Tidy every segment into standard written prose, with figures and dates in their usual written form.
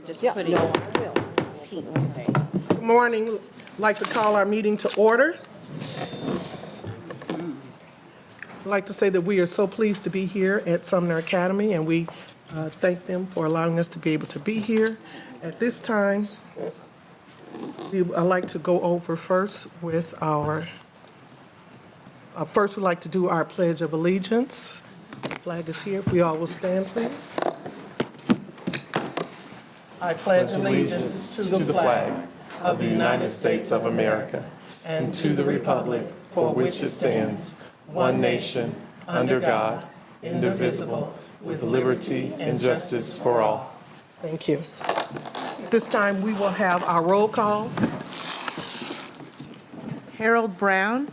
Just Yeah, put it no, on I will. pink today. Good morning. I'd like to call our meeting to order. I'd like to say that we are so pleased to be here at Sumner Academy, and we thank them for allowing us to be able to be here. At this time, I'd like to go over first with our, first we'd like to do our Pledge of Allegiance. The flag is here. If we all will stand, please. I pledge allegiance to the flag of the United States of America and to the republic for which it stands, one nation, under God, indivisible, with liberty and justice for all. Thank you. This time, we will have our roll call. Harold Brown,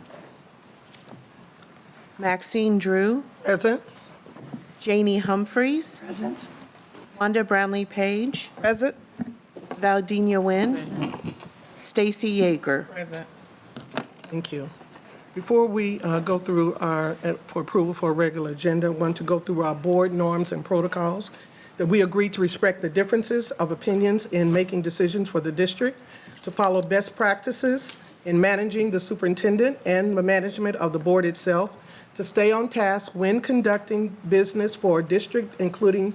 Maxine Drew, Present. Janie Humphreys, Present. Wanda Brownlee Page, Present. Valdina Nguyen, Stacy Yeager. Present. Thank you. Before we go through our, for approval for a regular agenda, I want to go through our board norms and protocols, that we agree to respect the differences of opinions in making decisions for the district, to follow best practices in managing the superintendent and the management of the board itself, to stay on task when conducting business for a district, including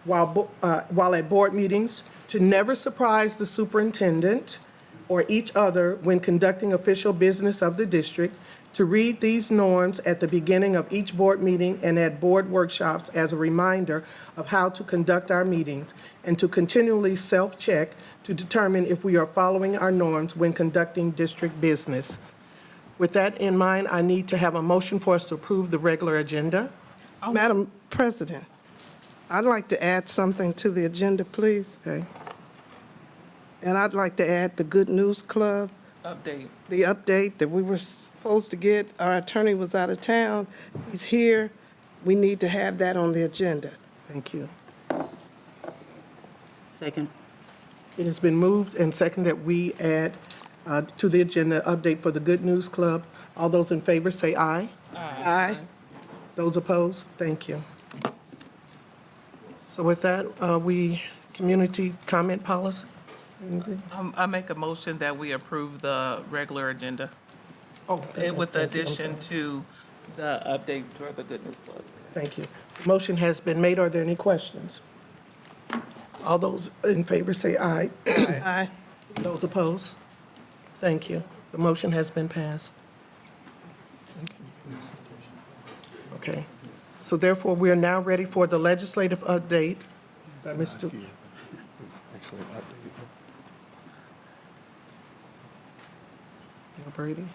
while at board meetings, to never surprise the superintendent or each other when conducting official business of the district, to read these norms at the beginning of each board meeting and at board workshops as a reminder of how to conduct our meetings, and to continually self-check to determine if we are following our norms when conducting district business. With that in mind, I need to have a motion for us to approve the regular agenda. Madam President, I'd like to add something to the agenda, please. Okay. And I'd like to add the Good News Club. Update. The update that we were supposed to get. Our attorney was out of town. He's here. We need to have that on the agenda. Thank you. Second. It has been moved and seconded that we add to the agenda update for the Good News Club. All those in favor say aye. Aye. Those opposed? Thank you. So with that, community comment policy? Anything? I make a motion that we approve the regular agenda Oh, with the thank you. I'm addition sorry. to the update for the Good News Club. Thank you. The motion has been made. Are there any questions? All those in favor say aye. Aye. Those opposed? Thank you. The motion has been passed. Okay. So therefore, we are now ready for the legislative update by Mr. Brady?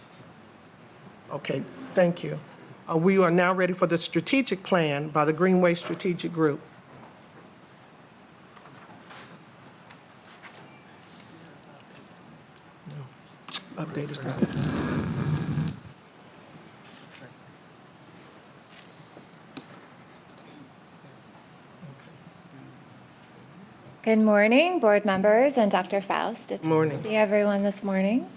Okay, thank you. We are now ready for the strategic plan by the Greenway Strategic Group. Update is not. Good morning, board members and Dr. Faust. It's Morning. good to see everyone this morning.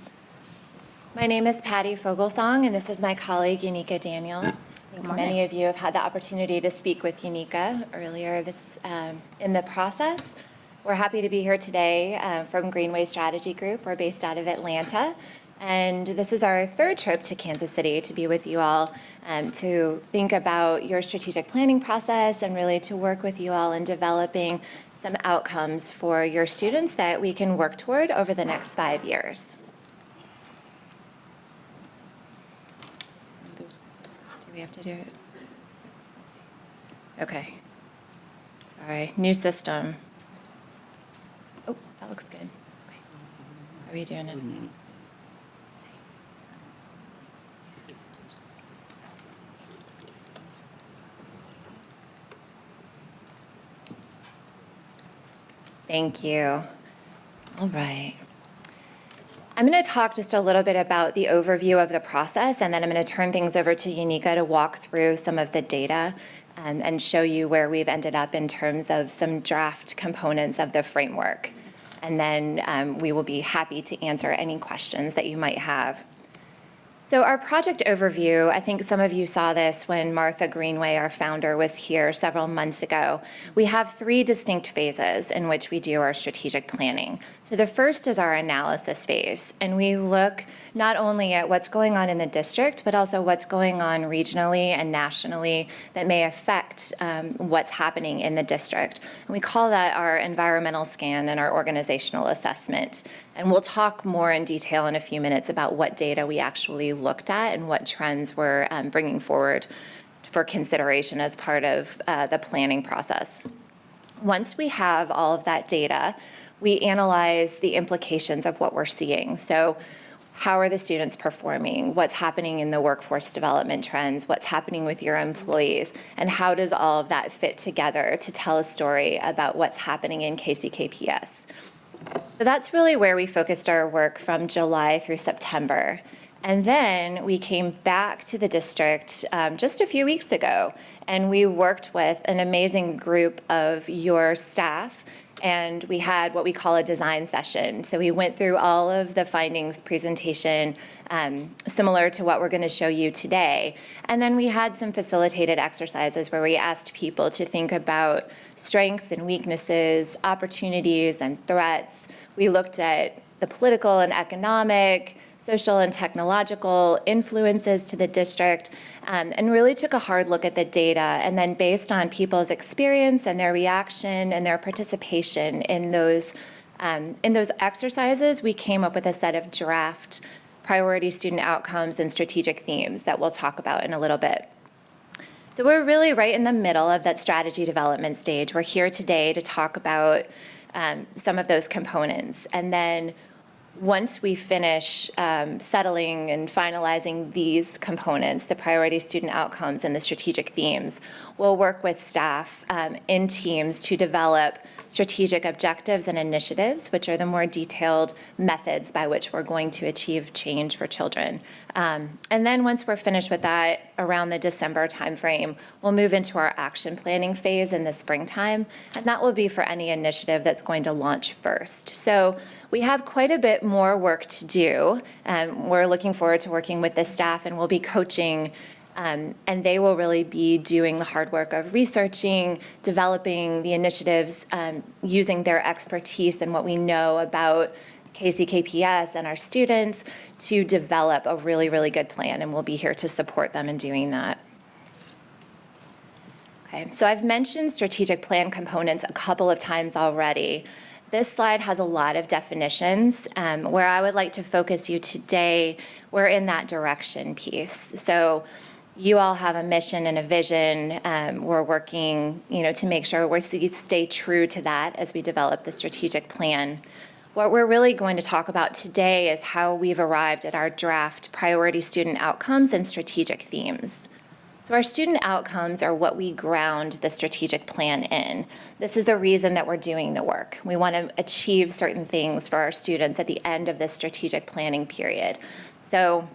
My name is Patty Fogelsong, and this is my colleague, Unica Daniels. I think many of you have had the opportunity to speak with Unica earlier in the process. We're happy to be here today from Greenway Strategy Group. We're based out of Atlanta, and this is our third trip to Kansas City to be with you all to think about your strategic planning process and really to work with you all in developing some outcomes for your students that we can work toward over the next 5 years. Do we have to do it? Let's see. Okay. Sorry, new system. Oh, that looks good. Okay. How are we doing it? Thank you. All right. I'm going to talk just a little bit about the overview of the process, and then I'm going to turn things over to Unica to walk through some of the data and show you where we've ended up in terms of some draft components of the framework. And then we will be happy to answer any questions that you might have. So our project overview, I think some of you saw this when Martha Greenway, our founder, was here several months ago. We have 3 distinct phases in which we do our strategic planning. So the first is our analysis phase, and we look not only at what's going on in the district, but also what's going on regionally and nationally that may affect what's happening in the district. And we call that our environmental scan and our organizational assessment. And we'll talk more in detail in a few minutes about what data we actually looked at and what trends we're bringing forward for consideration as part of the planning process. Once we have all of that data, we analyze the implications of what we're seeing. So how are the students performing? What's happening in the workforce development trends? What's happening with your employees? And how does all of that fit together to tell a story about what's happening in KCKPS? So that's really where we focused our work from July through September. And then we came back to the district just a few weeks ago, and we worked with an amazing group of your staff, and we had what we call a design session. So we went through all of the findings presentation, similar to what we're going to show you today. And then we had some facilitated exercises where we asked people to think about strengths and weaknesses, opportunities and threats. We looked at the political and economic, social and technological influences to the district, and really took a hard look at the data. And then based on people's experience and their reaction and their participation in those exercises, we came up with a set of draft priority student outcomes and strategic themes that we'll talk about in a little bit. So we're really right in the middle of that strategy development stage. We're here today to talk about some of those components. And then once we finish settling and finalizing these components, the priority student outcomes and the strategic themes, we'll work with staff in teams to develop strategic objectives and initiatives, which are the more detailed methods by which we're going to achieve change for children. And then once we're finished with that, around the December timeframe, we'll move into our action planning phase in the springtime, and that will be for any initiative that's going to launch first. So we have quite a bit more work to do. We're looking forward to working with the staff, and we'll be coaching, and they will really be doing the hard work of researching, developing the initiatives, using their expertise and what we know about KCKPS and our students to develop a really, really good plan, and we'll be here to support them in doing that. Okay, so I've mentioned strategic plan components a couple of times already. This slide has a lot of definitions. Where I would like to focus you today, we're in that direction piece. So you all have a mission and a vision. We're working, to make sure we stay true to that as we develop the strategic plan. What we're really going to talk about today is how we've arrived at our draft priority student outcomes and strategic themes. So our student outcomes are what we ground the strategic plan in. This is the reason that we're doing the work. We want to achieve certain things for our students at the end of this strategic planning period. So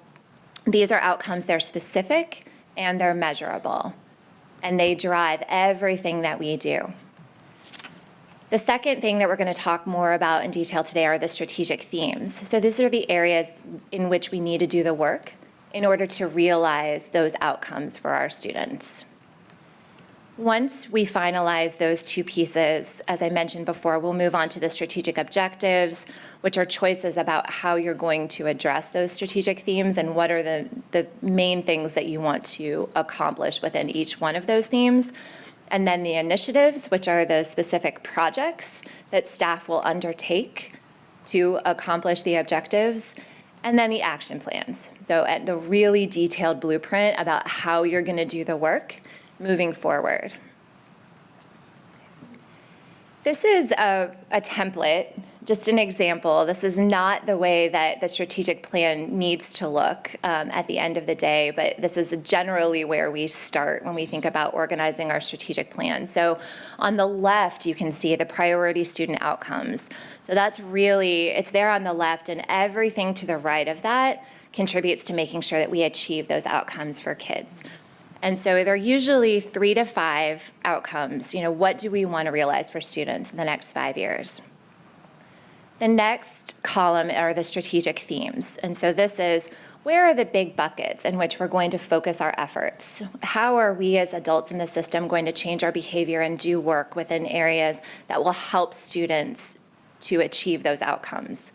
these are outcomes, they're specific and they're measurable, and they drive everything that we do. The second thing that we're going to talk more about in detail today are the strategic themes. So these are the areas in which we need to do the work in order to realize those outcomes for our students. Once we finalize those two pieces, as I mentioned before, we'll move on to the strategic objectives, which are choices about how you're going to address those strategic themes and what are the main things that you want to accomplish within each one of those themes. And then the initiatives, which are the specific projects that staff will undertake to accomplish the objectives. And then the action plans. So at the really detailed blueprint about how you're going to do the work moving forward. This is a template, just an example. This is not the way that the strategic plan needs to look at the end of the day, but this is generally where we start when we think about organizing our strategic plan. So on the left, you can see the priority student outcomes. So that's really, it's there on the left, and everything to the right of that contributes to making sure that we achieve those outcomes for kids. And so they're usually 3 to 5 outcomes. What do we want to realize for students in the next 5 years? The next column are the strategic themes. And so this is, where are the big buckets in which we're going to focus our efforts? How are we as adults in the system going to change our behavior and do work within areas that will help students to achieve those outcomes?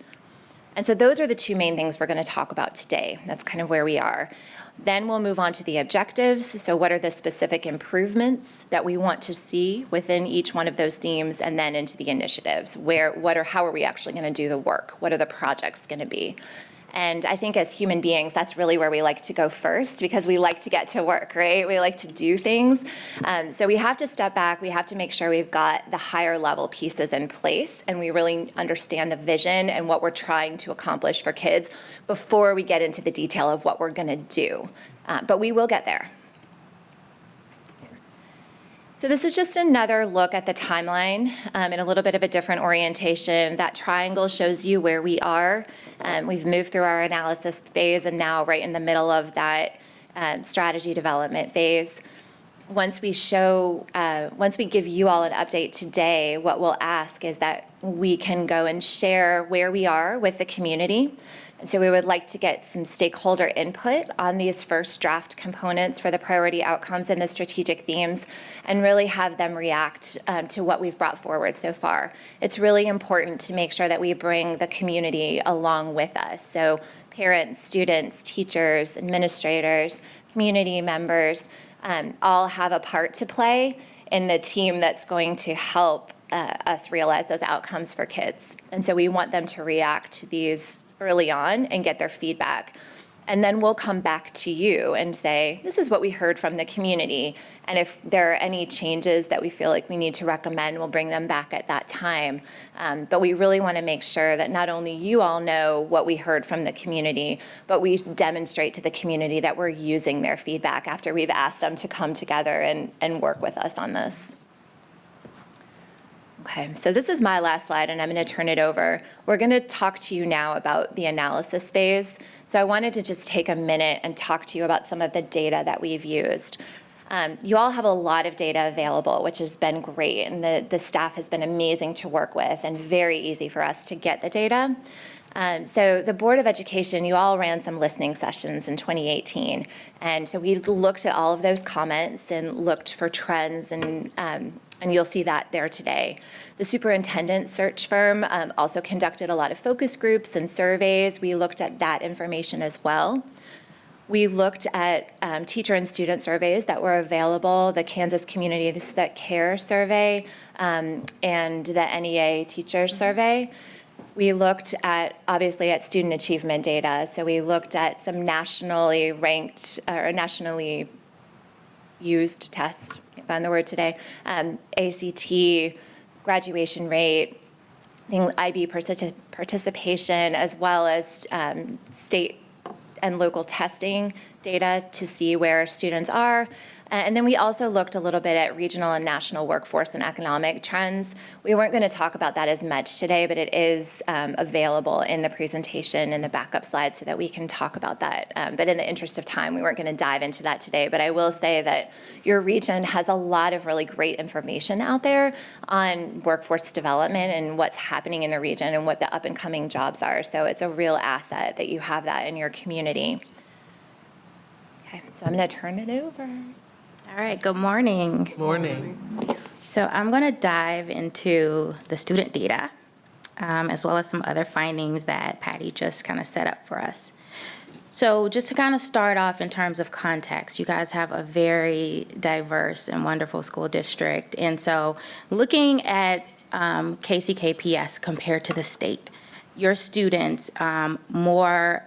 And so those are the two main things we're going to talk about today. That's kind of where we are. Then we'll move on to the objectives. So what are the specific improvements that we want to see within each one of those themes, and then into the initiatives. How are we actually going to do the work? What are the projects going to be? And I think as human beings, that's really where we like to go first, because we like to get to work, right? We like to do things. So we have to step back. We have to make sure we've got the higher level pieces in place, and we really understand the vision and what we're trying to accomplish for kids before we get into the detail of what we're going to do. But we will get there. So this is just another look at the timeline in a little bit of a different orientation. That triangle shows you where we are. We've moved through our analysis phase and now right in the middle of that strategy development phase. Once we give you all an update today, what we'll ask is that we can go and share where we are with the community. And so we would like to get some stakeholder input on these first draft components for the priority outcomes and the strategic themes, and really have them react to what we've brought forward so far. It's really important to make sure that we bring the community along with us. So parents, students, teachers, administrators, community members, all have a part to play in the team that's going to help us realize those outcomes for kids. And so we want them to react to these early on and get their feedback. And then we'll come back to you and say, this is what we heard from the community. And if there are any changes that we feel like we need to recommend, we'll bring them back at that time. But we really want to make sure that not only you all know what we heard from the community, but we demonstrate to the community that we're using their feedback after we've asked them to come together and work with us on this. Okay, so this is my last slide, and I'm going to turn it over. We're going to talk to you now about the analysis phase. So I wanted to just take a minute and talk to you about some of the data that we've used. You all have a lot of data available, which has been great, and the staff has been amazing to work with and very easy for us to get the data. So the Board of Education, you all ran some listening sessions in 2018. And so we looked at all of those comments and looked for trends, and you'll see that there today. The superintendent search firm also conducted a lot of focus groups and surveys. We looked at that information as well. We looked at teacher and student surveys that were available, the Kansas Community That Care survey and the NEA teacher survey. We looked at, obviously, at student achievement data. So we looked at some nationally ranked or nationally used tests, can't find the word today, ACT, graduation rate, IB participation, as well as state and local testing data to see where students are. And then we also looked a little bit at regional and national workforce and economic trends. We weren't going to talk about that as much today, but it is available in the presentation in the backup slides so that we can talk about that. But in the interest of time, we weren't going to dive into that today. But I will say that your region has a lot of really great information out there on workforce development and what's happening in the region and what the up and coming jobs are. So it's a real asset that you have that in your community. Okay, so I'm going to turn it over. All right, good morning. Morning. So I'm going to dive into the student data, as well as some other findings that Patty just kind of set up for us. So just to kind of start off in terms of context, you guys have a very diverse and wonderful school district. And so looking at KCKPS compared to the state, your students, more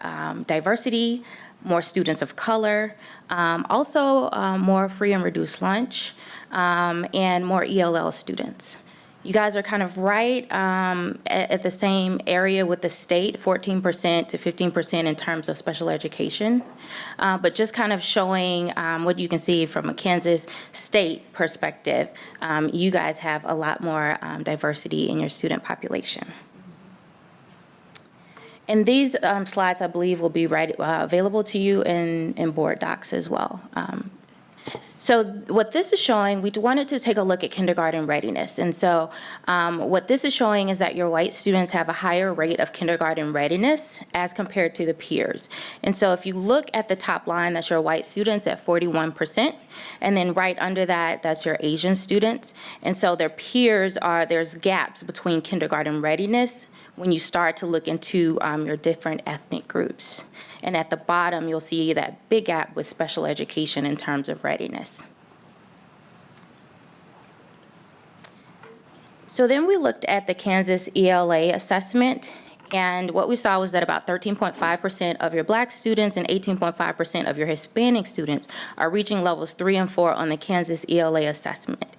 diversity, more students of color, also more free and reduced lunch, and more ELL students. You guys are kind of right at the same area with the state, 14% to 15% in terms of special education, but just kind of showing what you can see from a Kansas state perspective, you guys have a lot more diversity in your student population. And these slides, I believe, will be available to you in board docs as well. So what this is showing, we wanted to take a look at kindergarten readiness. And so what this is showing is that your white students have a higher rate of kindergarten readiness as compared to the peers. And so if you look at the top line, that's your white students at 41%. And then right under that, that's your Asian students. And so their peers there's gaps between kindergarten readiness when you start to look into your different ethnic groups. And at the bottom, you'll see that big gap with special education in terms of readiness. So then we looked at the Kansas ELA assessment, and what we saw was that about 13.5% of your Black students and 18.5% of your Hispanic students are reaching levels 3 and 4 on the Kansas ELA assessment.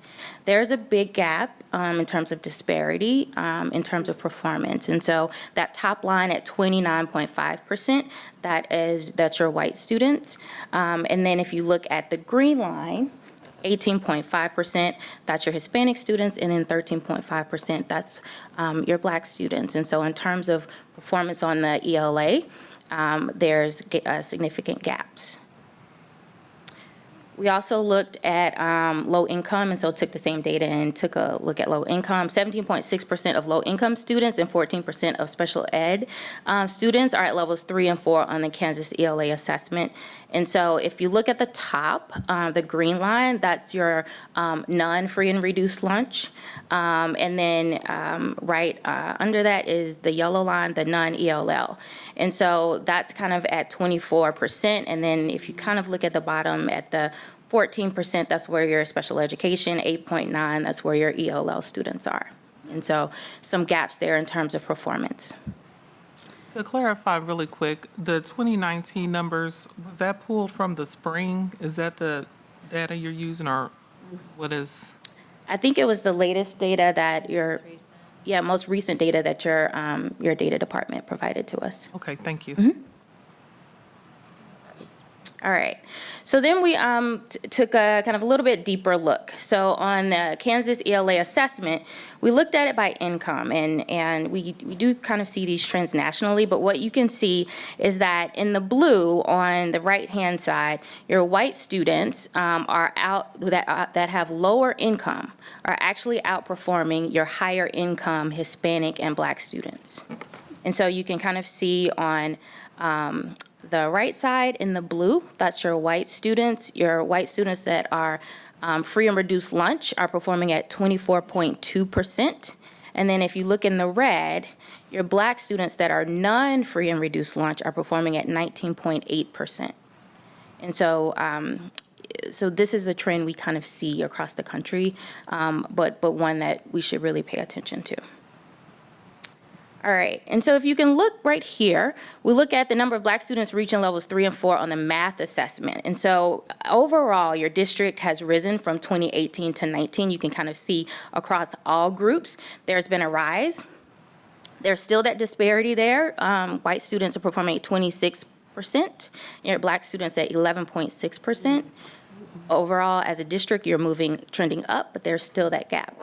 There's a big gap in terms of disparity, in terms of performance. And so that top line at 29.5%, that's your white students. And then if you look at the green line, 18.5%, that's your Hispanic students, and then 13.5%, that's your Black students. And so in terms of performance on the ELA, there's significant gaps. We also looked at low income, and so took the same data and took a look at low income. 17.6% of low income students and 14% of special ed students are at levels 3 and 4 on the Kansas ELA assessment. And so if you look at the top, the green line, that's your non-free and reduced lunch. And then right under that is the yellow line, the non-ELL. And so that's kind of at 24%. And then if you kind of look at the bottom at the 14%, that's where your special education, 8.9, that's where your ELL students are. And so some gaps there in terms of performance. To clarify really quick, the 2019 numbers, was that pulled from the spring? Is that the data you're using, or what is? I think it was the latest data that most recent data that your data department provided to us. Okay, thank you. All right. So then we took a kind of a little bit deeper look. So on the Kansas ELA assessment, we looked at it by income, and we do kind of see these trends nationally, but what you can see is that in the blue on the right-hand side, your white students that have lower income are actually outperforming your higher income Hispanic and Black students. And so you can kind of see on the right side in the blue, that's your white students. Your white students that are free and reduced lunch are performing at 24.2%. And then if you look in the red, your Black students that are non-free and reduced lunch are performing at 19.8%. And so so this is a trend we kind of see across the country, but one that we should really pay attention to. All right, and so if you can look right here, we look at the number of Black students reaching levels 3 and 4 on the math assessment. And so overall, your district has risen from 2018 to 19. You can kind of see across all groups, there's been a rise. There's still that disparity there. White students are performing at 26%, your Black students at 11.6%. Overall, as a district, you're trending up, but there's still that gap.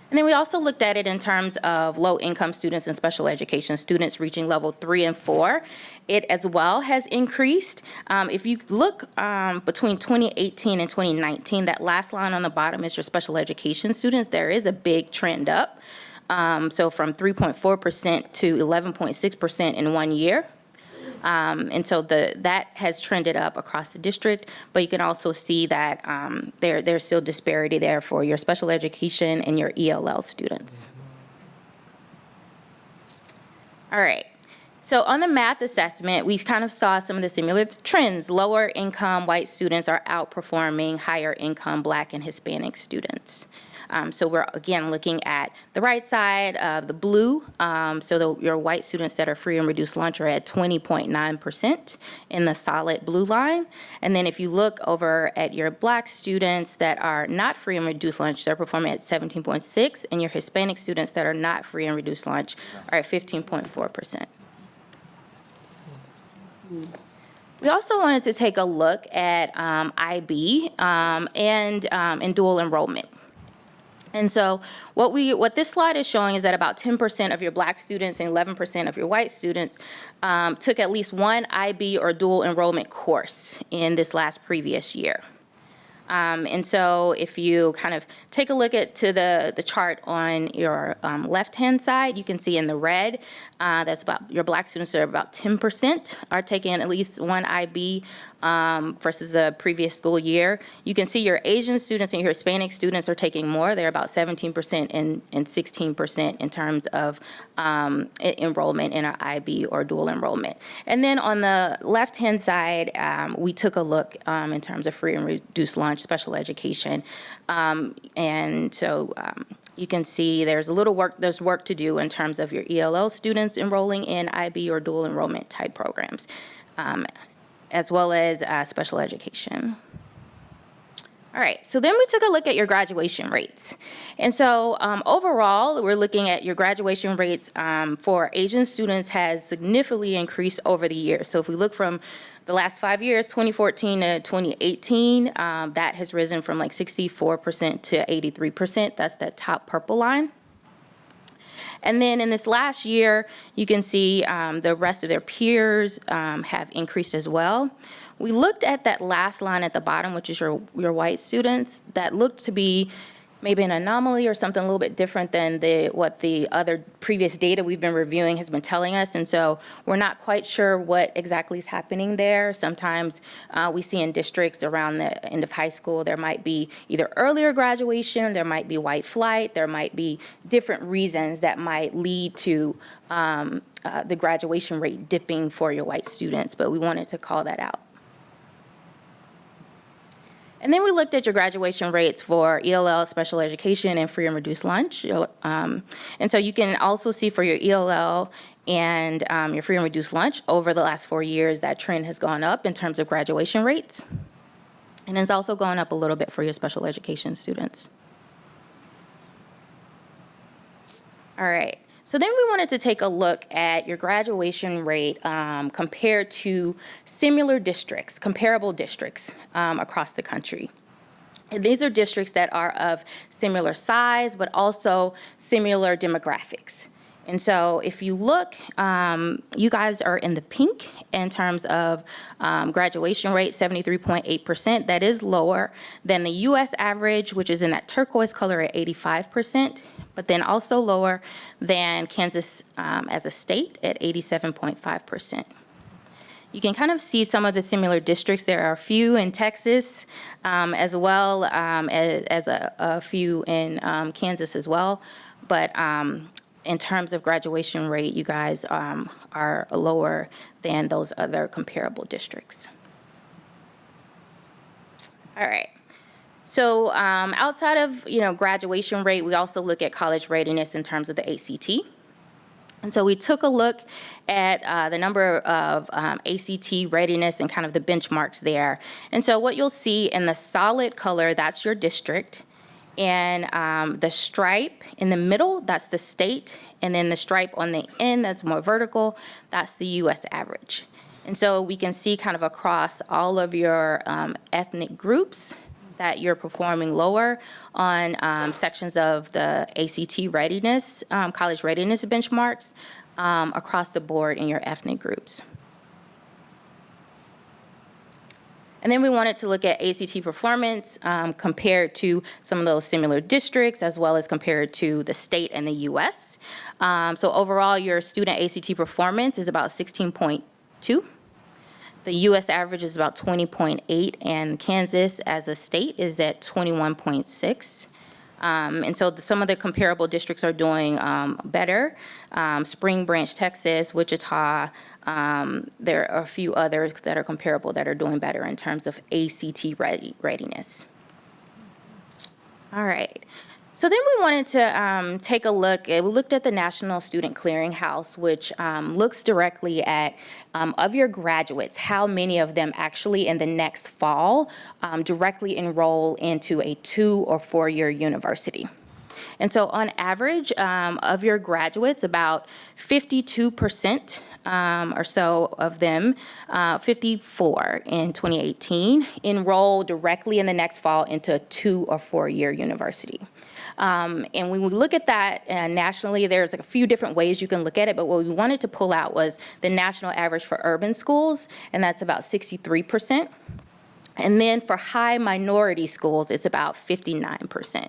And then we also looked at it in terms of low-income students and special education students reaching level 3 and 4. It as well has increased. If you look between 2018 and 2019, that last line on the bottom is your special education students. There is a big trend up. So from 3.4% to 11.6% in 1 year. And so that has trended up across the district, but you can also see that there's still disparity there for your special education and your ELL students. All right. So on the math assessment, we kind of saw some of the similar trends. Lower income white students are outperforming higher income Black and Hispanic students. So we're, again, looking at the right side of the blue. Your white students that are free and reduced lunch are at 20.9% in the solid blue line. And then if you look over at your Black students that are not free and reduced lunch, they're performing at 17.6%, and your Hispanic students that are not free and reduced lunch are at 15.4%. We also wanted to take a look at IB and dual enrollment. And so what this slide is showing is that about 10% of your Black students and 11% of your white students took at least one IB or dual enrollment course in this last previous year. And so if you kind of take a look at the chart on your left-hand side, you can see in the red, that's about your Black students are about 10% are taking at least one IB versus the previous school year. You can see your Asian students and your Hispanic students are taking more. They're about 17% and 16% in terms of enrollment in our IB or dual enrollment. And then on the left-hand side, we took a look in terms of free and reduced lunch, special education. And so you can see there's work to do in terms of your ELL students enrolling in IB or dual enrollment type programs, as well as special education. All right, so then we took a look at your graduation rates. And so overall, we're looking at your graduation rates for Asian students has significantly increased over the years. So if we look from the last 5 years, 2014 to 2018, that has risen from like 64% to 83%. That's that top purple line. And then in this last year, you can see the rest of their peers have increased as well. We looked at that last line at the bottom, which is your white students. That looked to be maybe an anomaly or something a little bit different than what the other previous data we've been reviewing has been telling us. And so we're not quite sure what exactly is happening there. Sometimes we see in districts around the end of high school, there might be either earlier graduation, there might be white flight, there might be different reasons that might lead to the graduation rate dipping for your white students, but we wanted to call that out. And then we looked at your graduation rates for ELL, special education, and free and reduced lunch. And so you can also see for your ELL and your free and reduced lunch over the last 4 years, that trend has gone up in terms of graduation rates. And it's also gone up a little bit for your special education students. All right. So then we wanted to take a look at your graduation rate compared to similar districts, comparable districts across the country. And these are districts that are of similar size, but also similar demographics. And so if you look, you guys are in the pink in terms of graduation rate, 73.8%. That is lower than the U.S. average, which is in that turquoise color at 85%, but then also lower than Kansas as a state at 87.5%. You can kind of see some of the similar districts. There are a few in Texas as well as a few in Kansas as well. But in terms of graduation rate, you guys are lower than those other comparable districts. All right. So outside of graduation rate, we also look at college readiness in terms of the ACT. And so we took a look at the number of ACT readiness and kind of the benchmarks there. And so what you'll see in the solid color, that's your district. And the stripe in the middle, that's the state. And then the stripe on the end, that's more vertical, that's the U.S. average. And so we can see kind of across all of your ethnic groups that you're performing lower on sections of the ACT readiness, college readiness benchmarks across the board in your ethnic groups. And then we wanted to look at ACT performance compared to some of those similar districts, as well as compared to the state and the U.S. So overall, your student ACT performance is about 16.2. The U.S. average is about 20.8, and Kansas as a state is at 21.6. And so some of the comparable districts are doing better. Spring Branch, Texas, Wichita, there are a few others that are comparable that are doing better in terms of ACT readiness. All right. So then we wanted to take a look, we looked at the National Student Clearinghouse, which looks directly at, of your graduates, how many of them actually in the next fall directly enroll into a 2- or 4-year university. And so on average, of your graduates, about 52% or so of them, 54 in 2018, enroll directly in the next fall into a 2- or 4-year university. And when we look at that nationally, there's like a few different ways you can look at it, but what we wanted to pull out was the national average for urban schools, and that's about 63%. And then for high minority schools, it's about 59%.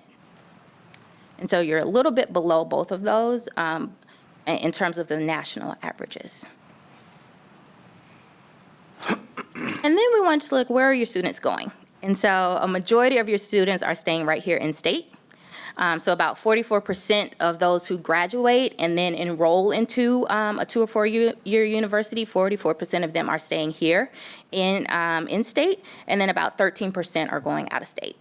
And so you're a little bit below both of those in terms of the national averages. And then we want to look, where are your students going? And so a majority of your students are staying right here in state. So about 44% of those who graduate and then enroll into a 2 or 4 year university, 44% of them are staying here in state, and then about 13% are going out of state.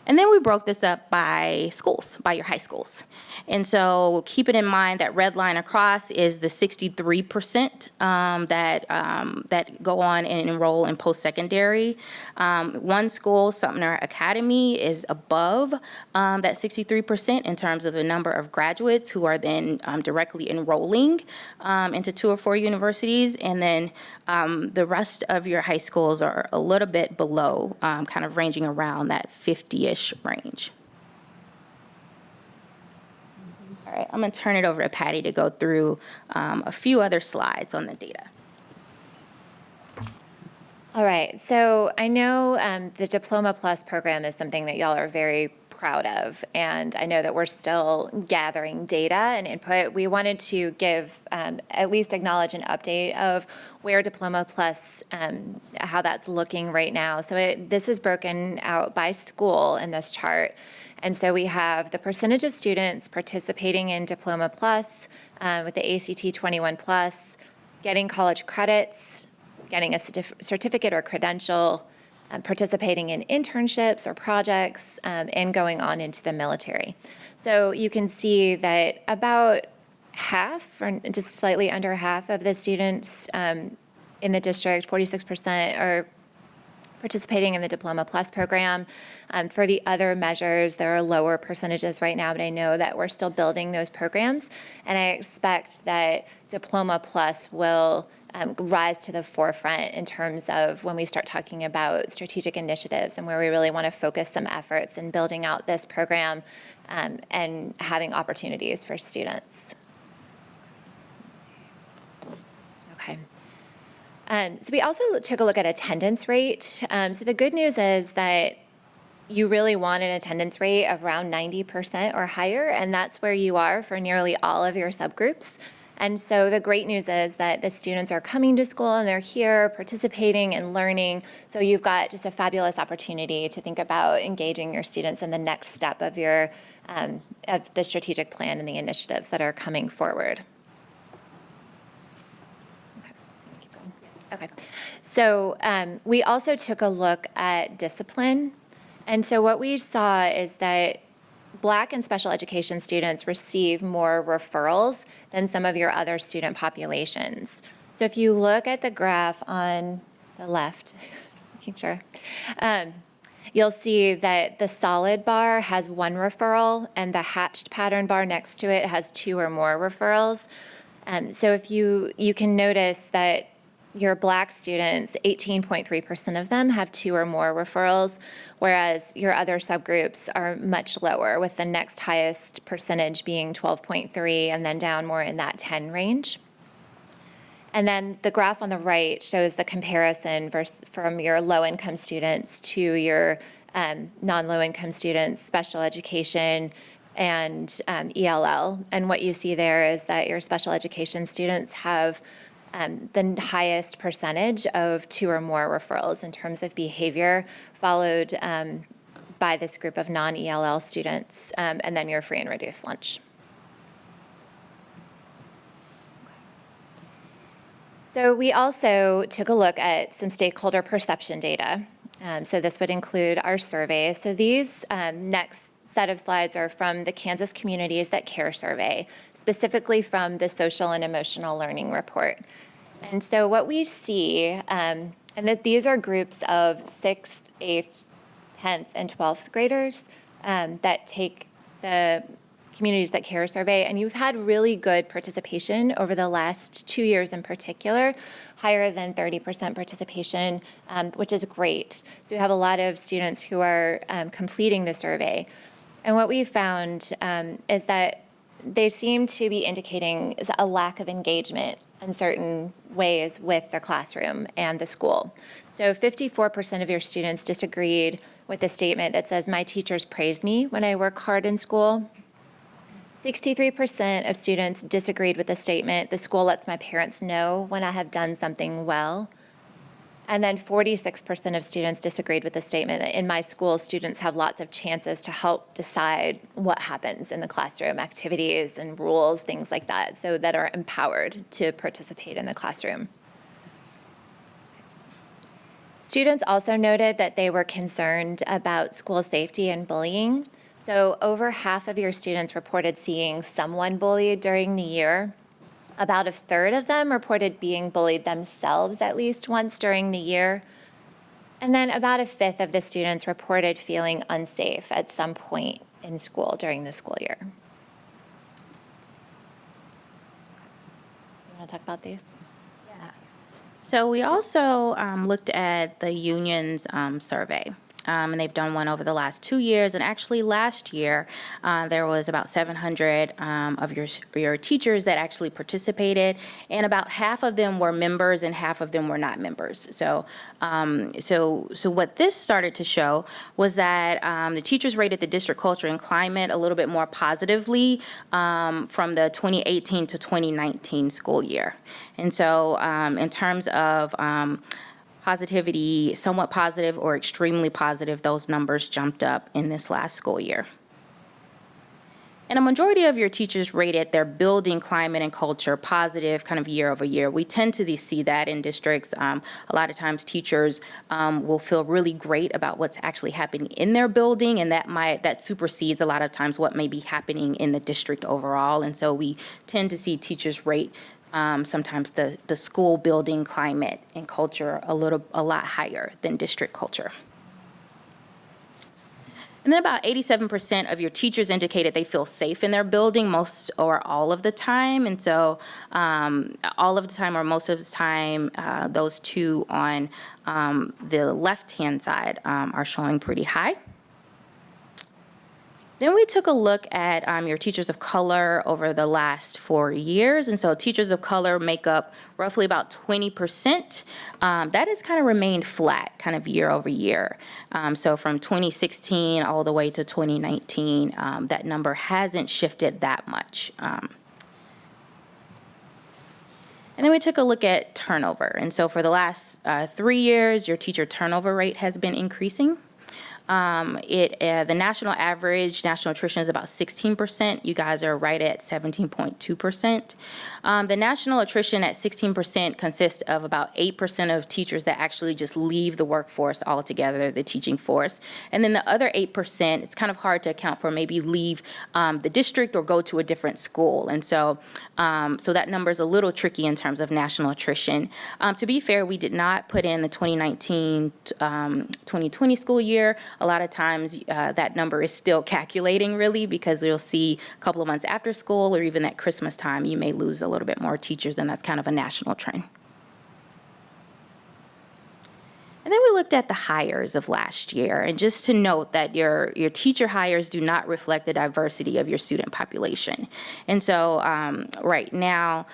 And then we broke this up by schools, by your high schools. And so keeping in mind that red line across is the 63% that go on and enroll in post-secondary. One school, Sumner Academy, is above that 63% in terms of the number of graduates who are then directly enrolling into 2 or 4 universities. And then the rest of your high schools are a little bit below, kind of ranging around that 50-ish range. All right, I'm going to turn it over to Patty to go through a few other slides on the data. All right, so I know the Diploma Plus program is something that y'all are very proud of, and I know that we're still gathering data and input. We wanted to give, at least acknowledge an update of where Diploma Plus, how that's looking right now. So this is broken out by school in this chart. And so we have the percentage of students participating in Diploma Plus with the ACT 21 Plus, getting college credits, getting a certificate or credential, participating in internships or projects, and going on into the military. So you can see that about half, or just slightly under half of the students in the district, 46%, are participating in the Diploma Plus program. For the other measures, there are lower percentages right now, but I know that we're still building those programs, and I expect that Diploma Plus will rise to the forefront in terms of when we start talking about strategic initiatives and where we really want to focus some efforts in building out this program and having opportunities for students. Okay. So we also took a look at attendance rate. So the good news is that you really want an attendance rate of around 90% or higher, and that's where you are for nearly all of your subgroups. And so the great news is that the students are coming to school and they're here participating and learning. So you've got just a fabulous opportunity to think about engaging your students in the next step of your of the strategic plan and the initiatives that are coming forward. Okay, so we also took a look at discipline. And so what we saw is that Black and special education students receive more referrals than some of your other student populations. So if you look at the graph on the left, making sure, you'll see that the solid bar has 1 referral and the hatched pattern bar next to it has 2 or more referrals. So if you can notice that your Black students, 18.3% of them have 2 or more referrals, whereas your other subgroups are much lower, with the next highest percentage being 12.3 and then down more in that 10 range. And then the graph on the right shows the comparison from your low-income students to your non-low-income students, special education, and ELL. And what you see there is that your special education students have the highest percentage of 2 or more referrals in terms of behavior, followed by this group of non-ELL students, and then your free and reduced lunch. So we also took a look at some stakeholder perception data. So this would include our survey. So these next set of slides are from the Kansas Communities That Care survey, specifically from the Social and Emotional Learning Report. And so what we see, and that these are groups of 6th, 8th, 10th, and 12th graders that take the Communities That Care survey, and you've had really good participation over the last 2 years in particular, higher than 30% participation, which is great. So we have a lot of students who are completing the survey. And what we found is that they seem to be indicating a lack of engagement in certain ways with their classroom and the school. So 54% of your students disagreed with the statement that says, "My teachers praise me when I work hard in school." 63% of students disagreed with the statement, "The school lets my parents know when I have done something well." And then 46% of students disagreed with the statement that in my school, students have lots of chances to help decide what happens in the classroom, activities and rules, things like that, so that are empowered to participate in the classroom. Students also noted that they were concerned about school safety and bullying. So over half of your students reported seeing someone bullied during the year. About a third of them reported being bullied themselves at least once during the year. And then about a fifth of the students reported feeling unsafe at some point in school during the school year. You want to talk about these? So we also looked at the union's survey. And they've done one over the last 2 years. And actually last year, there was about 700 of your teachers that actually participated. And about half of them were members and half of them were not members. So what this started to show was that the teachers rated the district culture and climate a little bit more positively from the 2018 to 2019 school year. And so in terms of positivity, somewhat positive or extremely positive, those numbers jumped up in this last school year. And a majority of your teachers rated their building climate and culture positive kind of year over year. We tend to see that in districts. A lot of times teachers will feel really great about what's actually happening in their building, and that supersedes a lot of times what may be happening in the district overall. And so we tend to see teachers rate sometimes the school building climate and culture a lot higher than district culture. And then about 87% of your teachers indicated they feel safe in their building most or all of the time. And so all of the time or most of the time, those two on the left-hand side are showing pretty high. Then we took a look at your teachers of color over the last 4 years. And so teachers of color make up roughly about 20%. That has kind of remained flat kind of year over year. So from 2016 all the way to 2019, that number hasn't shifted that much. And then we took a look at turnover. And so for the last 3 years, your teacher turnover rate has been increasing. The national average, national attrition is about 16%. You guys are right at 17.2%. The national attrition at 16% consists of about 8% of teachers that actually just leave the workforce altogether, the teaching force. And then the other 8%, it's kind of hard to account for, maybe leave the district or go to a different school. And so that number is a little tricky in terms of national attrition. To be fair, we did not put in the 2019-2020 school year. A lot of times that number is still calculating really, because you'll see a couple of months after school or even at Christmas time, you may lose a little bit more teachers, and that's kind of a national trend. And then we looked at the hires of last year, and just to note that your teacher hires do not reflect the diversity of your student population. And so right now,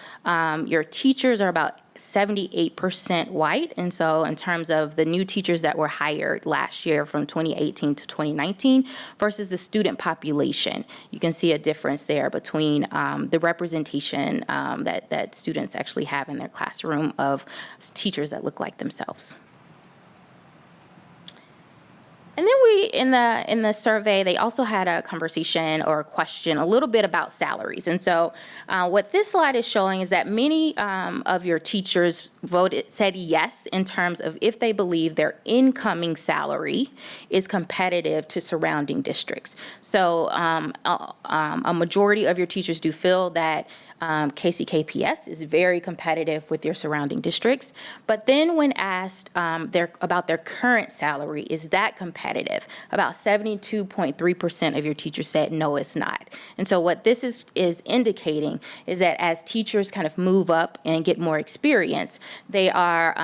your teachers are about 78% white. And so in terms of the new teachers that were hired last year from 2018 to 2019 versus the student population, you can see a difference there between the representation that students actually have in their classroom of teachers that look like themselves. And then in the survey, they also had a conversation or a question a little bit about salaries. And so what this slide is showing is that many of your teachers said yes in terms of if they believe their incoming salary is competitive to surrounding districts. So a majority of your teachers do feel that KCKPS is very competitive with your surrounding districts. But then when asked about their current salary, is that competitive? competitive. About 72.3% of your teachers said, no, it's not. And so what this is indicating is that as teachers kind of move up and get more experience, they are,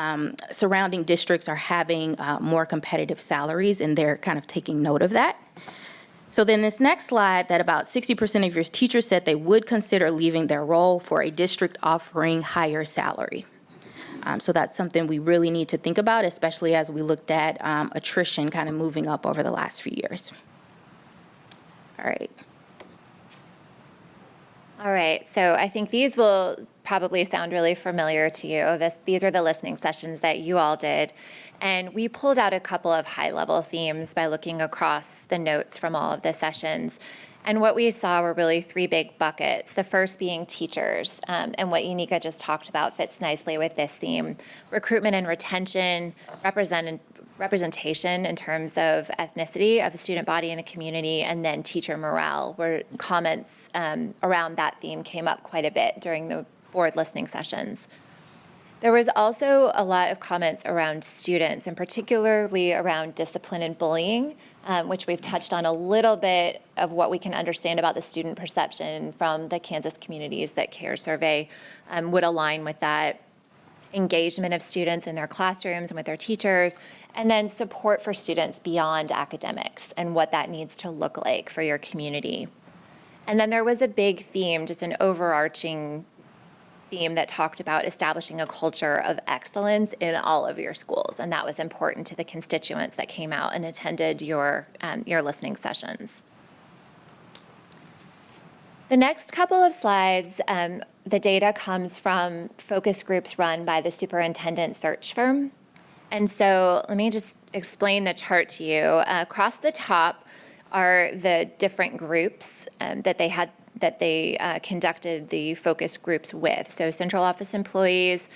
surrounding districts are having more competitive salaries, and they're kind of taking note of that. So then this next slide, that about 60% of your teachers said they would consider leaving their role for a district offering higher salary. So that's something we really need to think about, especially as we looked at attrition kind of moving up over the last few years. All right. All right, so I think these will probably sound really familiar to you. These are the listening sessions that you all did. And we pulled out a couple of high-level themes by looking across the notes from all of the sessions. And what we saw were really three big buckets, the first being teachers. And what Unica just talked about fits nicely with this theme. Recruitment and retention, representation in terms of ethnicity of the student body in the community, and then teacher morale, where comments around that theme came up quite a bit during the board listening sessions. There was also a lot of comments around students, and particularly around discipline and bullying, which we've touched on a little bit of what we can understand about the student perception from the Kansas Communities That Care survey would align with that. Engagement of students in their classrooms and with their teachers, and then support for students beyond academics and what that needs to look like for your community. And then there was a big theme, just an overarching theme that talked about establishing a culture of excellence in all of your schools, and that was important to the constituents that came out and attended your listening sessions. The next couple of slides, the data comes from focus groups run by the superintendent search firm. And so let me just explain the chart to you. Across the top are the different groups that they conducted the focus groups with. So central office employees.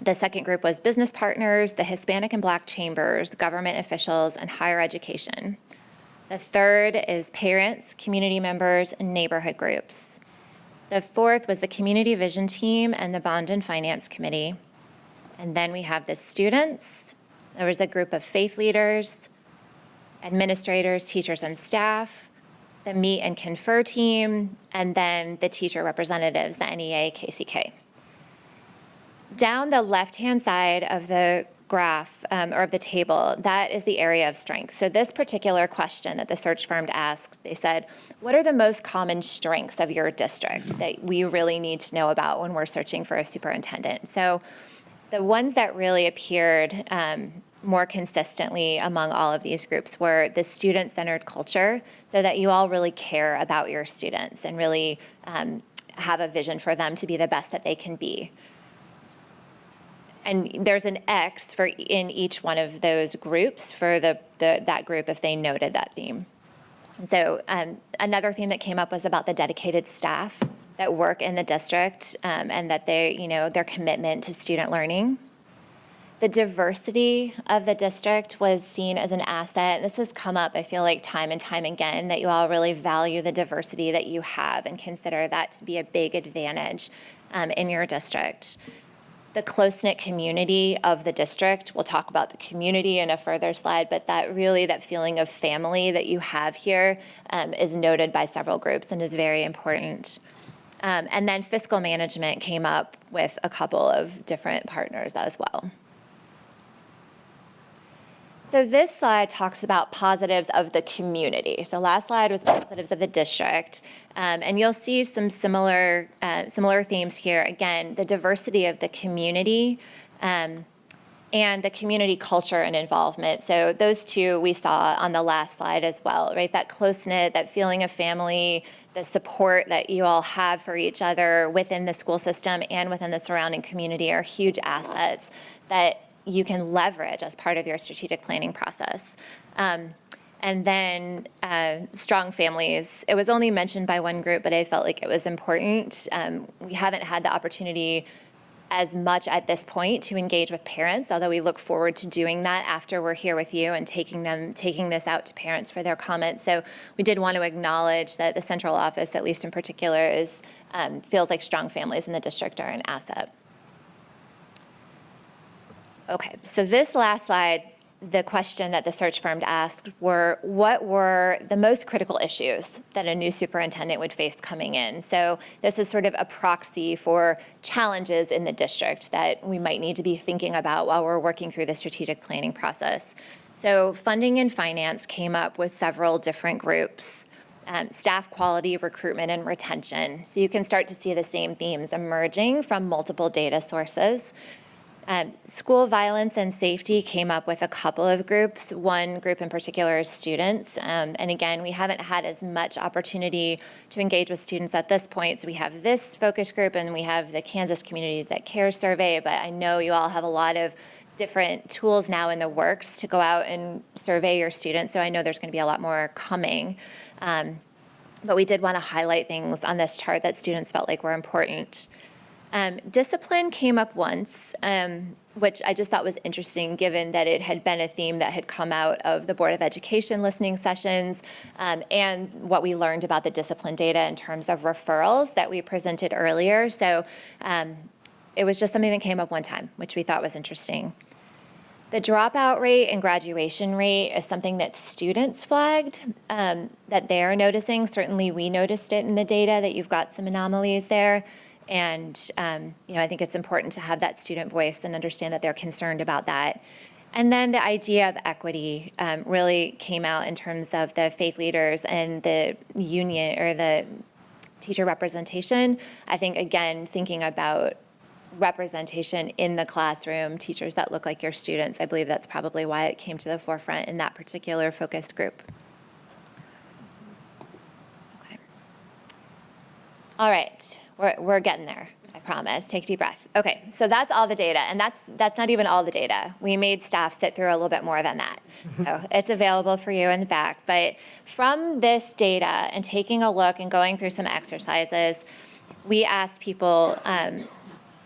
The second group was business partners, the Hispanic and Black chambers, government officials, and higher education. The third is parents, community members, and neighborhood groups. The fourth was the community vision team and the bond and finance committee. And then we have the students. There was a group of faith leaders, administrators, teachers, and staff, the meet and confer team, and then the teacher representatives, the NEA, KCK. Down the left-hand side of the graph or of the table, that is the area of strength. So this particular question that the search firm asked, they said, what are the most common strengths of your district that we really need to know about when we're searching for a superintendent? So the ones that really appeared more consistently among all of these groups were the student-centered culture, so that you all really care about your students and really have a vision for them to be the best that they can be. And there's an X in each one of those groups for that group if they noted that theme. And so another theme that came up was about the dedicated staff that work in the district and that their commitment to student learning. The diversity of the district was seen as an asset. This has come up, I feel like, time and time again, that you all really value the diversity that you have and consider that to be a big advantage in your district. The close-knit community of the district, we'll talk about the community in a further slide, but that feeling of family that you have here is noted by several groups and is very important. And then fiscal management came up with a couple of different partners as well. So this slide talks about positives of the community. So last slide was positives of the district. And you'll see some similar themes here. Again, the diversity of the community and the community culture and involvement. So those two we saw on the last slide as well, right? That close-knit, that feeling of family, the support that you all have for each other within the school system and within the surrounding community are huge assets that you can leverage as part of your strategic planning process. And then strong families. It was only mentioned by one group, but I felt like it was important. We haven't had the opportunity as much at this point to engage with parents, although we look forward to doing that after we're here with you and taking this out to parents for their comments. So we did want to acknowledge that the central office, at least in particular, feels like strong families in the district are an asset. Okay, so this last slide the question that the search firm asked were, what were the most critical issues that a new superintendent would face coming in? So this is sort of a proxy for challenges in the district that we might need to be thinking about while we're working through the strategic planning process. So funding and finance came up with several different groups. Staff quality, recruitment, and retention. So you can start to see the same themes emerging from multiple data sources. School violence and safety came up with a couple of groups. One group in particular is students. And again, we haven't had as much opportunity to engage with students at this point. So we have this focus group and we have the Kansas Community That Cares survey, but I know you all have a lot of different tools now in the works to go out and survey your students. So I know there's going to be a lot more coming. But we did want to highlight things on this chart that students felt like were important. Discipline came up once, which I just thought was interesting given that it had been a theme that had come out of the Board of Education listening sessions and what we learned about the discipline data in terms of referrals that we presented earlier. So it was just something that came up one time, which we thought was interesting. The dropout rate and graduation rate is something that students flagged that they're noticing. Certainly we noticed it in the data that you've got some anomalies there. And I think it's important to have that student voice and understand that they're concerned about that. And then the idea of equity really came out in terms of the faith leaders and the union or the teacher representation. I think, again, thinking about representation in the classroom, teachers that look like your students, I believe that's probably why it came to the forefront in that particular focus group. Okay. All right, we're getting there, I promise. Take a deep breath. Okay, so that's all the data, and that's not even all the data. We made staff sit through a little bit more than that. So it's available for you in the back. But from this data and taking a look and going through some exercises, we asked people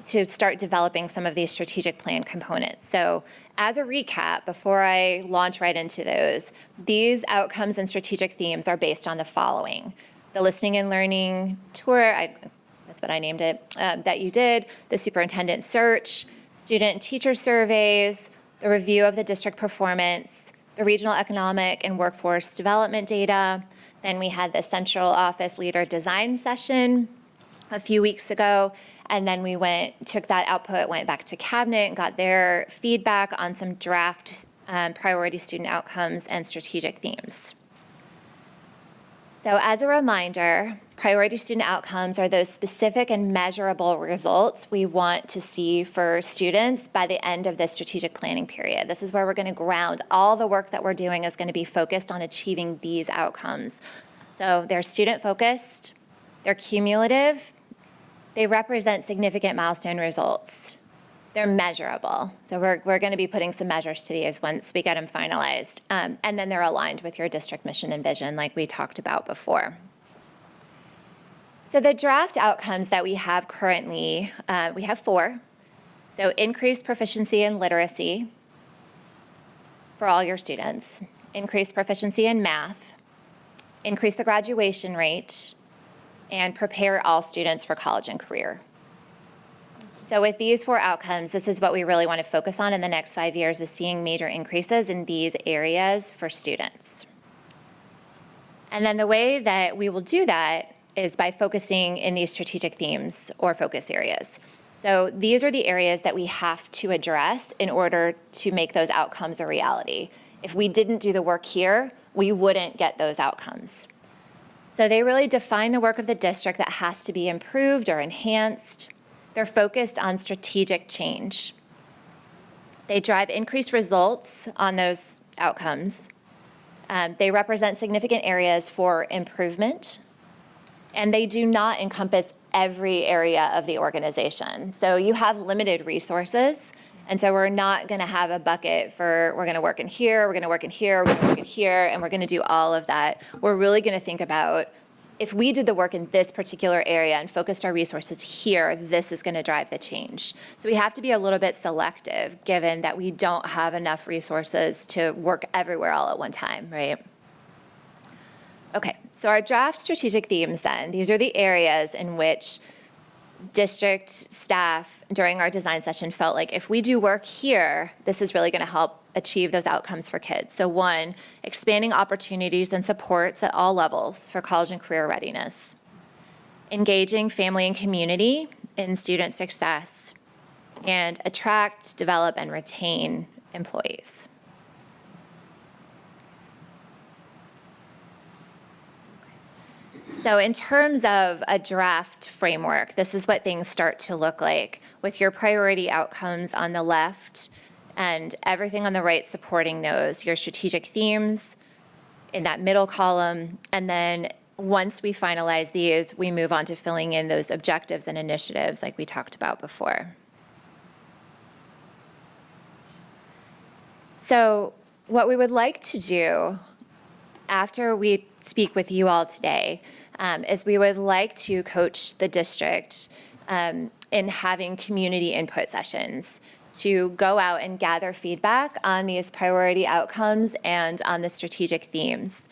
to start developing some of these strategic plan components. So as a recap, before I launch right into those, these outcomes and strategic themes are based on the following: the listening and learning tour, that's what I named it, that you did, the superintendent search, student and teacher surveys, the review of the district performance, the regional economic and workforce development data. Then we had the central office leader design session a few weeks ago. And then we took that output, went back to cabinet and got their feedback on some draft priority student outcomes and strategic themes. So as a reminder, priority student outcomes are those specific and measurable results we want to see for students by the end of this strategic planning period. This is where we're going to ground all the work that we're doing is going to be focused on achieving these outcomes. So they're student-focused, they're cumulative, they represent significant milestone results. They're measurable. So we're going to be putting some measures to these once we get them finalized. And then they're aligned with your district mission and vision like we talked about before. So the draft outcomes that we have currently, we have 4. So increased proficiency in literacy for all your students, increased proficiency in math, increase the graduation rate, and prepare all students for college and career. So with these 4 outcomes, this is what we really want to focus on in the next 5 years, is seeing major increases in these areas for students. And then the way that we will do that is by focusing in these strategic themes or focus areas. So these are the areas that we have to address in order to make those outcomes a reality. If we didn't do the work here, we wouldn't get those outcomes. So they really define the work of the district that has to be improved or enhanced. They're focused on strategic change. They drive increased results on those outcomes. They represent significant areas for improvement, and they do not encompass every area of the organization. So you have limited resources, and so we're not going to have a bucket for we're going to work in here, we're going to work in here, we're going to work in here, and we're going to do all of that. We're really going to think about, if we did the work in this particular area and focused our resources here, this is going to drive the change. So we have to be a little bit selective, given that we don't have enough resources to work everywhere all at one time, right? Okay, so our draft strategic themes then, these are the areas in which district staff during our design session felt like if we do work here, this is really going to help achieve those outcomes for kids. So one, expanding opportunities and supports at all levels for college and career readiness. Engaging family and community in student success. And attract, develop, and retain employees. So in terms of a draft framework, this is what things start to look like, with your priority outcomes on the left and everything on the right supporting those, your strategic themes in that middle column, and then once we finalize these, we move on to filling in those objectives and initiatives like we talked about before. So what we would like to do after we speak with you all today is we would like to coach the district in having community input sessions to go out and gather feedback on these priority outcomes and on the strategic themes.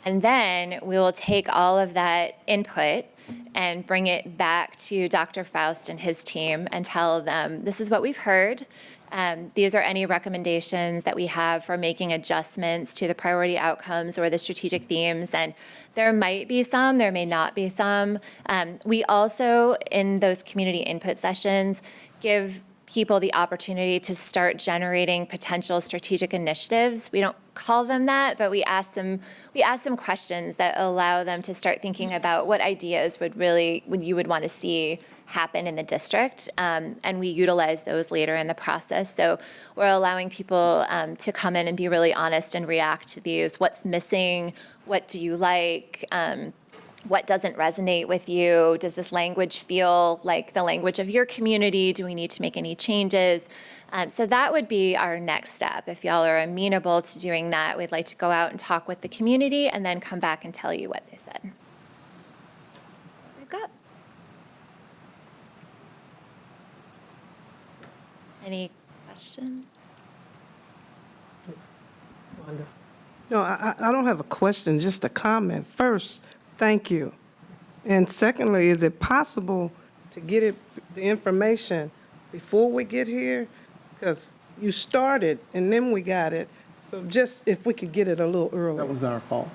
And then we will take all of that input and bring it back to Dr. Faust and his team and tell them, this is what we've heard. These are any recommendations that we have for making adjustments to the priority outcomes or the strategic themes. And there might be some, there may not be some. We also, in those community input sessions, give people the opportunity to start generating potential strategic initiatives. We don't call them that, but we ask them questions that allow them to start thinking about what ideas you would want to see happen in the district, and we utilize those later in the process. So we're allowing people to come in and be really honest and react to these. What's missing? What do you like? What doesn't resonate with you? Does this language feel like the language of your community? Do we need to make any changes? So that would be our next step. If y'all are amenable to doing that, we'd like to go out and talk with the community and then come back and tell you what they said. That's what we've got. Any questions? Wanda? No, I don't have a question, just a comment. First, thank you. And secondly, is it possible to get the information before we get here? Because you started and then we got it. So just if we could get it a little earlier. That was our fault.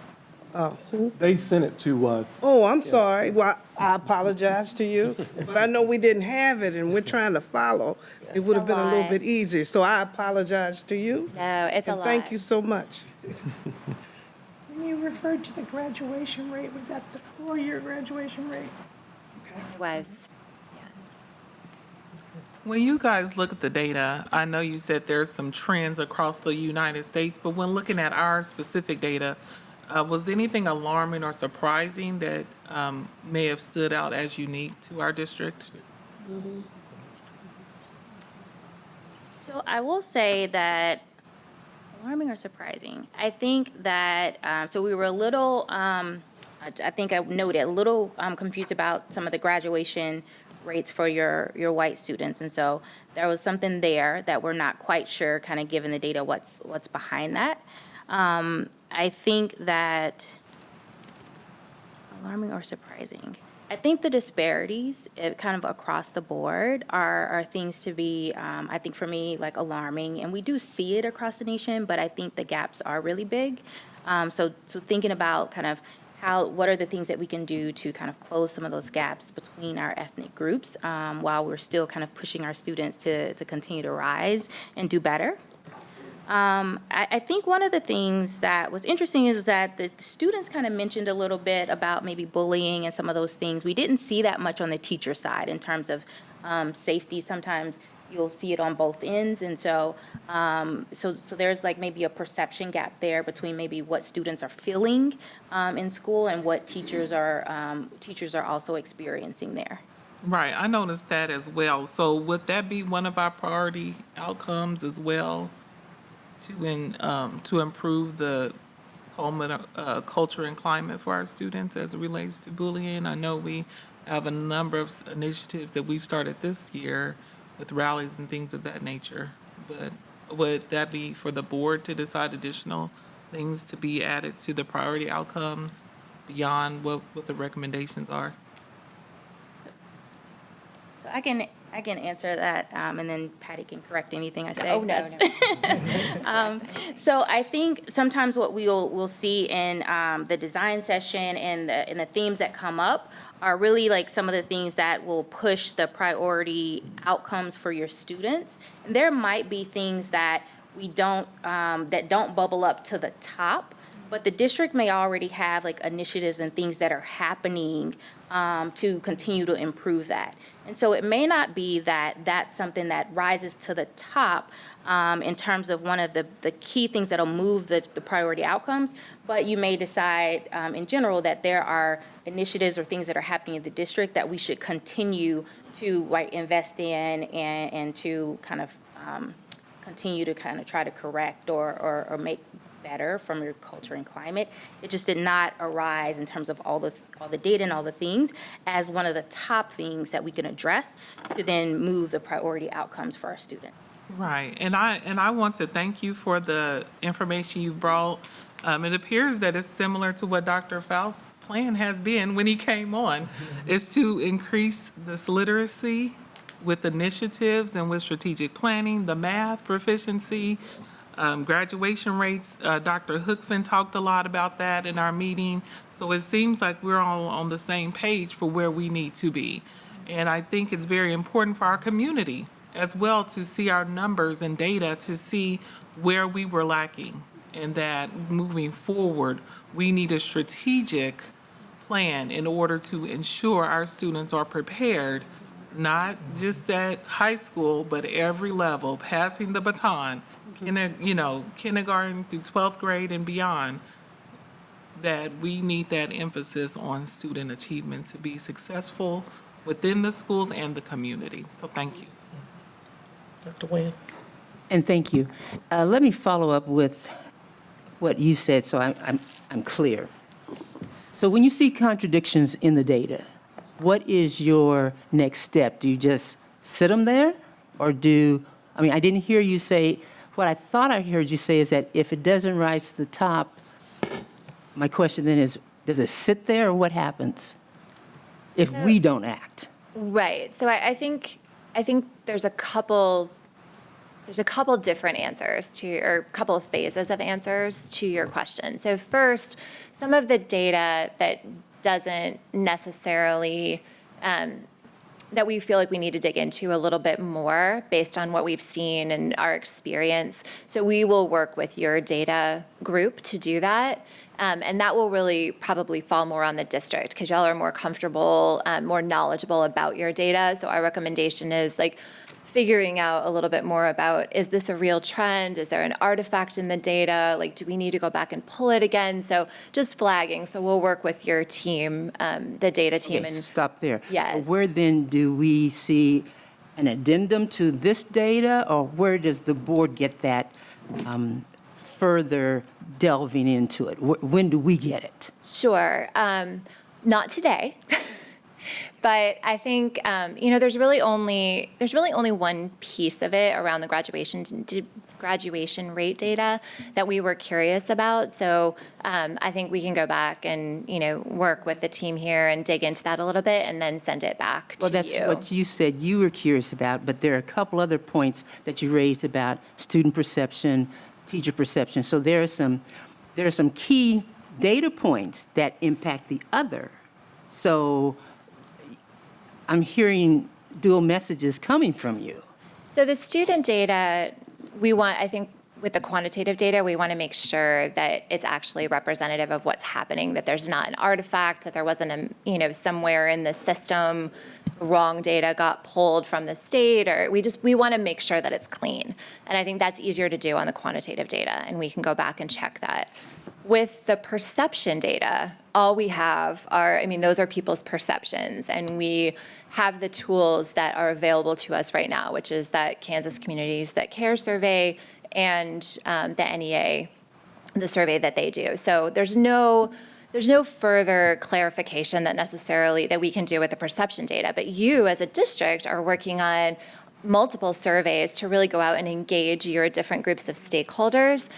Who? They sent it to us. Oh, I'm sorry. Well, I apologize to you, but I know we didn't have it and we're trying to follow. It would have been a little lot. bit easier, so I apologize to you. No, it's a And lot. thank you so much. When you referred to the graduation rate, was that the four-year graduation rate? It was, yes. When you guys look at the data, I know you said there's some trends across the United States, but when looking at our specific data, was anything alarming or surprising that may have stood out as unique to our district? So I will say that, alarming or surprising, I think that, so we were a little, I think I noted, a little confused about some of the graduation rates for your white students. And so there was something there that we're not quite sure, kind of given the data, what's behind that. I think that, alarming or surprising, I think the disparities kind of across the board are things to be, I think for me, like alarming. And we do see it across the nation, but I think the gaps are really big. So thinking about kind of what are the things that we can do to kind of close some of those gaps between our ethnic groups while we're still kind of pushing our students to continue to rise and do better. I think one of the things that was interesting is that the students kind of mentioned a little bit about maybe bullying and some of those things. We didn't see that much on the teacher side in terms of safety. Sometimes you'll see it on both ends, and so there's like maybe a perception gap there between maybe what students are feeling in school and what teachers are also experiencing there. Right, I noticed that as well. So would that be one of our priority outcomes as well? To improve the culture and climate for our students as it relates to bullying. I know we have a number of initiatives that we've started this year with rallies and things of that nature. But would that be for the board to decide additional things to be added to the priority outcomes beyond what the recommendations are? So I can I can answer that, and then Patty can correct anything I say. Oh, no, no. So I think sometimes what we'll see in the design session and the themes that come up are really like some of the things that will push the priority outcomes for your students. And there might be things that that don't bubble up to the top, but the district may already have like initiatives and things that are happening to continue to improve that. And so it may not be that that's something that rises to the top in terms of one of the key things that'll move the priority outcomes, but you may decide in general that there are initiatives or things that are happening in the district that we should continue to invest in and to kind of continue to kind of try to correct or make better from your culture and climate. It just did not arise in terms of all the data and all the things as one of the top things that we can address to then move the priority outcomes for our students. Right, and I want to thank you for the information you've brought. It appears that it's similar to what Dr. Faust's plan has been when he came on, is to increase this literacy with initiatives and with strategic planning, the math proficiency, graduation rates. Dr. Hookfin talked a lot about that in our meeting. So it seems like we're all on the same page for where we need to be. And I think it's very important for our community as well to see our numbers and data to see where we were lacking, and that moving forward, we need a strategic plan in order to ensure our students are prepared, not just at high school, but every level, passing the baton, kindergarten through 12th grade and beyond, that we need that emphasis on student achievement to be successful within the schools and the community. So thank you. Dr. Nguyen? And thank you. Let me follow up with what you said so I'm clear. So when you see contradictions in the data, what is your next step? Do you just sit them there? Or I didn't hear you say, what I thought I heard you say is that if it doesn't rise to the top, my question then is, does it sit there or what happens if we don't act? Right. So I think there's a couple different answers or a couple of phases of answers to your question. So first, some of the data that doesn't necessarily that we feel like we need to dig into a little bit more based on what we've seen and our experience. So we will work with your data group to do that. And that will really probably fall more on the district because y'all are more comfortable, more knowledgeable about your data. So our recommendation is figuring out a little bit more about, is this a real trend? Is there an artifact in the data? Do we need to go back and pull it again? So just flagging. So we'll work with your team, the data team. Okay, stop there. Yes. So where then do we see an addendum to this data, or where does the board get that further delving into it? When do we get it? Sure. Not today. But I think there's really only one piece of it around the graduation rate data that we were curious about. So I think we can go back and work with the team here and dig into that a little bit and then send it back to you. Well, that's what you said you were curious about, but there are a couple other points that you raised about student perception, teacher perception. So there are some key data points that impact the other. So I'm hearing dual messages coming from you. So the student data, I think with the quantitative data, we want to make sure that it's actually representative of what's happening, that there's not an artifact, that there wasn't somewhere in the system, wrong data got pulled from the state, or we want to make sure that it's clean. And I think that's easier to do on the quantitative data, and we can go back and check that. With the perception data, all we have those are people's perceptions, and we have the tools that are available to us right now, which is that Kansas Communities That Care survey and the NEA, the survey that they do. So there's no further clarification that we can do with the perception data, but you as a district are working on multiple surveys to really go out and engage your different groups of stakeholders,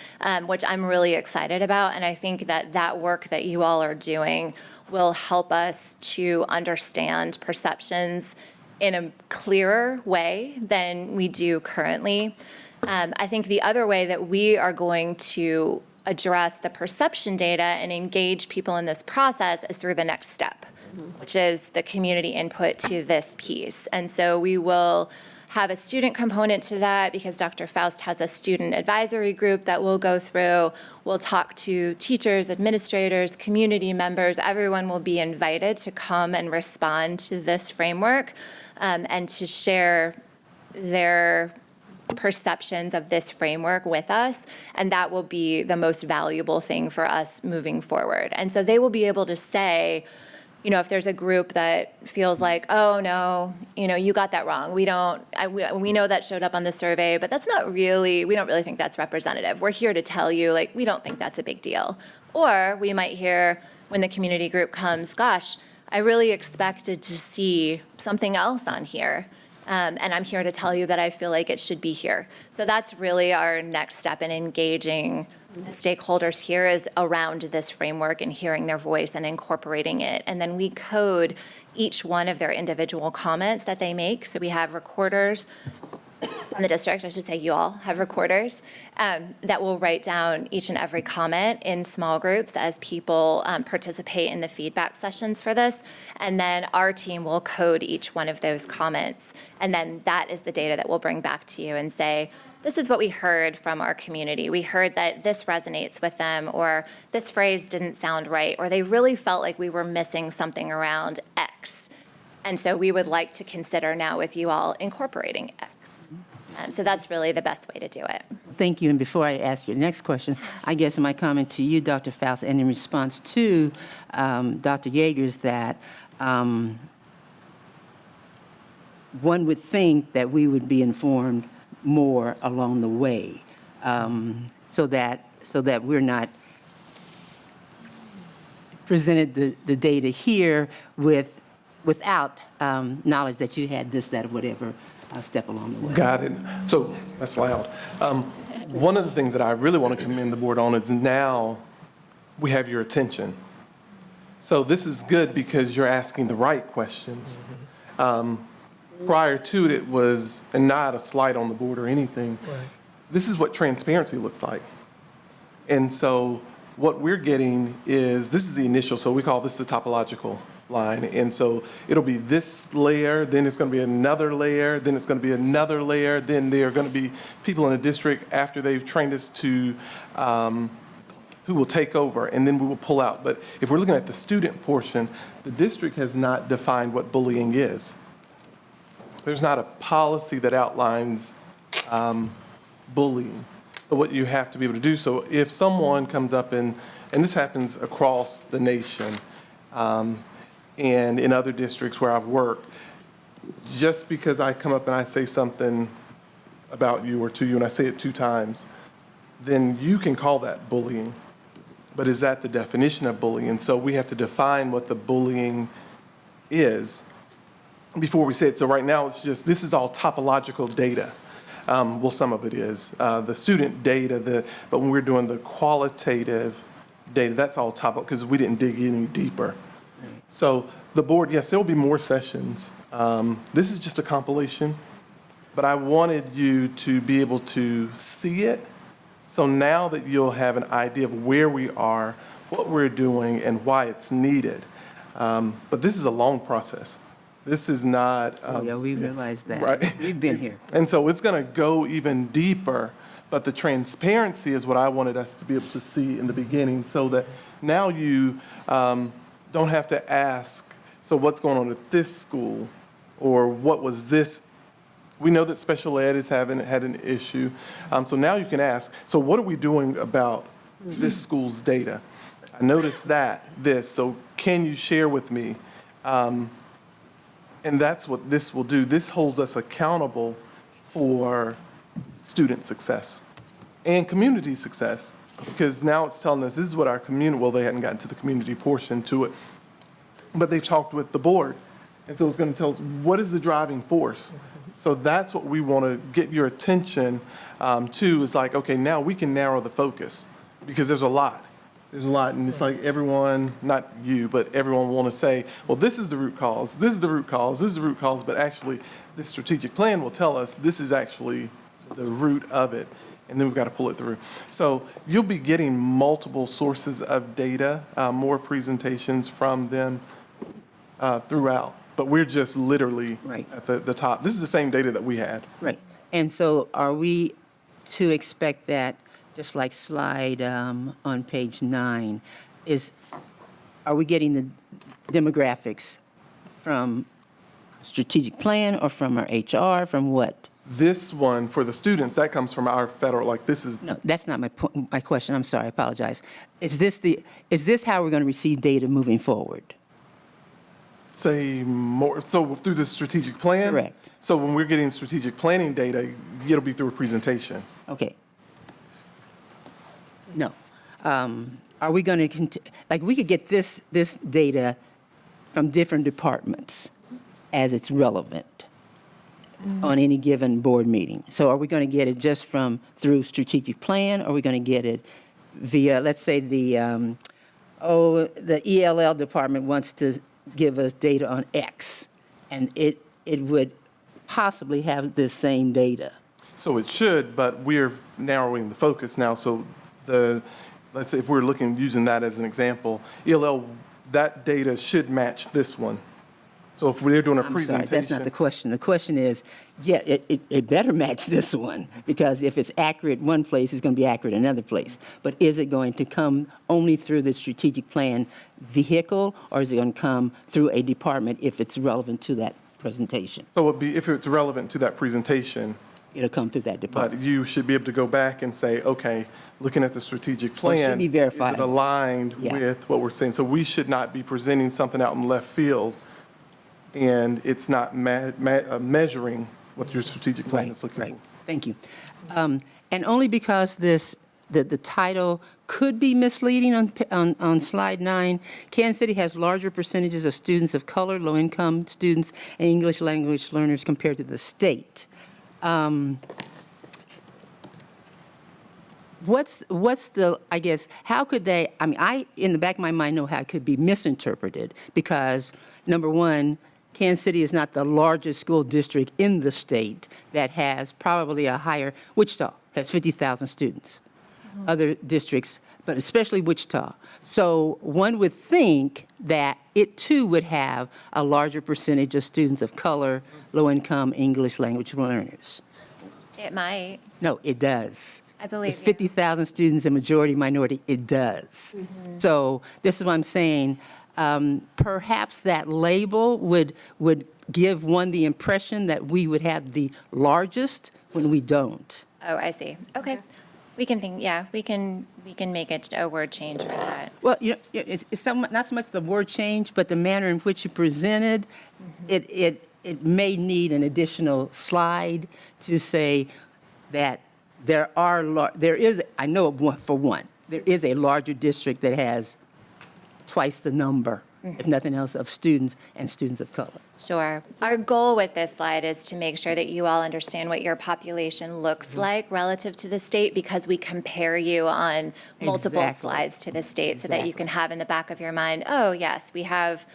which I'm really excited about. And I think that work that you all are doing will help us to understand perceptions in a clearer way than we do currently. I think the other way that we are going to address the perception data and engage people in this process is through the next step, which is the community input to this piece. And so we will have a student component to that because Dr. Faust has a student advisory group that we'll go through. We'll talk to teachers, administrators, community members. Everyone will be invited to come and respond to this framework and to share their perceptions of this framework with us, and that will be the most valuable thing for us moving forward. And so they will be able to say, you know, if there's a group that feels like, oh, no, you know, you got that wrong. We know that showed up on the survey, but that's not really, we don't really think that's representative. We're here to tell you, like, we don't think that's a big deal. Or we might hear when the community group comes, gosh, I really expected to see something else on here. And I'm here to tell you that I feel like it should be here. So that's really our next step in engaging stakeholders here, is around this framework and hearing their voice and incorporating it. And then we code each one of their individual comments that they make. So we have recorders from the district, I should say you all have recorders, that will write down each and every comment in small groups as people participate in the feedback sessions for this. And then our team will code each one of those comments. And then that is the data that we'll bring back to you and say, this is what we heard from our community. We heard that this resonates with them, or this phrase didn't sound right, or they really felt like we were missing something around X. And so we would like to consider now with you all incorporating X. So that's really the best way to do it. Thank you. And before I ask your next question, I guess my comment to you, Dr. Faust, and in response to Dr. Yeager's, that one would think that we would be informed more along the way, so that we're not presented the data here without knowledge that you had this, that, or whatever step along the way. Got it. So that's loud. One of the things that I really want to commend the board on is now we have your attention. So this is good because you're asking the right questions. Prior to it, it was, and not a slight on the board or anything, this is what transparency looks like. And so what we're getting is, this is the initial, so we call this the topological line. And so it'll be this layer, then it's going to be another layer, then it's going to be another layer, then there are going to be people in the district after they've trained us to, who will take over, and then we will pull out. But if we're looking at the student portion, the district has not defined what bullying is. There's not a policy that outlines bullying. So what you have to be able to do, so if someone comes up and this happens across the nation, and in other districts where I've worked, just because I come up and I say something about you or to you and I say it 2 times, then you can call that bullying. But is that the definition of bullying? And so we have to define what the bullying is before we say it. So right now it's just, this is all topological data. Well, some of it is. The student data, but when we're doing the qualitative data, that's all top, because we didn't dig any deeper. So the board, yes, there will be more sessions. This is just a compilation, but I wanted you to be able to see it. So now that you'll have an idea of where we are, what we're doing, and why it's needed. But this is a long process. This is not. Yeah, we realize that. Right. We've been here. And so it's going to go even deeper, but the transparency is what I wanted us to be able to see in the beginning, so that now you don't have to ask, so what's going on at this school, or what was this? We know that special ed is had an issue. So now you can ask, so what are we doing about this school's data? I noticed this, so can you share with me? And that's what this will do. This holds us accountable for student success and community success, because now it's telling us this is what our community, well, they hadn't gotten to the community portion to it, but they've talked with the board. And so it's going to tell us what is the driving force. So that's what we want to get your attention to, is like, okay, now we can narrow the focus, because there's a lot. There's a lot, and it's like everyone, not you, but everyone want to say, well, this is the root cause, this is the root cause, this is the root cause, but actually, this strategic plan will tell us this is actually the root of it, and then we've got to pull it through. So you'll be getting multiple sources of data, more presentations from them throughout, but we're just literally Right. at the top. This is the same data that we had. Right. And so are we to expect that, just like slide on page 9, are we getting the demographics from strategic plan or from our HR, from what? This one, for the students, that comes from our federal, like this is, No, that's not my question. I'm sorry, I apologize. Is this how we're going to receive data moving forward? say more, so through the strategic plan? Correct. So when we're getting strategic planning data, it'll be through a presentation. Okay. No. Are we going to, like, we could get this data from different departments as it's relevant on any given board meeting. So are we going to get it just through strategic plan, or are we going to get it via, let's say, the ELL department wants to give us data on X, and it would possibly have the same data? So it should, but we're narrowing the focus now. So let's say if we're using that as an example, ELL, that data should match this one. So if we're doing a I'm presentation. sorry, that's not the question. The question is, yeah, it better match this one, because if it's accurate one place, it's going to be accurate another place. But is it going to come only through the strategic plan vehicle, or is it going to come through a department if it's relevant to that presentation? So it'd be, if it's relevant to that presentation, It'll come through that but department. you should be able to go back and say, okay, looking at the strategic Well, it should plan, be is verified. it aligned Yeah. with what we're saying? So we should not be presenting something out in left field, and it's not measuring what your strategic plan is looking Right. for. Thank you. And only because the title could be misleading on slide 9, Kansas City has larger percentages of students of color, low-income students, and English language learners compared to the state. What's the, I guess, how could they, I mean, in the back of my mind, know how it could be misinterpreted, because, number one, Kansas City is not the largest school district in the state that has probably a higher, Wichita has 50,000 students. Other districts, but especially Wichita. So one would think that it too would have a larger percentage of students of color, low-income English language learners. It might. No, it does. I believe With you. 50,000 students and majority minority, it does. So this is what I'm saying. Perhaps that label would give one the impression that we would have the largest when we don't. Oh, I see. Okay. We can think, yeah, we can make a word change for that. Well, you know, it's not so much the word change, but the manner in which you presented, it may need an additional slide to say that there is, I know for one, there is a larger district that has twice the number, if nothing else, of students and students of color. Sure. Our goal with this slide is to make sure that you all understand what your population looks like relative to the state, because we compare you on multiple Exactly. slides to the state so that you Exactly. can have in the back of your mind, oh, yes, we have,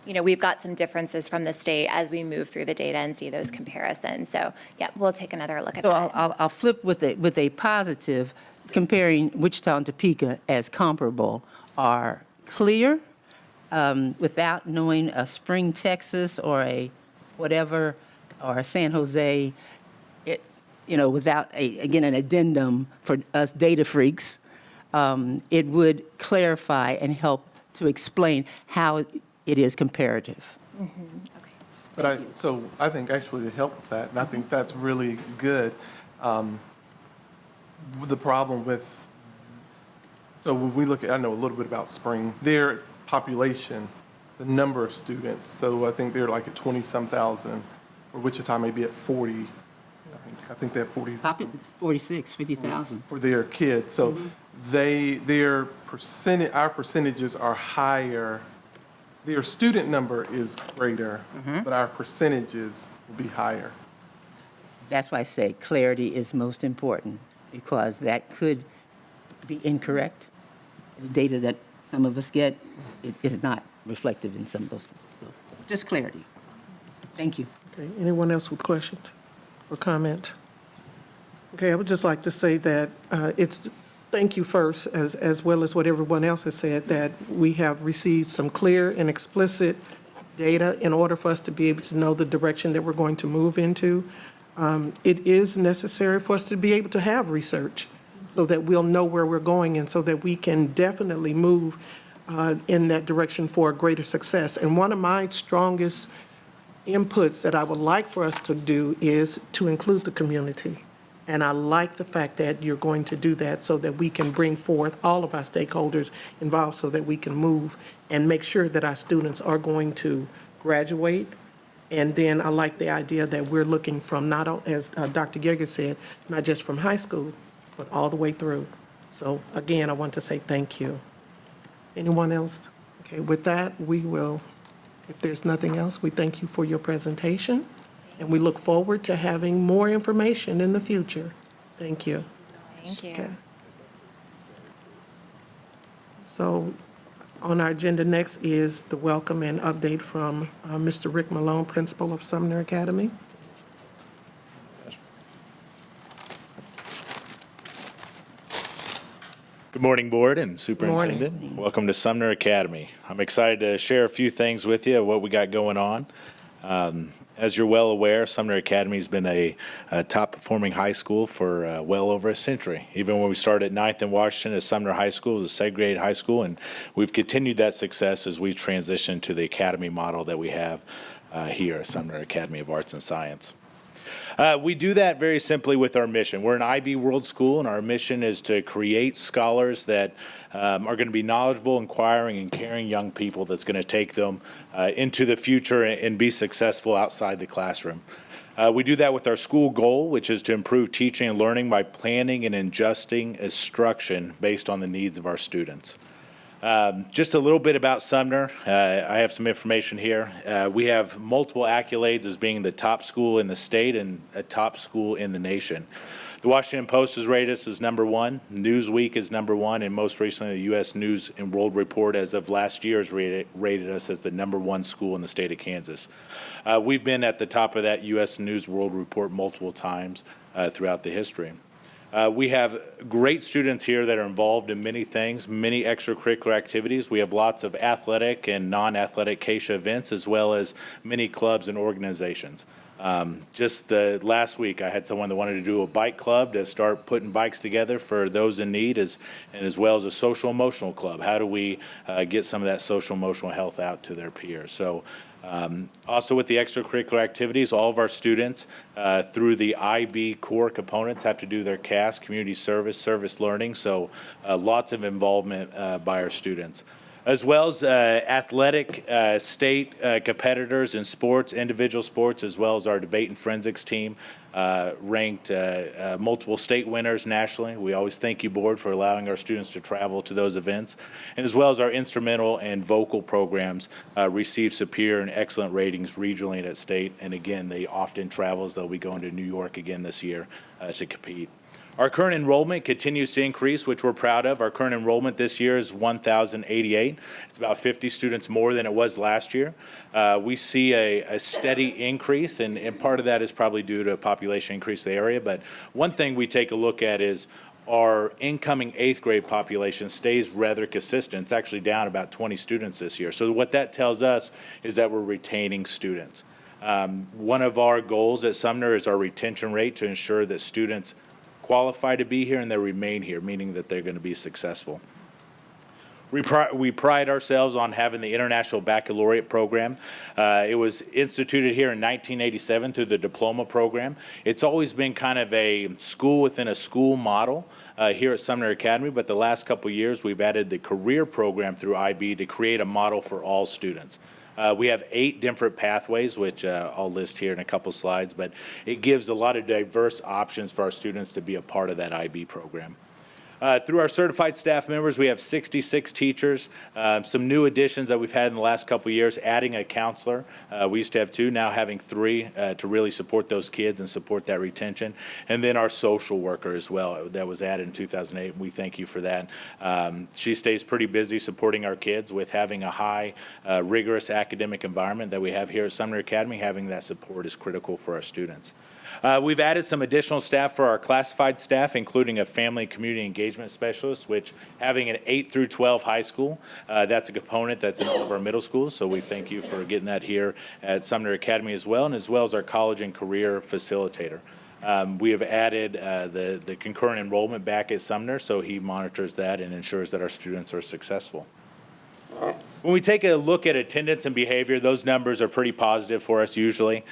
we've got some differences from the state as we move through the data and see those comparisons. So, yeah, we'll take another look at So that. I'll flip with a positive, comparing Wichita and Topeka as comparable are clear, without knowing a Spring, Texas, or a whatever, or a San Jose, without, again, an addendum for us data freaks, it would clarify and help to explain how it is comparative. But I think actually to help with that, and I think that's really good. The problem with, so when we look at, I know a little bit about Spring, their population, the number of students, so I think they're like at 20-some thousand, or Wichita may be at 40. I think they're 40. 46, 50,000. For their kids. So their percentage, our percentages are higher. Their student number is greater, but our percentages will be higher. That's why I say clarity is most important, because that could be incorrect. The data that some of us get, it is not reflective in some of those things. So just clarity. Thank you. Okay, anyone else with questions or comments? Okay, I would just like to say that thank you first, as well as what everyone else has said, that we have received some clear and explicit data in order for us to be able to know the direction that we're going to move into. It is necessary for us to be able to have research so that we'll know where we're going and so that we can definitely move in that direction for a greater success. And one of my strongest inputs that I would like for us to do is to include the community. And I like the fact that you're going to do that so that we can bring forth all of our stakeholders involved so that we can move and make sure that our students are going to graduate. And then I like the idea that we're looking from not, as Dr. Yeager said, not just from high school, but all the way through. So again, I want to say thank you. Anyone else? Okay, with that, we will, if there's nothing else, we thank you for your presentation. And we look forward to having more information in the future. Thank you. Thank you. Okay. So on our agenda next is the welcome and update from Mr. Rick Malone, principal of Sumner Academy. Good morning, Board and Superintendent. Welcome to Sumner Academy. I'm excited to share a few things with you, what we got going on. As you're well aware, Sumner Academy has been a top-performing high school for well over a century. Even when we started at 9th and Washington as Sumner High School, it was a segregated high school, and we've continued that success as we transition to the academy model that we have here at Sumner Academy of Arts and Science. We do that very simply with our mission. We're an IB World School, and our mission is to create scholars that are going to be knowledgeable, inquiring, and caring young people that's going to take them into the future and be successful outside the classroom. We do that with our school goal, which is to improve teaching and learning by planning and adjusting instruction based on the needs of our students. Just a little bit about Sumner. I have some information here. We have multiple accolades as being the top school in the state and a top school in the nation. The Washington Post has rated us as #1, Newsweek is #1, and most recently the U.S. News and World Report as of last year has rated us as the #1 school in the state of Kansas. We've been at the top of that U.S. News World Report multiple times throughout the history. We have great students here that are involved in many things, many extracurricular activities. We have lots of athletic and non-athletic KCKPS events, as well as many clubs and organizations. Just last week, I had someone that wanted to do a bike club to start putting bikes together for those in need, and as well as a social emotional club. How do we get some of that social emotional health out to their peers? So. Also with the extracurricular activities, all of our students through the IB core components have to do their CAS, community service, service learning, so lots of involvement by our students. As well as athletic state competitors in sports, individual sports, as well as our debate and forensics team, ranked multiple state winners nationally. We always thank you, Board, for allowing our students to travel to those events. And as well as our instrumental and vocal programs receive superior and excellent ratings regionally and at state. And again, they often travel as they'll be going to New York again this year to compete. Our current enrollment continues to increase, which we're proud of. Our current enrollment this year is 1,088. It's about 50 students more than it was last year. We see a steady increase, and part of that is probably due to a population increase in the area. But one thing we take a look at is our incoming 8th grade population stays rather consistent. It's actually down about 20 students this year. So what that tells us is that we're retaining students. One of our goals at Sumner is our retention rate to ensure that students qualify to be here and they remain here, meaning that they're going to be successful. We pride ourselves on having the International Baccalaureate program. It was instituted here in 1987 through the diploma program. It's always been kind of a school within a school model here at Sumner Academy, but the last couple of years we've added the career program through IB to create a model for all students. We have 8 different pathways, which I'll list here in a couple slides, but it gives a lot of diverse options for our students to be a part of that IB program. Through our certified staff members, we have 66 teachers. Some new additions that we've had in the last couple of years, adding a counselor. We used to have 2, now having 3 to really support those kids and support that retention. And then our social worker as well, that was added in 2008. We thank you for that. She stays pretty busy supporting our kids with having a high, rigorous academic environment that we have here at Sumner Academy. Having that support is critical for our students. We've added some additional staff for our classified staff, including a family and community engagement specialist, which having an 8 through 12 high school, that's a component that's in all of our middle schools. So we thank you for getting that here at Sumner Academy as well, and as well as our college and career facilitator. We have added the concurrent enrollment back at Sumner, so he monitors that and ensures that our students are successful. When we take a look at attendance and behavior, those numbers are pretty positive for us usually.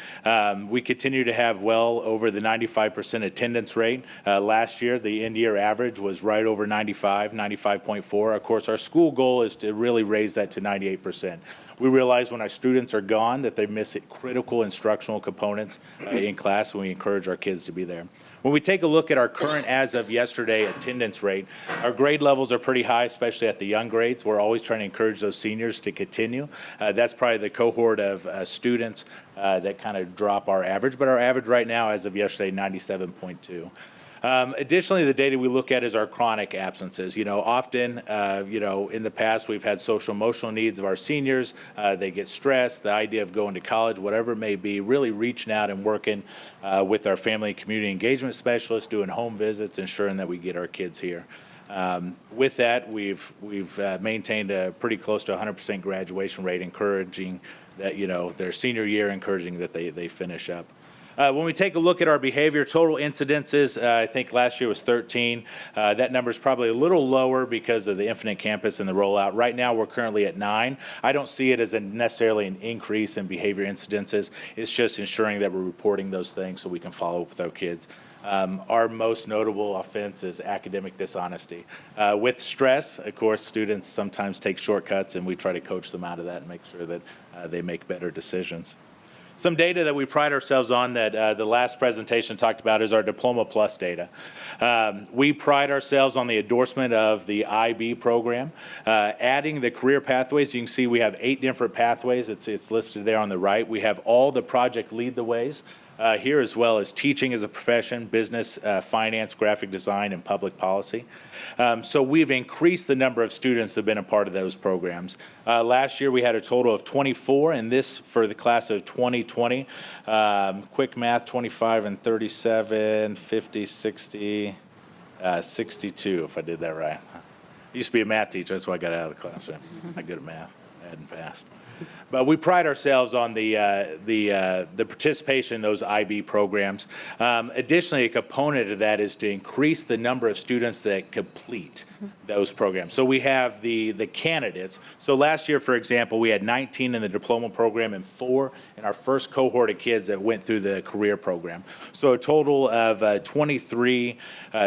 We continue to have well over the 95% attendance rate. Last year, the end year average was right over 95, 95.4. Of course, our school goal is to really raise that to 98%. We realize when our students are gone that they miss critical instructional components in class, and we encourage our kids to be there. When we take a look at our current as of yesterday attendance rate, our grade levels are pretty high, especially at the young grades. We're always trying to encourage those seniors to continue. That's probably the cohort of students that kind of drop our average, but our average right now as of yesterday, 97.2. Additionally, the data we look at is our chronic absences. Often, in the past, we've had social emotional needs of our seniors. They get stressed, the idea of going to college, whatever it may be, really reaching out and working with our family and community engagement specialists, doing home visits, ensuring that we get our kids here. With that, we've maintained a pretty close to 100% graduation rate, encouraging that, their senior year, encouraging that they finish up. When we take a look at our behavior, total incidences, I think last year was 13. That number is probably a little lower because of the Infinite Campus and the rollout. Right now, we're currently at 9. I don't see it as necessarily an increase in behavior incidences. It's just ensuring that we're reporting those things so we can follow up with our kids. Our most notable offense is academic dishonesty. With stress, of course, students sometimes take shortcuts, and we try to coach them out of that and make sure that they make better decisions. Some data that we pride ourselves on that the last presentation talked about is our Diploma Plus data. We pride ourselves on the endorsement of the IB program. Adding the career pathways, you can see we have 8 different pathways. It's listed there on the right. We have all the project lead the ways here, as well as teaching as a profession, business, finance, graphic design, and public policy. So we've increased the number of students that have been a part of those programs. Last year, we had a total of 24, and this for the class of 2020. Quick math, 25 and 37, 50, 60, 62, if I did that right. I used to be a math teacher, that's why I got out of the classroom. I'm good at math, adding fast. But we pride ourselves on the participation in those IB programs. Additionally, a component of that is to increase the number of students that complete those programs. So we have the candidates. So last year, for example, we had 19 in the diploma program and 4 in our first cohort of kids that went through the career program. So a total of 23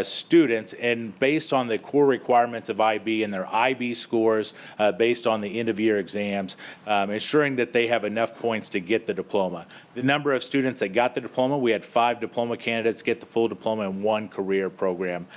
students, and based on the core requirements of IB and their IB scores, based on the end of year exams, ensuring that they have enough points to get the diploma. The number of students that got the diploma, we had 5 diploma candidates get the full diploma and 1 career program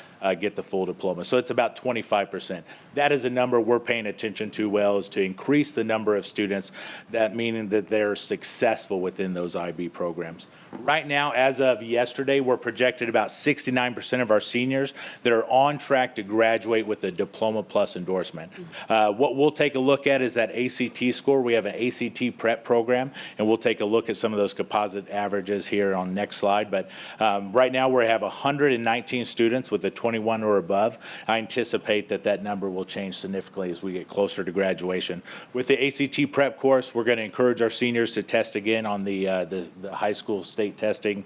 get the full diploma. So it's about 25%. That is a number we're paying attention to well, is to increase the number of students, that meaning that they're successful within those IB programs. Right now, as of yesterday, we're projected about 69% of our seniors that are on track to graduate with a Diploma Plus endorsement. What we'll take a look at is that ACT score. We have an ACT prep program, and we'll take a look at some of those composite averages here on next slide. But right now, we have 119 students with a 21 or above. I anticipate that number will change significantly as we get closer to graduation. With the ACT prep course, we're going to encourage our seniors to test again on the high school state testing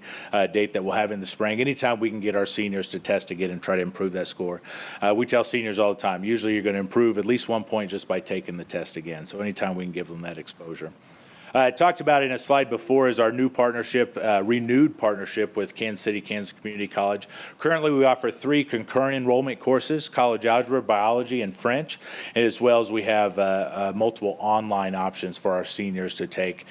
date that we'll have in the spring. Anytime we can get our seniors to test again and try to improve that score. We tell seniors all the time, usually you're going to improve at least 1 point just by taking the test again. So anytime we can give them that exposure. I talked about in a slide before is our new partnership, renewed partnership with Kansas City, Kansas Community College. Currently, we offer 3 concurrent enrollment courses, college algebra, biology, and French, as well as we have multiple online options for our seniors to take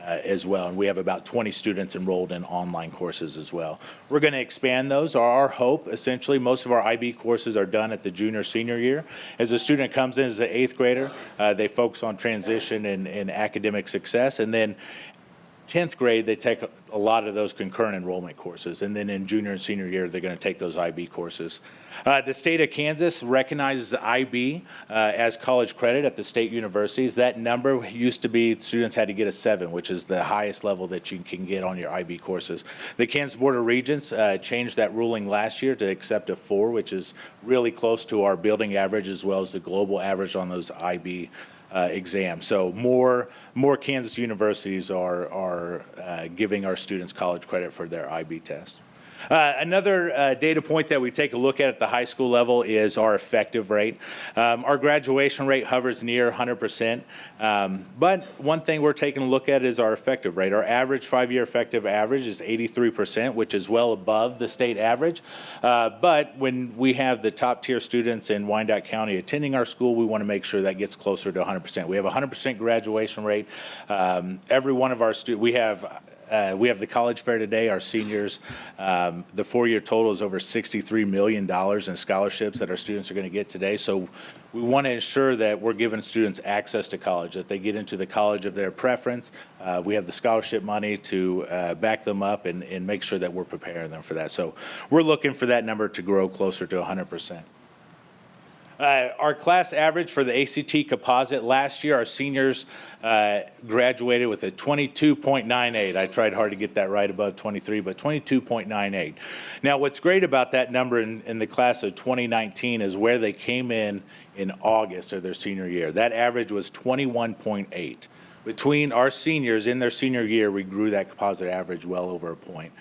as well. And we have about 20 students enrolled in online courses as well. We're going to expand those. Our hope, essentially, most of our IB courses are done at the junior, senior year. As a student comes in as an 8th grader, they focus on transition and academic success. And then 10th grade, they take a lot of those concurrent enrollment courses. And then in junior and senior year, they're going to take those IB courses. The state of Kansas recognizes the IB as college credit at the state universities. That number used to be students had to get a 7, which is the highest level that you can get on your IB courses. The Kansas Board of Regents changed that ruling last year to accept a 4, which is really close to our building average as well as the global average on those IB exams. So more Kansas universities are giving our students college credit for their IB test. Another data point that we take a look at the high school level is our effective rate. Our graduation rate hovers near 100%, but one thing we're taking a look at is our effective rate. Our average 5-year effective average is 83%, which is well above the state average. But when we have the top tier students in Wyandotte County attending our school, we want to make sure that gets closer to 100%. We have a 100% graduation rate. Every one of our students, we have the college fair today. Our seniors, the 4-year total is over $63 million in scholarships that our students are going to get today. So we want to ensure that we're giving students access to college, that they get into the college of their preference. We have the scholarship money to back them up and make sure that we're preparing them for that. So we're looking for that number to grow closer to 100%. Our class average for the ACT composite last year, our seniors graduated with a 22.98. I tried hard to get that right above 23, but 22.98. Now, what's great about that number in the class of 2019 is where they came in August of their senior year. That average was 21.8. Between our seniors in their senior year, we grew that composite average well over a point.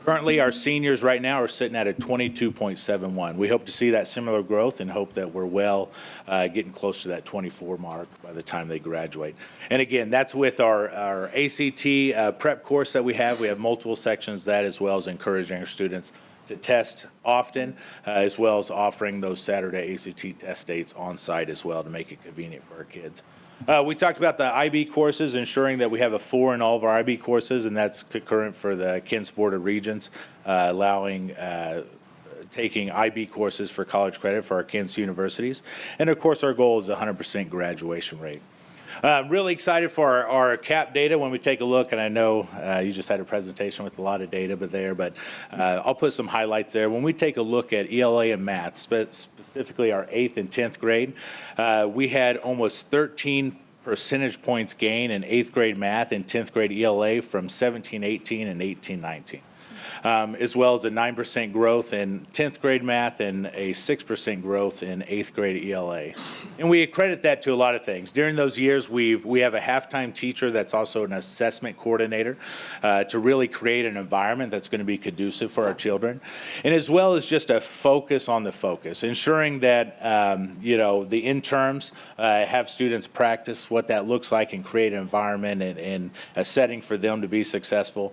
Currently, our seniors right now are sitting at a 22.71. We hope to see that similar growth and hope that we're getting close to that 24 mark by the time they graduate. And again, that's with our ACT prep course that we have. We have multiple sections of that, as well as encouraging our students to test often, as well as offering those Saturday ACT test dates on site as well to make it convenient for our kids. We talked about the IB courses, ensuring that we have a 4 in all of our IB courses, and that's concurrent for the Kansas Board of Regents, allowing taking IB courses for college credit for our Kansas universities. And of course, our goal is a 100% graduation rate. I'm really excited for our CAP data when we take a look, and I know you just had a presentation with a lot of data but I'll put some highlights there. When we take a look at ELA and math, specifically our 8th and 10th grade, we had almost 13 percentage points gain in 8th grade math and 10th grade ELA from 17-18 and 18-19. As well as a 9% growth in 10th grade math and a 6% growth in 8th grade ELA. And we accredit that to a lot of things. During those years, we have a halftime teacher that's also an assessment coordinator to really create an environment that's going to be conducive for our children. And as well as just a focus on the focus, ensuring that, the interns have students practice what that looks like and create an environment and a setting for them to be successful.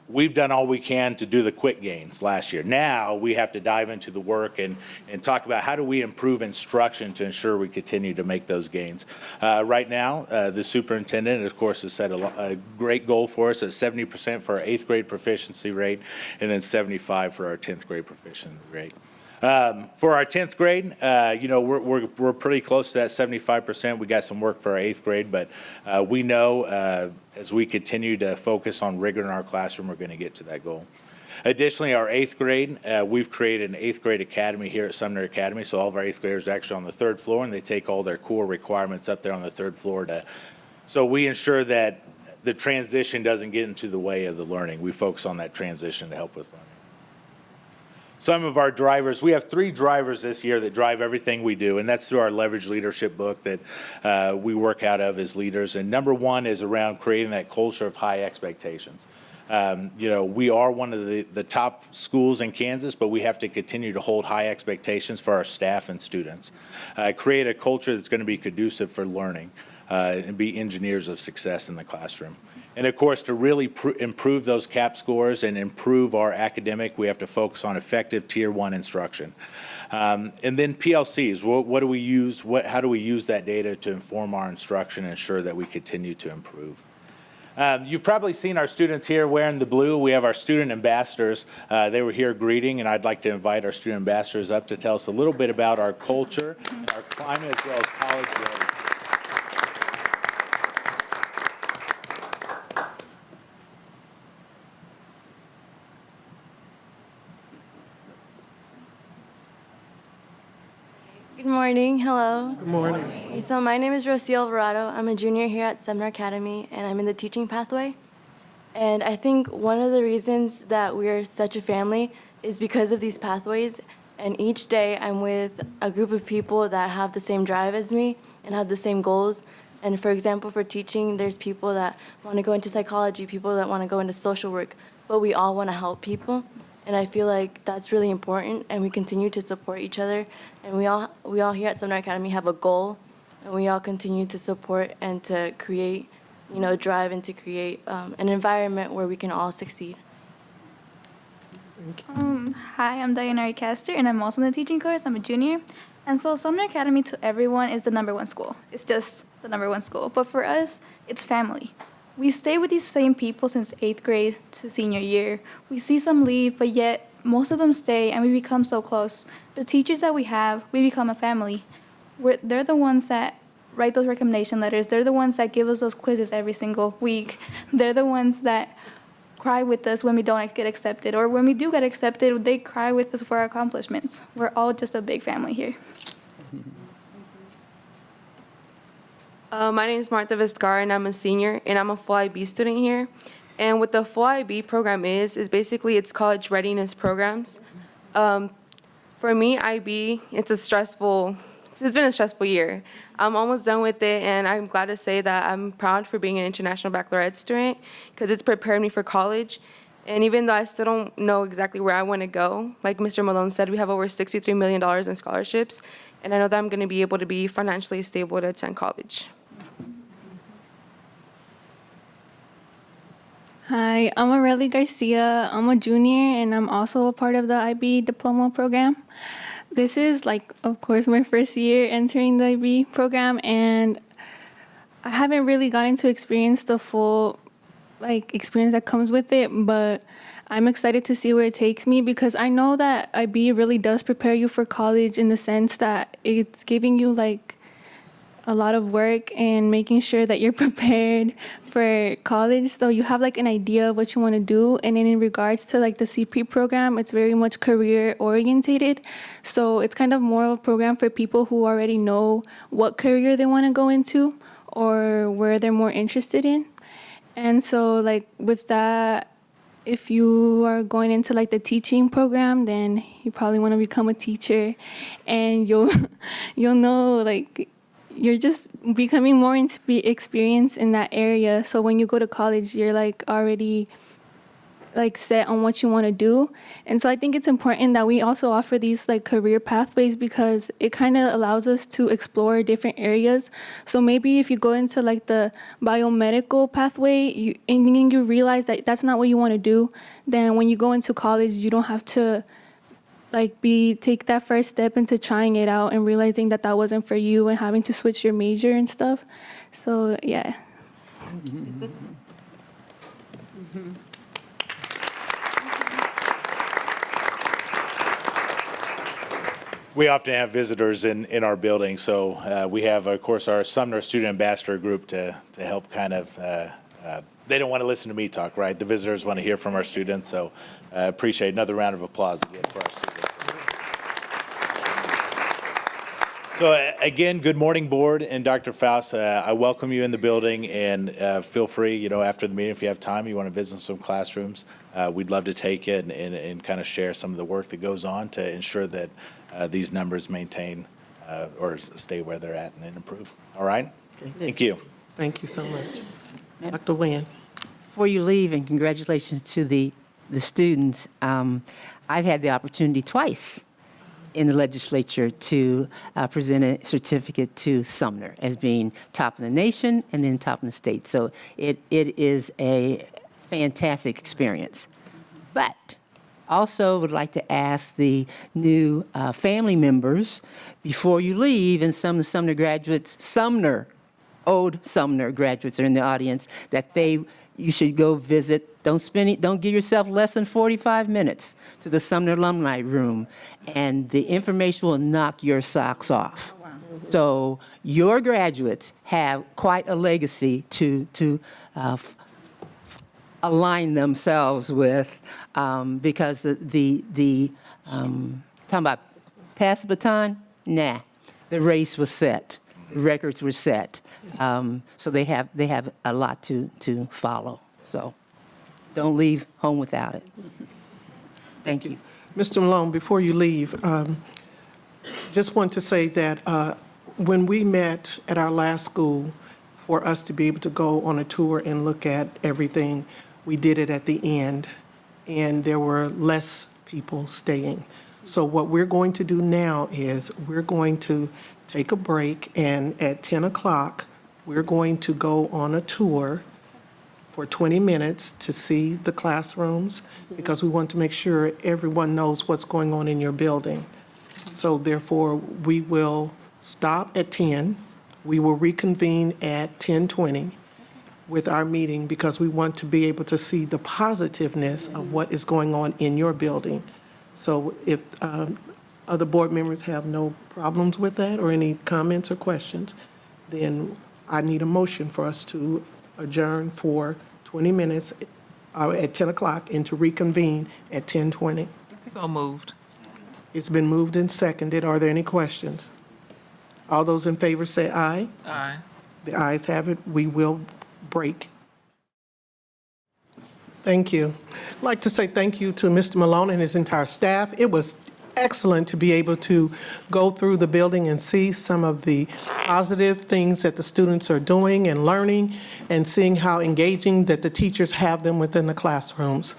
We've done all we can to do the quick gains last year. Now we have to dive into the work and talk about how do we improve instruction to ensure we continue to make those gains. Right now, the superintendent, of course, has set a great goal for us at 70% for our 8th grade proficiency rate and then 75% for our 10th grade proficiency rate. For our 10th grade, we're pretty close to that 75%. We got some work for our 8th grade, but we know as we continue to focus on rigor in our classroom, we're going to get to that goal. Additionally, our 8th grade, we've created an 8th grade academy here at Sumner Academy. So all of our 8th graders are actually on the 3rd floor, and they take all their core requirements up there on the 3rd floor. So we ensure that the transition doesn't get into the way of the learning. We focus on that transition to help with learning. Some of our drivers, we have 3 drivers this year that drive everything we do, and that's through our Leverage Leadership book that we work out of as leaders. And number 1 is around creating that culture of high expectations. We are one of the top schools in Kansas, but we have to continue to hold high expectations for our staff and students. Create a culture that's going to be conducive for learning and be engineers of success in the classroom. And of course, to really improve those CAP scores and improve our academic, we have to focus on effective Tier 1 instruction. And then PLCs, what do we use? How do we use that data to inform our instruction and ensure that we continue to improve? You've probably seen our students here wearing the blue. We have our student ambassadors. They were here greeting, and I'd like to invite our student ambassadors up to tell us a little bit about our culture, our climate, as well as college readiness. Good morning. Hello. Good morning. So my name is Rosie Alvarado. I'm a junior here at Sumner Academy, and I'm in the teaching pathway. And I think one of the reasons that we are such a family is because of these pathways. And each day I'm with a group of people that have the same drive as me and have the same goals. And for example, for teaching, there's people that want to go into psychology, people that want to go into social work, but we all want to help people. And I feel like that's really important, and we continue to support each other. And we all here at Sumner Academy have a goal, and we all continue to support and to create, drive and to create an environment where we can all succeed. Hi, I'm Diana Caster, and I'm also in the teaching course. I'm a junior. And so Sumner Academy to everyone is the #1 school. It's just the #1 school. But for us, it's family. We stay with these same people since 8th grade to senior year. We see some leave, but yet most of them stay, and we become so close. The teachers that we have, we become a family. They're the ones that write those recommendation letters. They're the ones that give us those quizzes every single week. They're the ones that cry with us when we don't get accepted, or when we do get accepted, they cry with us for our accomplishments. We're all just a big family here. My name is Martha Vizcar, and I'm a senior, and I'm a full IB student here. And what the full IB program is basically it's college readiness programs. For me, IB, it's been a stressful year. I'm almost done with it, and I'm glad to say that I'm proud for being an international baccalaureate student because it's prepared me for college. And even though I still don't know exactly where I want to go, like Mr. Malone said, we have over $63 million in scholarships, and I know that I'm going to be able to be financially stable to attend college. Hi, I'm Aurelie Garcia. I'm a junior, and I'm also a part of the IB diploma program. This is, of course, my first year entering the IB program, and I haven't really gotten to experience the full, experience that comes with it, but I'm excited to see where it takes me because I know that IB really does prepare you for college in the sense that it's giving you, a lot of work and making sure that you're prepared for college. So you have an idea of what you want to do. And then in regards to the CP program, it's very much career orientated. So it's kind of more of a program for people who already know what career they want to go into or where they're more interested in. And so with that, if you are going into the teaching program, then you probably want to become a teacher, and you'll know you're just becoming more experienced in that area. So when you go to college, you're already set on what you want to do. And so I think it's important that we also offer these career pathways because it kind of allows us to explore different areas. So maybe if you go into the biomedical pathway and then you realize that that's not what you want to do, then when you go into college, you don't have to take that first step into trying it out and realizing that that wasn't for you and having to switch your major and stuff. So, yeah. We often have visitors in our building, so we have, of course, our Sumner Student Ambassador Group to help kind of, they don't want to listen to me talk, right? The visitors want to hear from our students, so I appreciate another round of applause again for our students. So again, good morning, board and Dr. Faust. I welcome you in the building, and feel free, after the meeting, if you have time, you want to visit some classrooms, we'd love to take it and kind of share some of the work that goes on to ensure that these numbers maintain or stay where they're at and improve. All right? Okay. Thank you. Thank you so much. Dr. Nguyen. Before you leave, and congratulations to the students, I've had the opportunity twice in the legislature to present a certificate to Sumner as being top in the nation and then top in the state. So it is a fantastic experience. But also would like to ask the new family members, before you leave, and some of the Sumner graduates, Sumner old Sumner graduates are in the audience, that you should go visit. Don't give yourself less than 45 minutes to the Sumner Alumni Room, and the information will knock your socks off. So your graduates have quite a legacy to align themselves with, because talking about pass the baton, nah, the race was set, the records were set, so they have a lot to follow. So don't leave home without it. Thank you. Mr. Malone, before you leave, just want to say that when we met at our last school, for us to be able to go on a tour and look at everything, we did it at the end, and there were less people staying. So what we're going to do now is we're going to take a break, and at 10 o'clock, we're going to go on a tour for 20 minutes to see the classrooms, because we want to make sure everyone knows what's going on in your building. So therefore, we will stop at 10. We will reconvene at 10:20 with our meeting, because we want to be able to see the positiveness of what is going on in your building. So if other board members have no problems with that or any comments or questions, then I need a motion for us to adjourn for 20 minutes at 10 o'clock and to reconvene at 10:20. So moved. It's been moved and seconded. Are there any questions? All those in favor say aye. Aye. The ayes have it. We will break. Thank you. I'd like to say thank you to Mr. Malone and his entire staff. It was excellent to be able to go through the building and see some of the positive things that the students are doing and learning, and seeing how engaging that the teachers have them within the classrooms.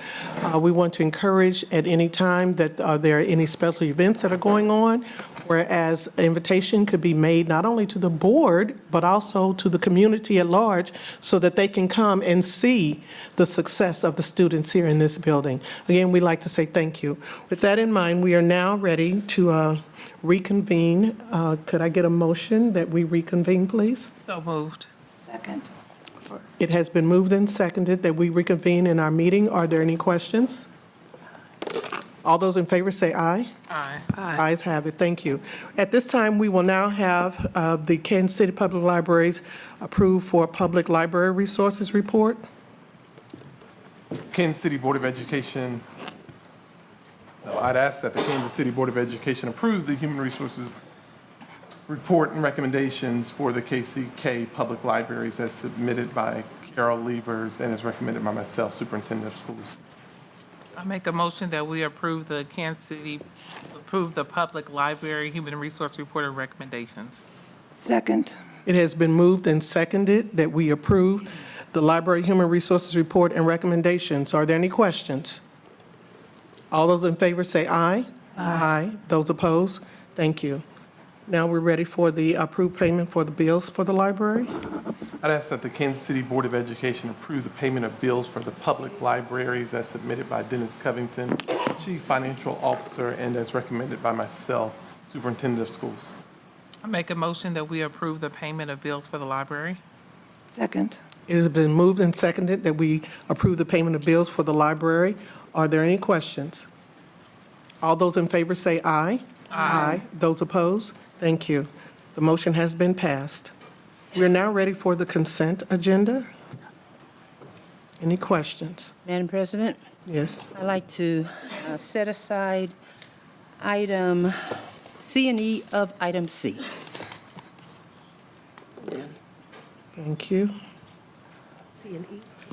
We want to encourage at any time that there are any special events that are going on, whereas an invitation could be made not only to the board, but also to the community at large, so that they can come and see the success of the students here in this building. Again, we'd like to say thank you. With that in mind, we are now ready to reconvene. Could I get a motion that we reconvene, please? So moved. Second. It has been moved and seconded that we reconvene in our meeting. Are there any questions? All those in favor say aye. Aye. Ayes have it. Thank you. At this time, we will now have the Kansas City Public Libraries approved for Public Library Resources Report. Kansas City Board of Education, I'd ask that the Kansas City Board of Education approve the Human Resources Report and recommendations for the KCK Public Libraries as submitted by Carol Levers and as recommended by myself, Superintendent of Schools. I make a motion that we approve the Public Library Human Resource Report and recommendations. Second. It has been moved and seconded that we approve the Library Human Resources Report and recommendations. Are there any questions? All those in favor say aye. Aye. Those opposed? Thank you. Now we're ready for the approved payment for the bills for the library. I'd ask that the Kansas City Board of Education approve the payment of bills for the public libraries as submitted by Dennis Covington, Chief Financial Officer, and as recommended by myself, Superintendent of Schools. I make a motion that we approve the payment of bills for the library. Second. It has been moved and seconded that we approve the payment of bills for the library. Are there any questions? All those in favor say aye. Aye. Those opposed? Thank you. The motion has been passed. We are now ready for the consent agenda. Any questions? Madam President, Yes. I'd like to set aside item C and E of item C. Thank you.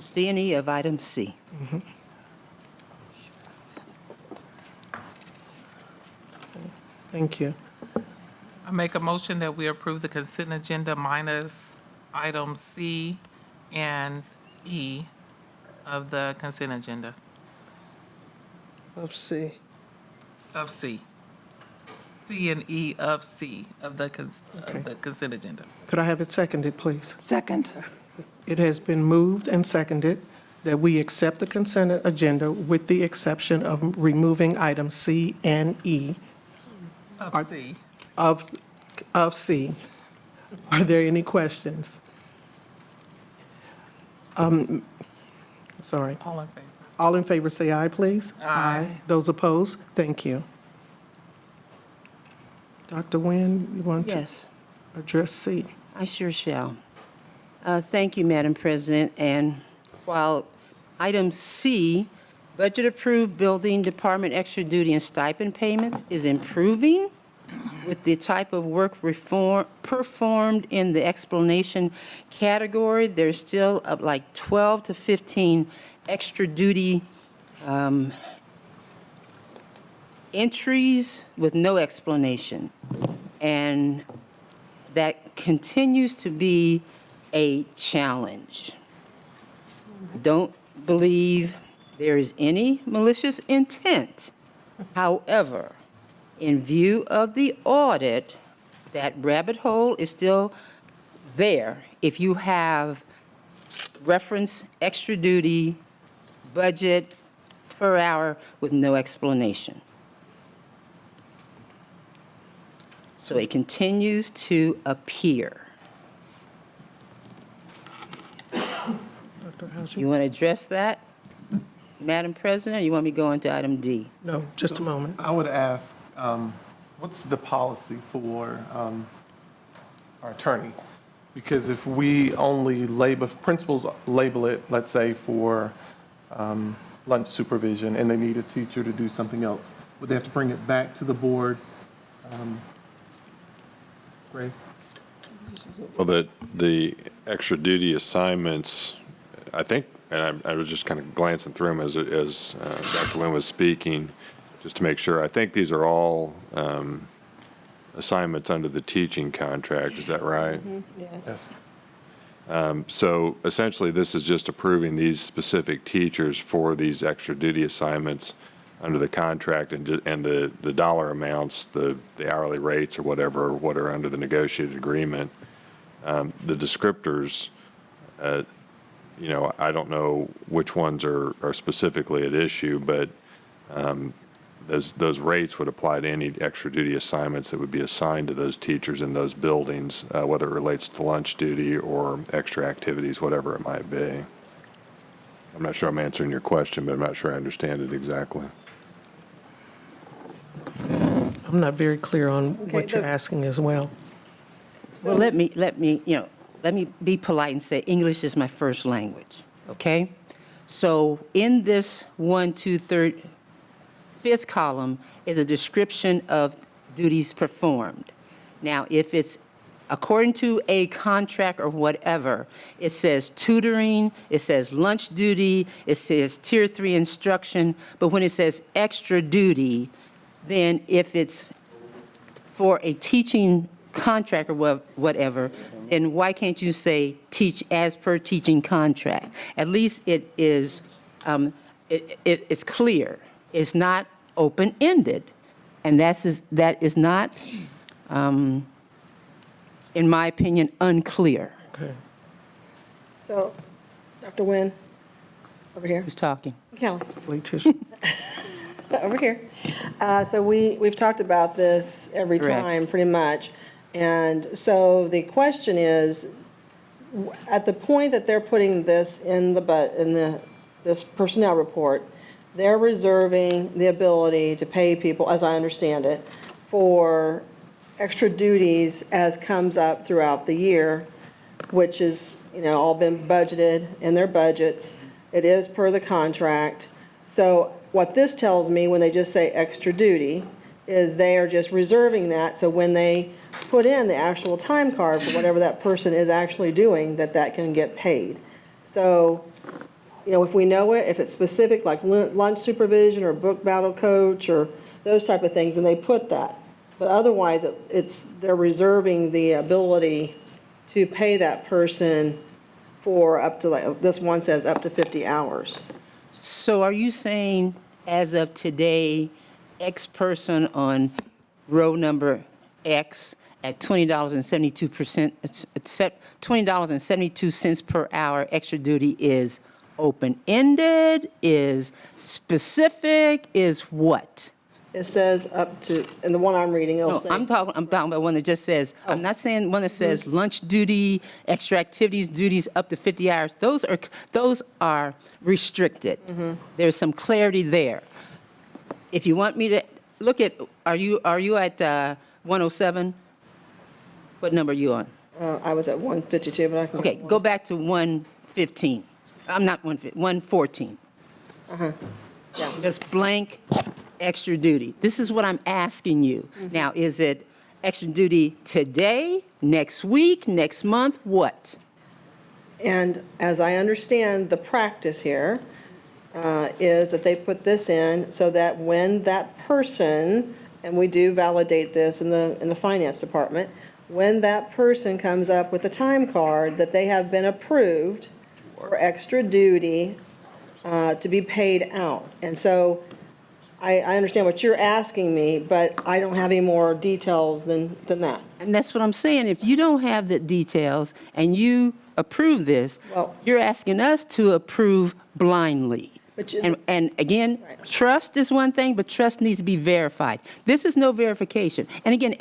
C and E of item C. Thank you. I make a motion that we approve the consent agenda minus items C and E of the consent agenda, Of C. of C. C and E of C of the consent agenda. Could I have it seconded, please? Second. It has been moved and seconded that we accept the consent agenda with the exception of removing items C and E Of C. of C. Are there any questions? Sorry. All in favor? All in favor, say aye, please. Aye. Those opposed, thank you. Dr. Nguyen, you want to Yes, address C? I sure shall. Thank you, Madam President. And while item C, budget approved building department extra duty and stipend payments is improving with the type of work performed in the explanation category, there's still like 12 to 15 extra duty entries with no explanation. And that continues to be a challenge. Don't believe there is any malicious intent. However, in view of the audit, that rabbit hole is still there. If you have reference extra duty budget per hour with no explanation. So it continues to appear. Dr. Houser? You want to address that, Madam President, or you want me to go on to item D? No, just a moment. I would ask, what's the policy for our attorney? Because if we only label, principals label it, let's say, for lunch supervision, and they need a teacher to do something else, would they have to bring it back to the board? Ray? Well, the extra duty assignments, I think, and I was just kind of glancing through them as Dr. Nguyen was speaking, just to make sure. I think these are all assignments under the teaching contract. Is that right? Yes. So essentially, this is just approving these specific teachers for these extra duty assignments under the contract, and the dollar amounts, the hourly rates or whatever, what are under the negotiated agreement. The descriptors, I don't know which ones are specifically at issue, but those rates would apply to any extra duty assignments that would be assigned to those teachers in those buildings, whether it relates to lunch duty or extra activities, whatever it might be. I'm not sure I'm answering your question, but I'm not sure I understand it exactly. I'm not very clear on what you're asking as well. Well, let me be polite and say English is my first language, okay? So in this 1, 2, 3, 5th column is a description of duties performed. Now, if it's according to a contract or whatever, it says tutoring, it says lunch duty, it says tier 3 instruction, but when it says extra duty, then if it's for a teaching contract or whatever, then why can't you say teach as per teaching contract? At least it is, it's clear. It's not open-ended. And that is not, in my opinion, unclear. Okay. So, Dr. Nguyen, over here. Who's talking? Kelly, Letitia? over here. So we've talked about this every Correct. time, pretty much. And so the question is, at the point that they're putting this in this personnel report, they're reserving the ability to pay people, as I understand it, for extra duties as comes up throughout the year, which is, all been budgeted in their budgets. It is per the contract. So what this tells me when they just say extra duty is they are just reserving that, so when they put in the actual time card for whatever that person is actually doing, that can get paid. So, if we know it, if it's specific, like lunch supervision or book battle coach or those type of things, and they put that. But otherwise, they're reserving the ability to pay that person for up to, like, this one says up to 50 hours. So are you saying, as of today, X person on row number X at $20.72 per hour extra duty is open-ended, is specific, is what? It says up to, and the one I'm reading, it'll No, say. I'm talking about one that just says, I'm not saying one that says lunch duty, extra activities, duties up to 50 hours. Those are restricted. There's some clarity there. If you want me to look at, are you at 107? What number are you on? I was at 152, but I can. Okay, go back to 115. I'm not 114. Yeah. Just blank extra duty. This is what I'm asking you. Now, is it extra duty today, next week, next month, what? And as I understand the practice here, is that they put this in so that when that person, and we do validate this in the finance department, when that person comes up with a time card, that they have been approved for extra duty to be paid out. And so I understand what you're asking me, but I don't have any more details than that. And that's what I'm saying. If you don't have the details and you approve this, Well- you're asking us to approve blindly. But you- And again, trust is one thing, but trust needs to be verified. This is no verification. And again,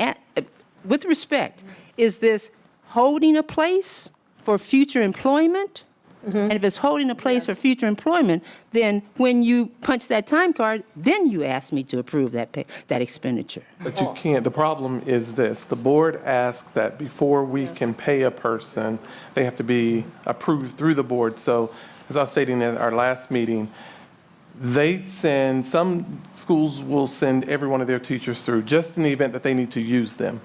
with respect, is this holding a place for future employment? And if it's holding a place for future employment, then when you punch that time card, then you ask me to approve that expenditure. But you can't, the problem is this, the board asks that before we can pay a person, they have to be approved through the board. So, as I was stating at our last meeting, some schools will send every one of their teachers through, just in the event that they need to use them.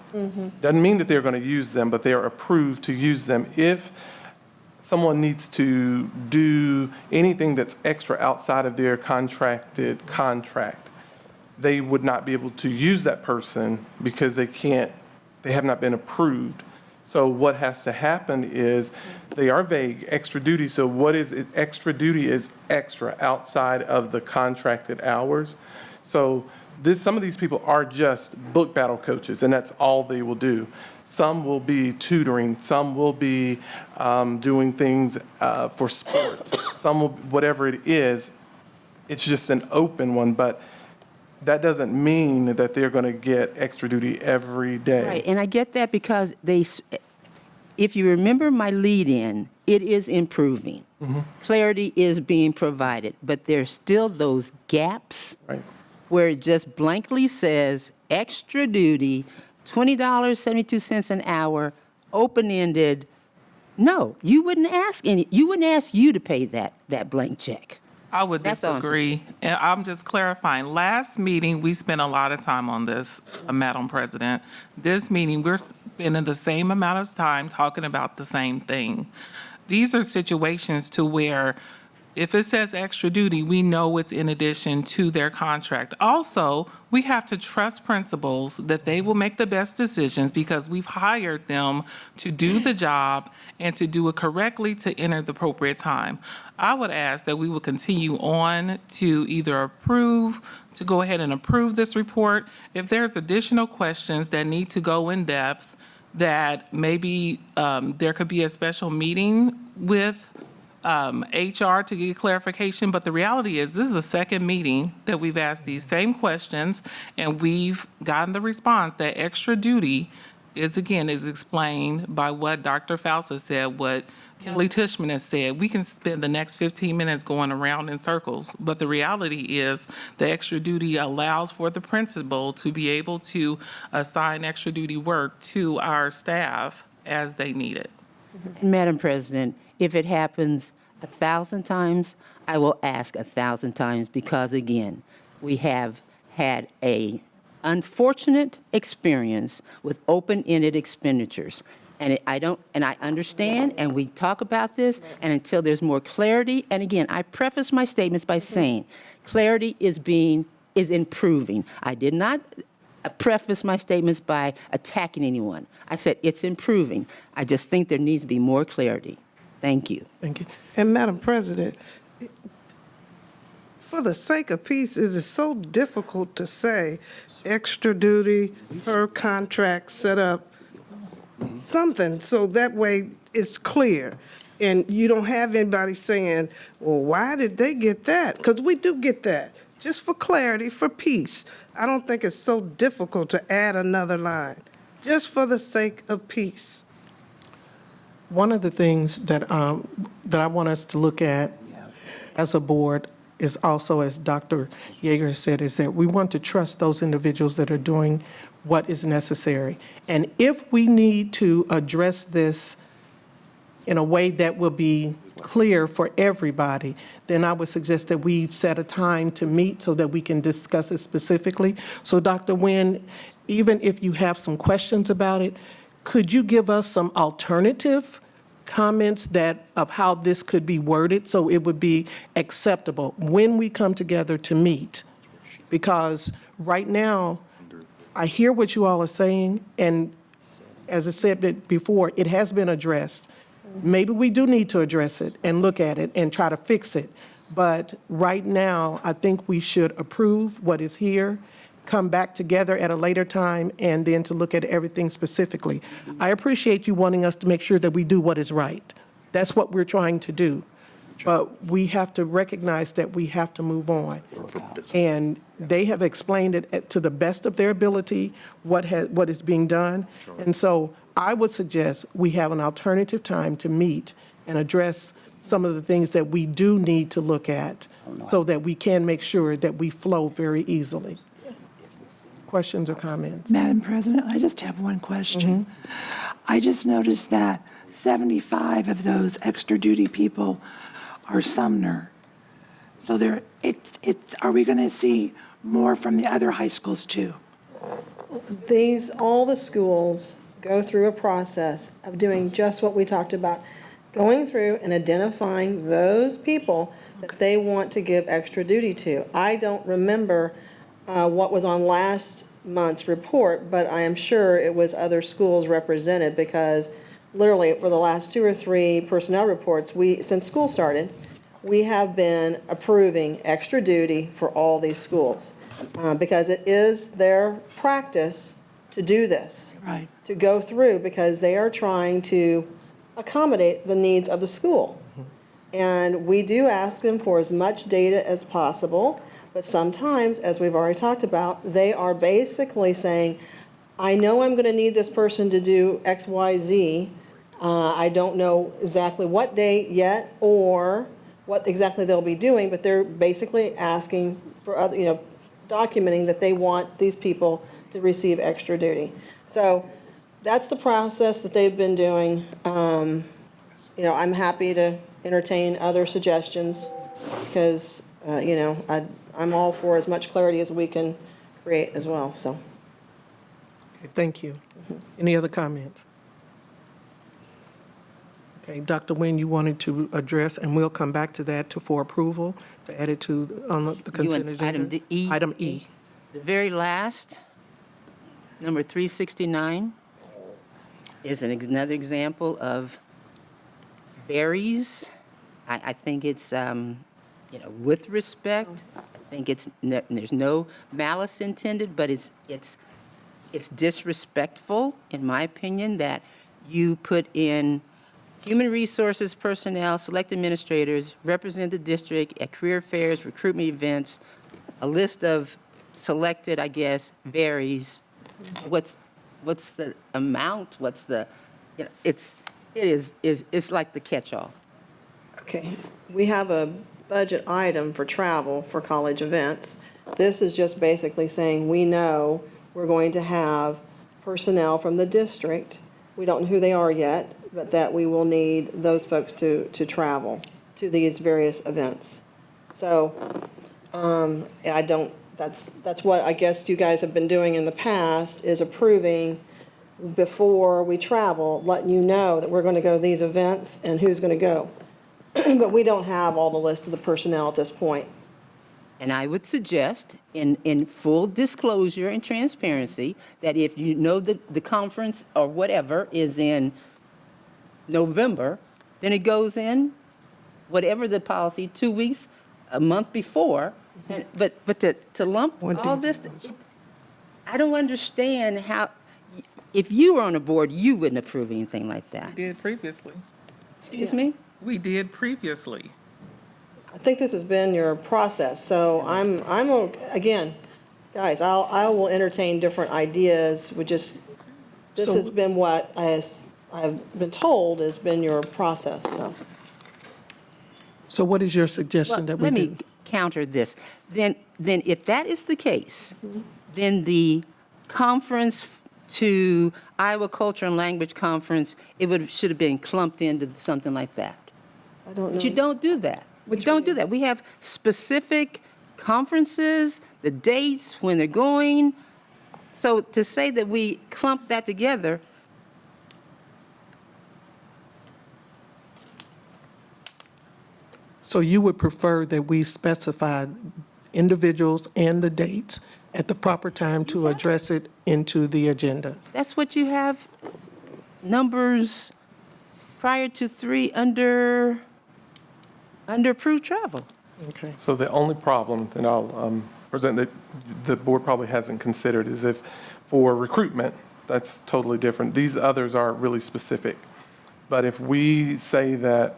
Doesn't mean that they're going to use them, but they are approved to use them. If someone needs to do anything that's extra outside of their contracted contract, they would not be able to use that person because they have not been approved. So what has to happen is, they are vague, extra duty. So what is it? Extra duty is extra outside of the contracted hours. So some of these people are just book battle coaches, and that's all they will do. Some will be tutoring, some will be doing things for sports, some will, whatever it is, it's just an open one, but that doesn't mean that they're going to get extra duty every day. Right, and I get that because if you remember my lead-in, it is improving. Clarity is being provided, but there's still those gaps where it just blankly says extra duty, $20.72 an hour, open-ended. No, you wouldn't ask you to pay that blank check. I would That's all I'm disagree. And I'm just clarifying. Last meeting, we spent a lot of time on this, Madam President. This meeting, we're spending the same amount of time talking about the same thing. These are situations to where if it says extra duty, we know it's in addition to their contract. Also, we have to trust principals that they will make the best decisions because we've hired them to do the job and to do it correctly to enter the appropriate time. I would ask that we will continue on to either to go ahead and approve this report. If there's additional questions that need to go in depth, that maybe there could be a special meeting with HR to get clarification, but the reality is this is the second meeting that we've asked these same questions, and we've gotten the response that extra duty is explained by what Dr. Faust has said, what Kelly Tishman has said. We can spend the next 15 minutes going around in circles, but the reality is the extra duty allows for the principal to be able to assign extra duty work to our staff as they need it. Madam President, if it happens 1,000 times, I will ask 1,000 times because, again, we have had a unfortunate experience with open-ended expenditures. And I understand, and we talk about this, and until there's more clarity, and again, I preface my statements by saying clarity is improving. I did not preface my statements by attacking anyone. I said it's improving. I just think there needs to be more clarity. Thank you. Thank you. And Madam President, for the sake of peace, is it so difficult to say extra duty per contract set up something so that way it's clear and you don't have anybody saying, well, why did they get that? Because we do get that. Just for clarity, for peace, I don't think it's so difficult to add another line, just for the sake of peace. One of the things that I want us to look at as a board is also, as Dr. Yeager has said, is that we want to trust those individuals that are doing what is necessary. And if we need to address this in a way that will be clear for everybody, then I would suggest that we set a time to meet so that we can discuss it specifically. So Dr. Nguyen, even if you have some questions about it, could you give us some alternative comments of how this could be worded so it would be acceptable when we come together to meet? Because right now, I hear what you all are saying, and as I said before, it has been addressed. Maybe we do need to address it and look at it and try to fix it. But right now, I think we should approve what is here, come back together at a later time, and then to look at everything specifically. I appreciate you wanting us to make sure that we do what is right. That's what we're trying to do. But we have to recognize that we have to move on. And they have explained it to the best of their ability, what is being done. And so I would suggest we have an alternative time to meet and address some of the things that we do need to look at so that we can make sure that we flow very easily. Questions or comments? Madam President, I just have one question. I just noticed that 75 of those extra duty people are Sumner. So are we going to see more from the other high schools too? All the schools go through a process of doing just what we talked about, going through and identifying those people that they want to give extra duty to. I don't remember what was on last month's report, but I am sure it was other schools represented because literally for the last 2 or 3 personnel reports, since school started, we have been approving extra duty for all these schools because it is their practice to do this, Right. to go through because they are trying to accommodate the needs of the school. And we do ask them for as much data as possible. But sometimes, as we've already talked about, they are basically saying, I know I'm going to need this person to do X, Y, Z. I don't know exactly what date yet or what exactly they'll be doing, but they're basically asking for other, documenting that they want these people to receive extra duty. So that's the process that they've been doing. I'm happy to entertain other suggestions because, I'm all for as much clarity as we can create as well, so. Okay, thank you. Any other comments? Okay, Dr. Nguyen, you wanted to address, and we'll come back to that for approval, to add it to on the consent agenda. Item E. Item E. The very last, number 369, is another example of varies. I think it's, with respect. I think there's no malice intended, but it's disrespectful, in my opinion, that you put in human resources personnel, select administrators, represent the district at career fairs, recruitment events, a list of selected, I guess, varies. What's the amount? What's the, it's like the catch-all. Okay, we have a budget item for travel for college events. This is just basically saying we know we're going to have personnel from the district. We don't know who they are yet, but that we will need those folks to travel to these various events. So that's what I guess you guys have been doing in the past is approving before we travel, letting you know that we're going to go to these events and who's going to go. But we don't have all the list of the personnel at this point. And I would suggest, in full disclosure and transparency, that if you know the conference or whatever is in November, then it goes in, whatever the policy, 2 weeks, a month before. But to lump all this, I don't understand how, if you were on the board, you wouldn't approve anything like that. We did previously. Excuse me? We did previously. I think this has been your process, so again, guys, I will entertain different ideas. This So- has been what I've been told has been your process, so. So what is your suggestion Well, that we let do? me counter this. Then if that is the case, then the conference to Iowa Culture and Language Conference, should have been clumped into something like that. I don't know. But you don't do that. We don't do that. We have specific conferences, the dates, when they're going. So to say that we clump that together, So you would prefer that we specify individuals and the dates at the proper time to address it into the agenda? that's what you have numbers prior to 3 under approved travel. Okay. So the only problem that I'll present that the board probably hasn't considered is if for recruitment, that's totally different. These others are really specific. But if we say that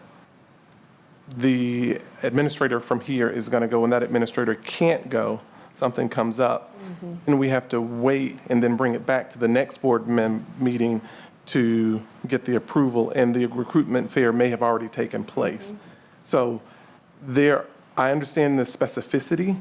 the administrator from here is going to go and that administrator can't go, something comes up, and we have to wait and then bring it back to the next board meeting to get the approval, and the recruitment fair may have already taken place. So I understand the specificity,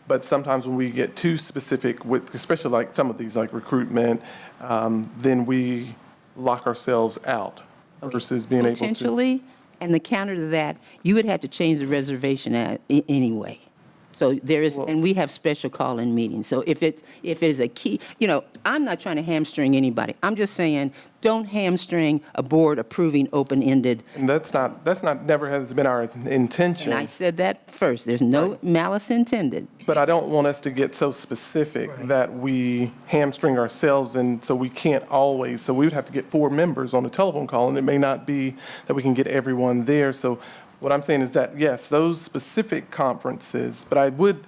but sometimes when we get too specific with, especially like some of these like recruitment, then we lock ourselves out versus being able to. Potentially, and the counter to that, you would have to change the reservation anyway. So there is, and we have special call-in meetings. So if it is a key, I'm not trying to hamstring anybody. I'm just saying, don't hamstring a board approving open-ended. And that's never has been our intention. And I said that first. There's no malice intended. But I don't want us to get so specific that we hamstring ourselves, and so we can't always, so we would have to get 4 members on a telephone call, and it may not be that we can get everyone there. So what I'm saying is that, yes, those specific conferences, but I would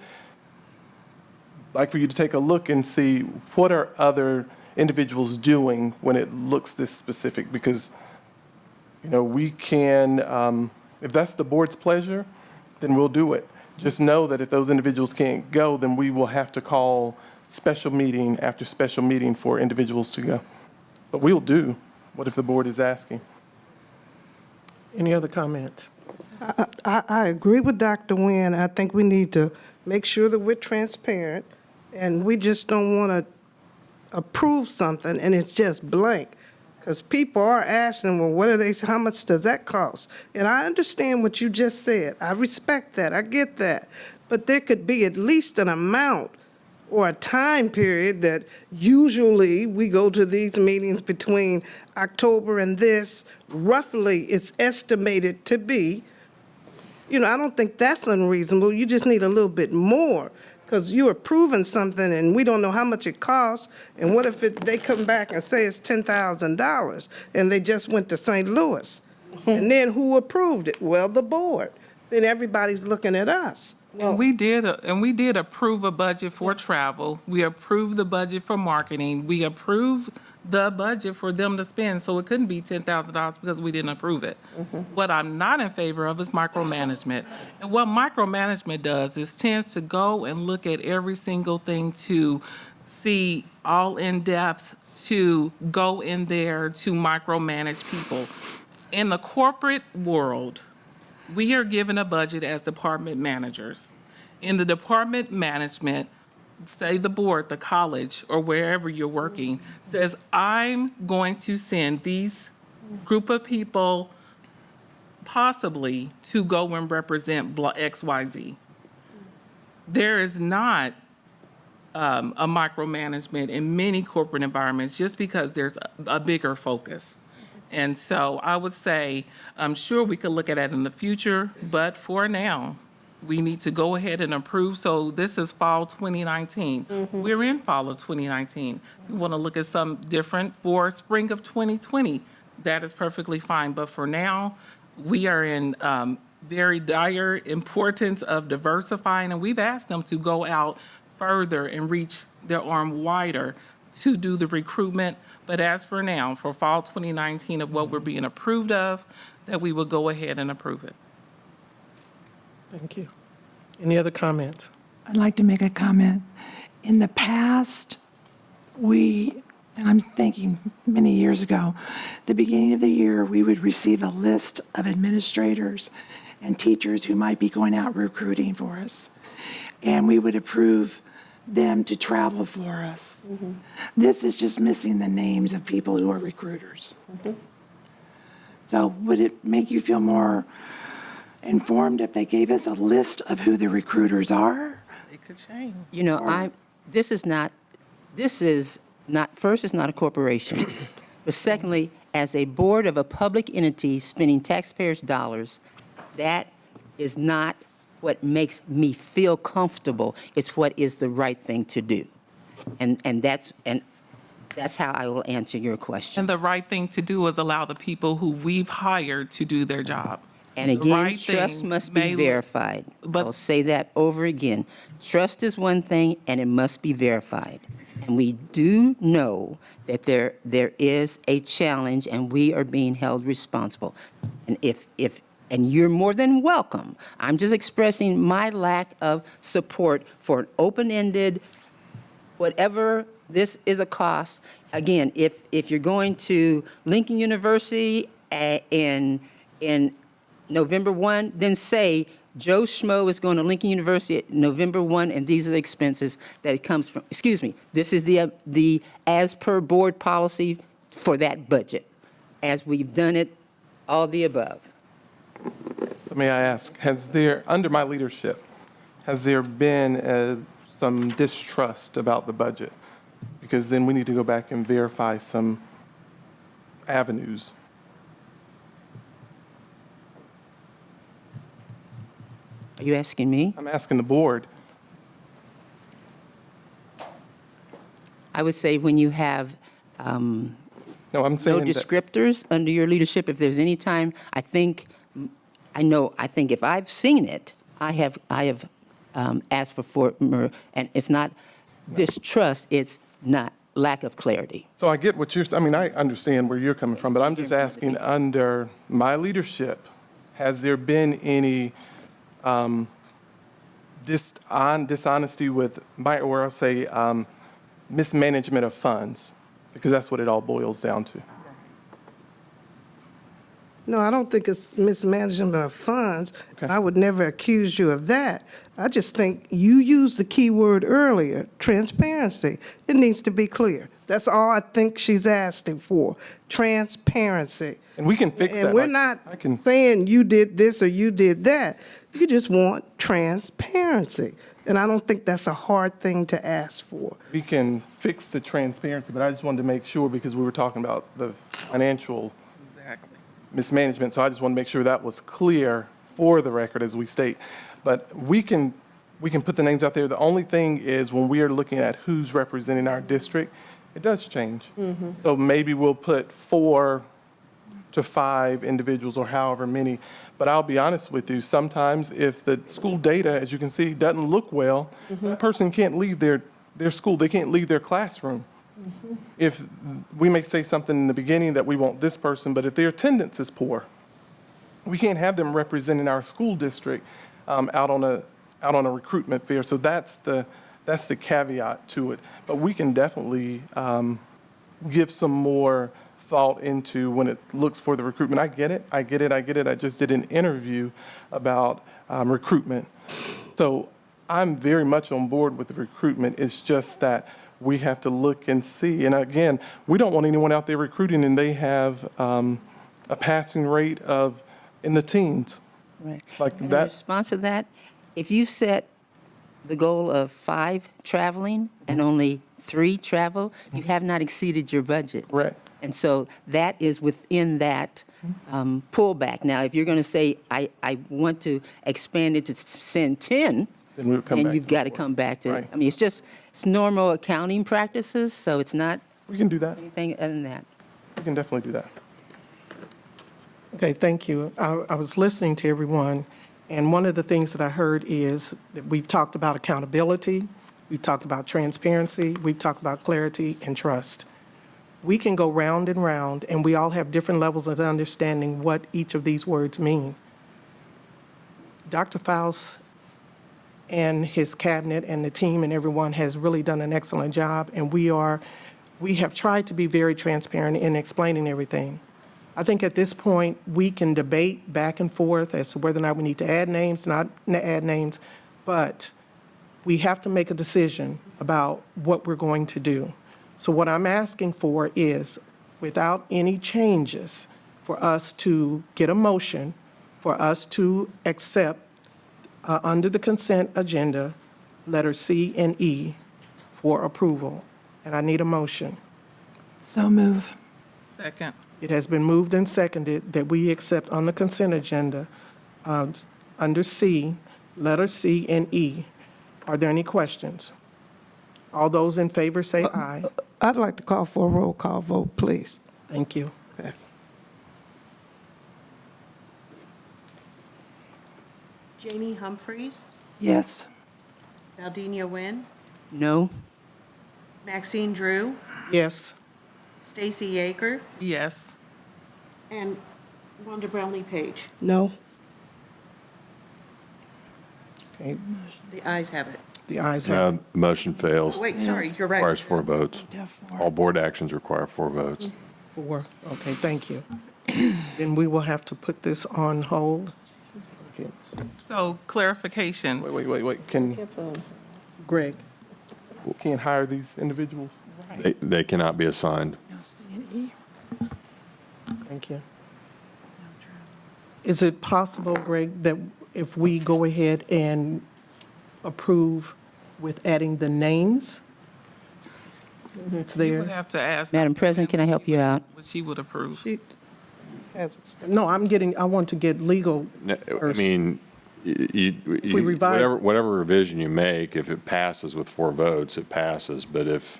like for you to take a look and see what are other individuals doing when it looks this specific, because, we can, if that's the board's pleasure, then we'll do it. Just know that if those individuals can't go, then we will have to call special meeting after special meeting for individuals to go. But we'll do what if the board is asking. Any other comments? I agree with Dr. Nguyen. I think we need to make sure that we're transparent, and we just don't want to approve something and it's just blank. Because people are asking, well, how much does that cost? And I understand what you just said. I respect that. I get that. But there could be at least an amount or a time period that usually we go to these meetings between October and this. Roughly, it's estimated to be. I don't think that's unreasonable. You just need a little bit more, because you're approving something and we don't know how much it costs. And what if they come back and say it's $10,000 and they just went to St. Louis? And then who approved it? Well, the board. Then everybody's looking at us. And we did approve a budget for travel. We approved the budget for marketing. We approved the budget for them to spend, so it couldn't be $10,000 because we didn't approve it. What I'm not in favor of is micromanagement. And what micromanagement does is tends to go and look at every single thing to see all in depth, to go in there to micromanage people. In the corporate world, we are given a budget as department managers. In the department management, say the board, the college, or wherever you're working, says, I'm going to send these group of people possibly to go and represent XYZ. There is not a micromanagement in many corporate environments just because there's a bigger focus. And so I would say, I'm sure we could look at that in the future, but for now, we need to go ahead and approve. So this is fall 2019. We're in fall of 2019. If we want to look at something different for spring of 2020, that is perfectly fine. But for now, we are in very dire importance of diversifying, and we've asked them to go out further and reach their arm wider to do the recruitment. But as for now, for fall 2019 of what we're being approved of, that we will go ahead and approve it. Thank you. Any other comments? I'd like to make a comment. in the past, and I'm thinking many years ago, the beginning of the year, we would receive a list of administrators and teachers who might be going out recruiting for us. And we would approve them to travel for us. This is just missing the names of people who are recruiters. So would it make you feel more informed if they gave us a list of who the recruiters are? It could change. You know, this is not, first, it's not a corporation. But secondly, as a board of a public entity spending taxpayers' dollars, that is not what makes me feel comfortable. It's what is the right thing to do. And that's how I will answer your question. And the right thing to do is allow the people who we've hired to do their job. And The again, right trust thing must be may- verified. but- I'll say that over again. Trust is one thing, and it must be verified. And we do know that there is a challenge, and we are being held responsible. And and you're more than welcome. I'm just expressing my lack of support for an open-ended, whatever this is a cost. Again, if you're going to Lincoln University in November 1, then say Joe Schmo is going to Lincoln University at November 1, and these are the expenses that it comes from. Excuse me, this is the as per board policy for that budget, as we've done it, all the above. So may I ask, under my leadership, has there been some distrust about the budget? Because then we need to go back and verify some avenues. Are you asking me? I'm asking the board. I would say when you have No, I'm no saying that, descriptors under your leadership, if there's any time, I think if I've seen it, I have asked for more, and it's not distrust, it's not lack of clarity. so I get what I understand where you're coming from, but I'm just asking, under my leadership, has there been any dishonesty with or I'll say mismanagement of funds? Because that's what it all boils down to. No, I don't think it's mismanagement of funds. Okay. I would never accuse you of that. I just think you used the key word earlier, transparency. It needs to be clear. That's all I think she's asking for, transparency. And we can fix that. And we're Like, not I can- saying you did this or you did that. You just want transparency. And I don't think that's a hard thing to ask for. We can fix the transparency, but I just wanted to make sure, because we were talking about the financial Exactly. mismanagement, so I just want to make sure that was clear for the record as we state. But we can put the names out there. The only thing is, when we are looking at who's representing our district, it does change. So maybe we'll put 4 to 5 individuals or however many. But I'll be honest with you, sometimes if the school data, as you can see, doesn't look well, that person can't leave their school, they can't leave their classroom. If we may say something in the beginning that we want this person, but if their attendance is poor, we can't have them representing our school district out on a recruitment fair. So that's the caveat to it. But we can definitely give some more thought into when it looks for the recruitment. I get it. I just did an interview about recruitment. So I'm very much on board with the recruitment. It's just that we have to look and see. And again, we don't want anyone out there recruiting and they have a passing rate in the teens. Right. Like In that. response to that, if you set the goal of 5 traveling and only 3 travel, you have not exceeded your budget. Right. And so that is within that pullback. Now, if you're going to say, I want to expand it to send 10, Then we would come then back you've to got to the board. come back to, Right. I mean, it's normal accounting practices, so it's not We can do that. anything other than that. We can definitely do that. Okay, thank you. I was listening to everyone, and one of the things that I heard is that we've talked about accountability, we've talked about transparency, we've talked about clarity and trust. We can go round and round, and we all have different levels of understanding what each of these words mean. Dr. Faust and his cabinet and the team and everyone has really done an excellent job, and we have tried to be very transparent in explaining everything. I think at this point, we can debate back and forth as to whether or not we need to add names, not add names, but we have to make a decision about what we're going to do. So what I'm asking for is, without any changes, for us to get a motion, for us to accept under the consent agenda, letter C and E for approval. And I need a motion. So move. Second. It has been moved and seconded that we accept on the consent agenda, under C, letter C and E. Are there any questions? All those in favor say aye. I'd like to call for a roll call vote, please. Thank you. Okay. Janie Humphreys, Yes. Valdinia Nguyen, No? Maxine Drew, Yes. Stacy Yeager, Yes. and Wanda Brownlee Page. No? Okay, The ayes have it. the ayes have it. The motion fails. Wait, sorry, you're right. Requires 4 votes. All board actions require 4 votes. 4. Okay, thank you. Then we will have to put this on hold. Okay. So clarification. Wait. Can Greg? can't hire these individuals? They cannot be assigned. Thank you. Is it possible, Greg, that if we go ahead and approve with adding the names? It's You there. would have to ask. Madam President, can I help you out? What she would approve. No, I want to get legal I first. mean, we revise- whatever revision you make, if it passes with 4 votes, it passes. But if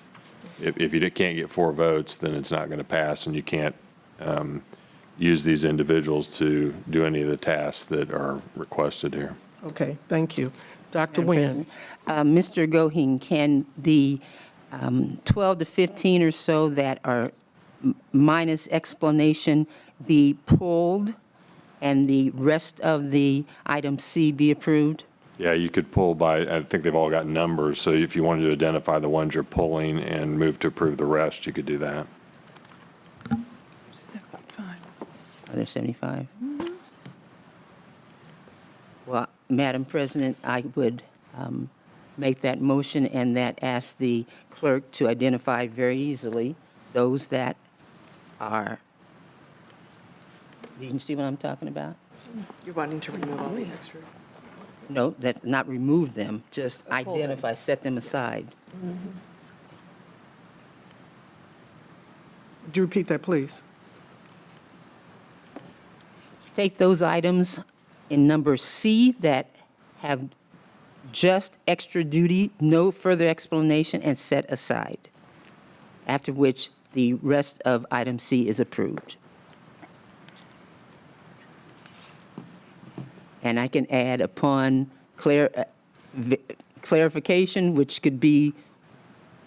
you can't get 4 votes, then it's not going to pass, and you can't use these individuals to do any of the tasks that are requested here. Okay, thank you. Dr. Madam Nguyen? President, Mr. Goheen, can the 12 to 15 or so that are minus explanation be pulled and the rest of the item C be approved? Yeah, you could pull by, I think they've all got numbers, so if you wanted to identify the ones you're pulling and move to approve the rest, you could do that. Are there 75? Well, Madam President, I would make that motion and that ask the clerk to identify very easily those that are, do you see what I'm talking about? You're wanting to remove all the extra. No, that's not remove them, just identify, set them aside. Would you repeat that, please? Take those items in number C that have just extra duty, no further explanation, and set aside, after which the rest of item C is approved. And I can add upon clarification, which could be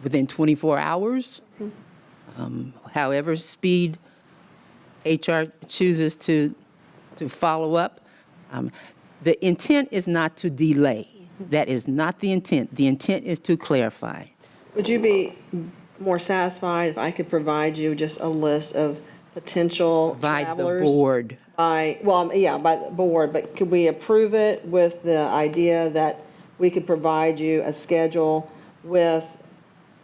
within 24 hours, however speed HR chooses to follow up. The intent is not to delay. That is not the intent. The intent is to clarify. Would you be more satisfied if I could provide you just a list of potential Provide the travelers? board. By the board, but could we approve it with the idea that we could provide you a schedule with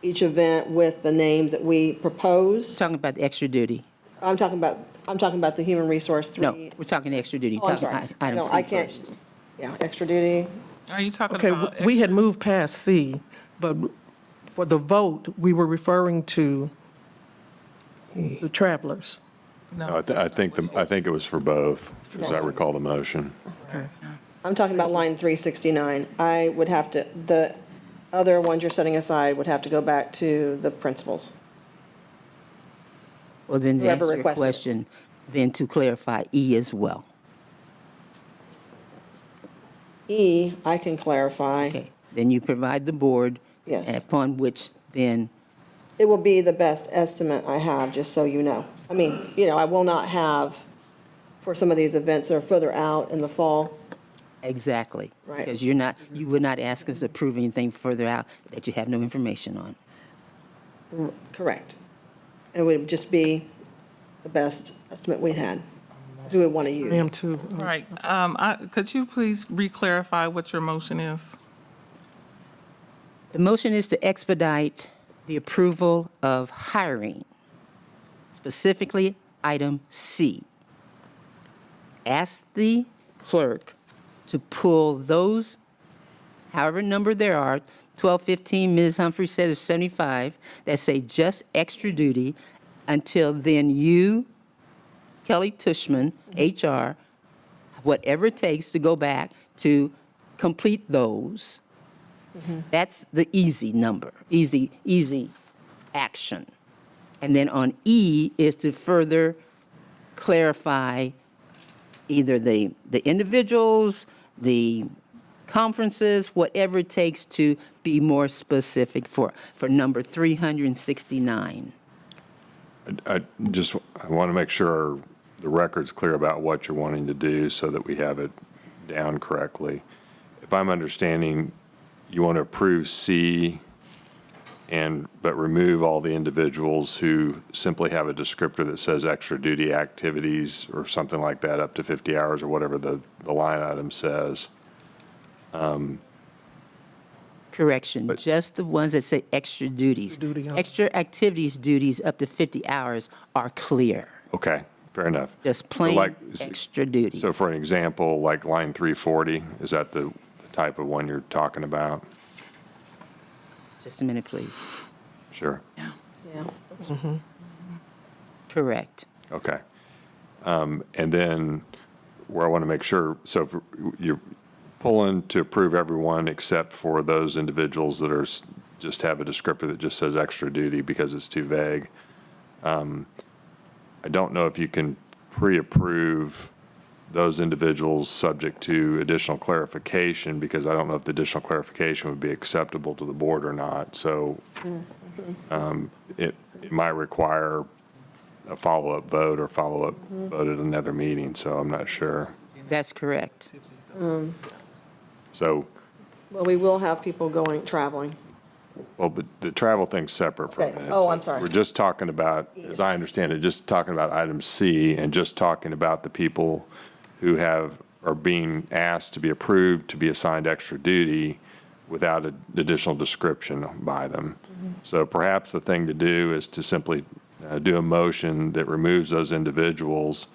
each event with the names that we propose? Talking about the extra duty. I'm talking about the human resource 3. No, we're talking extra duty. Oh, I'm Talking sorry. item No, C I can't. first. Yeah, extra duty. Are you talking Okay, about? we had moved past C, but for the vote, we were referring to the travelers. No, I think it was for both, as I recall the motion. Okay. I'm talking about line 369. I would have to, the other ones you're setting aside would have to go back to the principals. Well, then to Whoever answer your requested it. question, then to clarify E as well. E, I can clarify. Okay, then you provide the board. Yes. Upon which then, It will be the best estimate I have, just so you know. I mean, I will not have, for some of these events that are further out in the fall, Exactly. Right. Because you would not ask us to approve anything further out that you have no information on. Correct. It would just be the best estimate we had. Who we want to use. I am too. Right. Could you please re-clarify what your motion is? The motion is to expedite the approval of hiring, specifically item C. Ask the clerk to pull those, however number there are, 12, 15, Ms. Humphrey said there's 75, that say just extra duty, until then you, Kelly Tushman, HR, whatever it takes to go back to complete those. That's the easy number, easy action. And then on E is to further clarify either the individuals, the conferences, whatever it takes to be more specific for number 369. I want to make sure the record's clear about what you're wanting to do so that we have it down correctly. If I'm understanding, you want to approve C but remove all the individuals who simply have a descriptor that says extra duty activities or something like that up to 50 hours or whatever the line item says. Correction, just the ones that say extra duties. Extra activities duties up to 50 hours are clear. Okay, fair enough. Just plain Like- extra duty. So for an example, like line 340, is that the type of one you're talking about? Just a minute, please. Sure. Yeah. Correct. Okay. And then where I want to make sure, so if you're pulling to approve everyone except for those individuals that are just have a descriptor that just says extra duty because it's too vague. I don't know if you can pre-approve those individuals subject to additional clarification, because I don't know if the additional clarification would be acceptable to the board or not. So it might require a follow-up vote or follow-up vote at another meeting, so I'm not sure. That's correct. So, Well, we will have people traveling. well, but the travel thing's separate from Okay. it. Oh, I'm sorry. We're just talking about, as I understand it, just talking about item C and just talking about the people who are being asked to be approved to be assigned extra duty without an additional description by them. So perhaps the thing to do is to simply do a motion that removes those individuals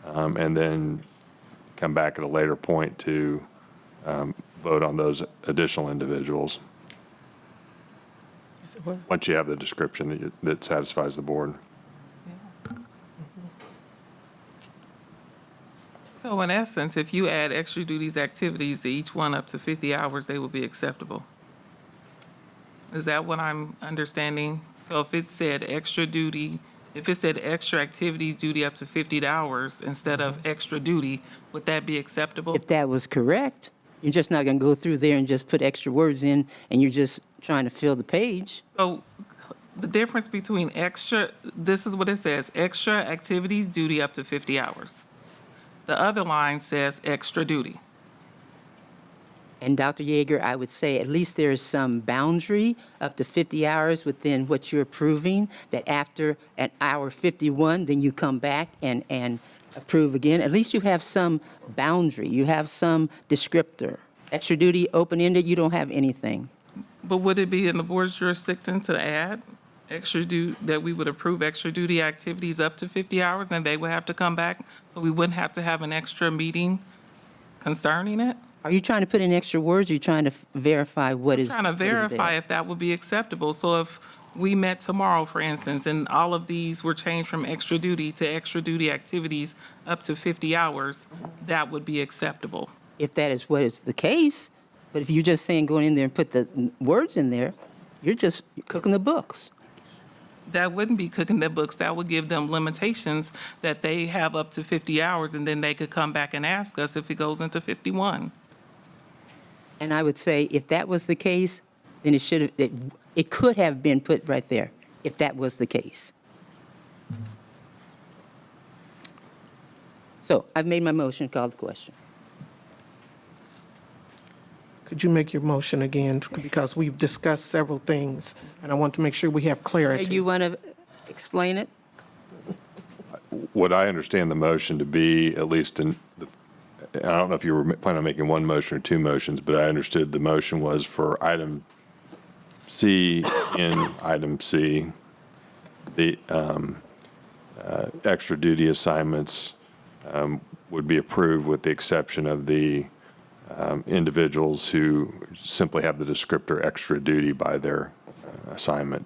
and then come back at a later point to vote on those additional individuals, once you have the description that satisfies the board. So in essence, if you add extra duties activities to each one up to 50 hours, they will be acceptable. Is that what I'm understanding? So if it said extra duty, if it said extra activities duty up to 50 hours instead of extra duty, would that be acceptable? If that was correct, you're just not going to go through there and just put extra words in, and you're just trying to fill the page. So the difference between extra, this is what it says, extra activities duty up to 50 hours. The other line says extra duty. And Dr. Yeager, I would say at least there is some boundary up to 50 hours within what you're approving, that after an hour 51, then you come back and approve again. At least you have some boundary, you have some descriptor. Extra duty, open-ended, you don't have anything. But would it be in the board's jurisdiction to add that we would approve extra duty activities up to 50 hours and they would have to come back? So we wouldn't have to have an extra meeting concerning it? Are you trying to put in extra words, or are you trying to verify what is? Trying to verify if that would be acceptable. So if we met tomorrow, for instance, and all of these were changed from extra duty to extra duty activities up to 50 hours, that would be acceptable. If that is what is the case, but if you're just saying going in there and put the words in there, you're just cooking the books. That wouldn't be cooking their books. That would give them limitations that they have up to 50 hours, and then they could come back and ask us if it goes into 51. And I would say if that was the case, then it could have been put right there, if that was the case. So I've made my motion, call the question. Could you make your motion again? Because we've discussed several things, and I want to make sure we have clarity. You want to explain it? What I understand the motion to be, at least in the, I don't know if you were planning on making one motion or two motions, but I understood the motion was for item C in item C, the extra duty assignments would be approved with the exception of the individuals who simply have the descriptor extra duty by their assignment.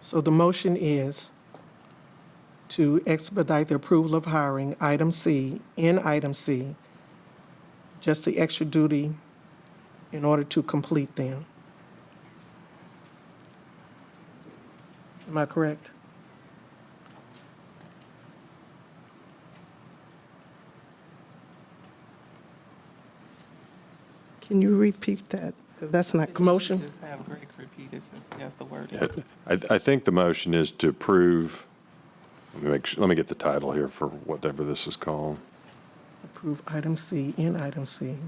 So the motion is to expedite the approval of hiring item C, in item C, just the extra duty in order to complete them. Am I correct? Can you repeat that? 'Cause that's not, Motion? Just have Greg repeat it since he has the word. I think the motion is to approve, let me get the title here for whatever this is called. Approve item C, in item C.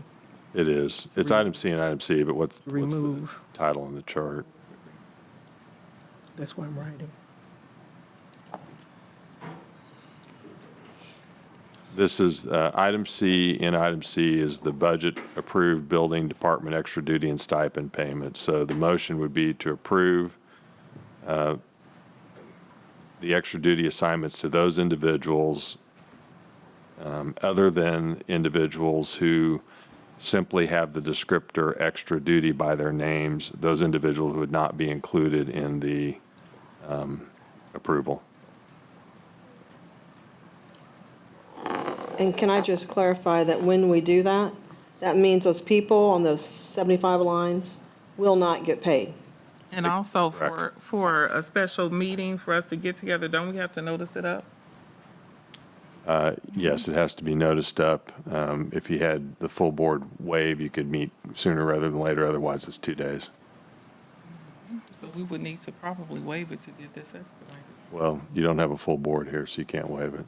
It is. It's item C and item C, but what's the Remove. title on the chart? That's what I'm writing. This is, item C in item C is the budget-approved building department extra duty and stipend payment. So the motion would be to approve the extra duty assignments to those individuals other than individuals who simply have the descriptor extra duty by their names. Those individuals would not be included in the approval. And can I just clarify that when we do that, that means those people on those 75 lines will not get paid? And also Correct. for a special meeting for us to get together, don't we have to notice it up? Yes, it has to be noticed up. If you had the full board waive, you could meet sooner rather than later, otherwise it's 2 days. So we would need to probably waive it to get this expedited. Well, you don't have a full board here, so you can't waive it.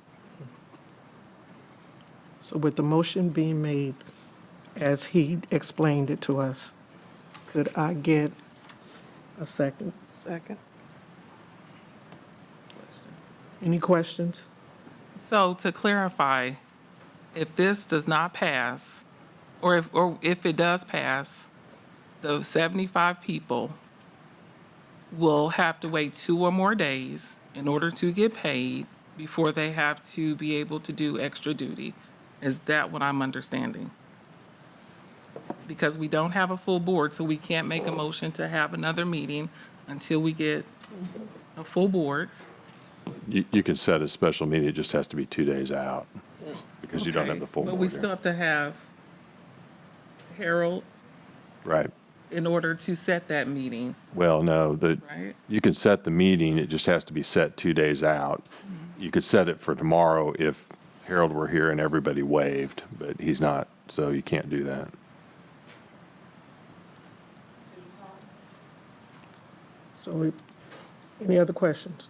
So with the motion being made as he explained it to us, could I get a second? second. Any questions? So to clarify, if this does not pass, or if it does pass, the 75 people will have to wait 2 or more days in order to get paid before they have to be able to do extra duty. Is that what I'm understanding? Because we don't have a full board, so we can't make a motion to have another meeting until we get a full board. You can set a special meeting, it just has to be 2 days out, because you don't have the full But board we here. still have to have Harold Right. in order to set that meeting, Well, no, right? you can set the meeting, it just has to be set 2 days out. You could set it for tomorrow if Harold were here and everybody waived, but he's not, so you can't do that. So any other questions?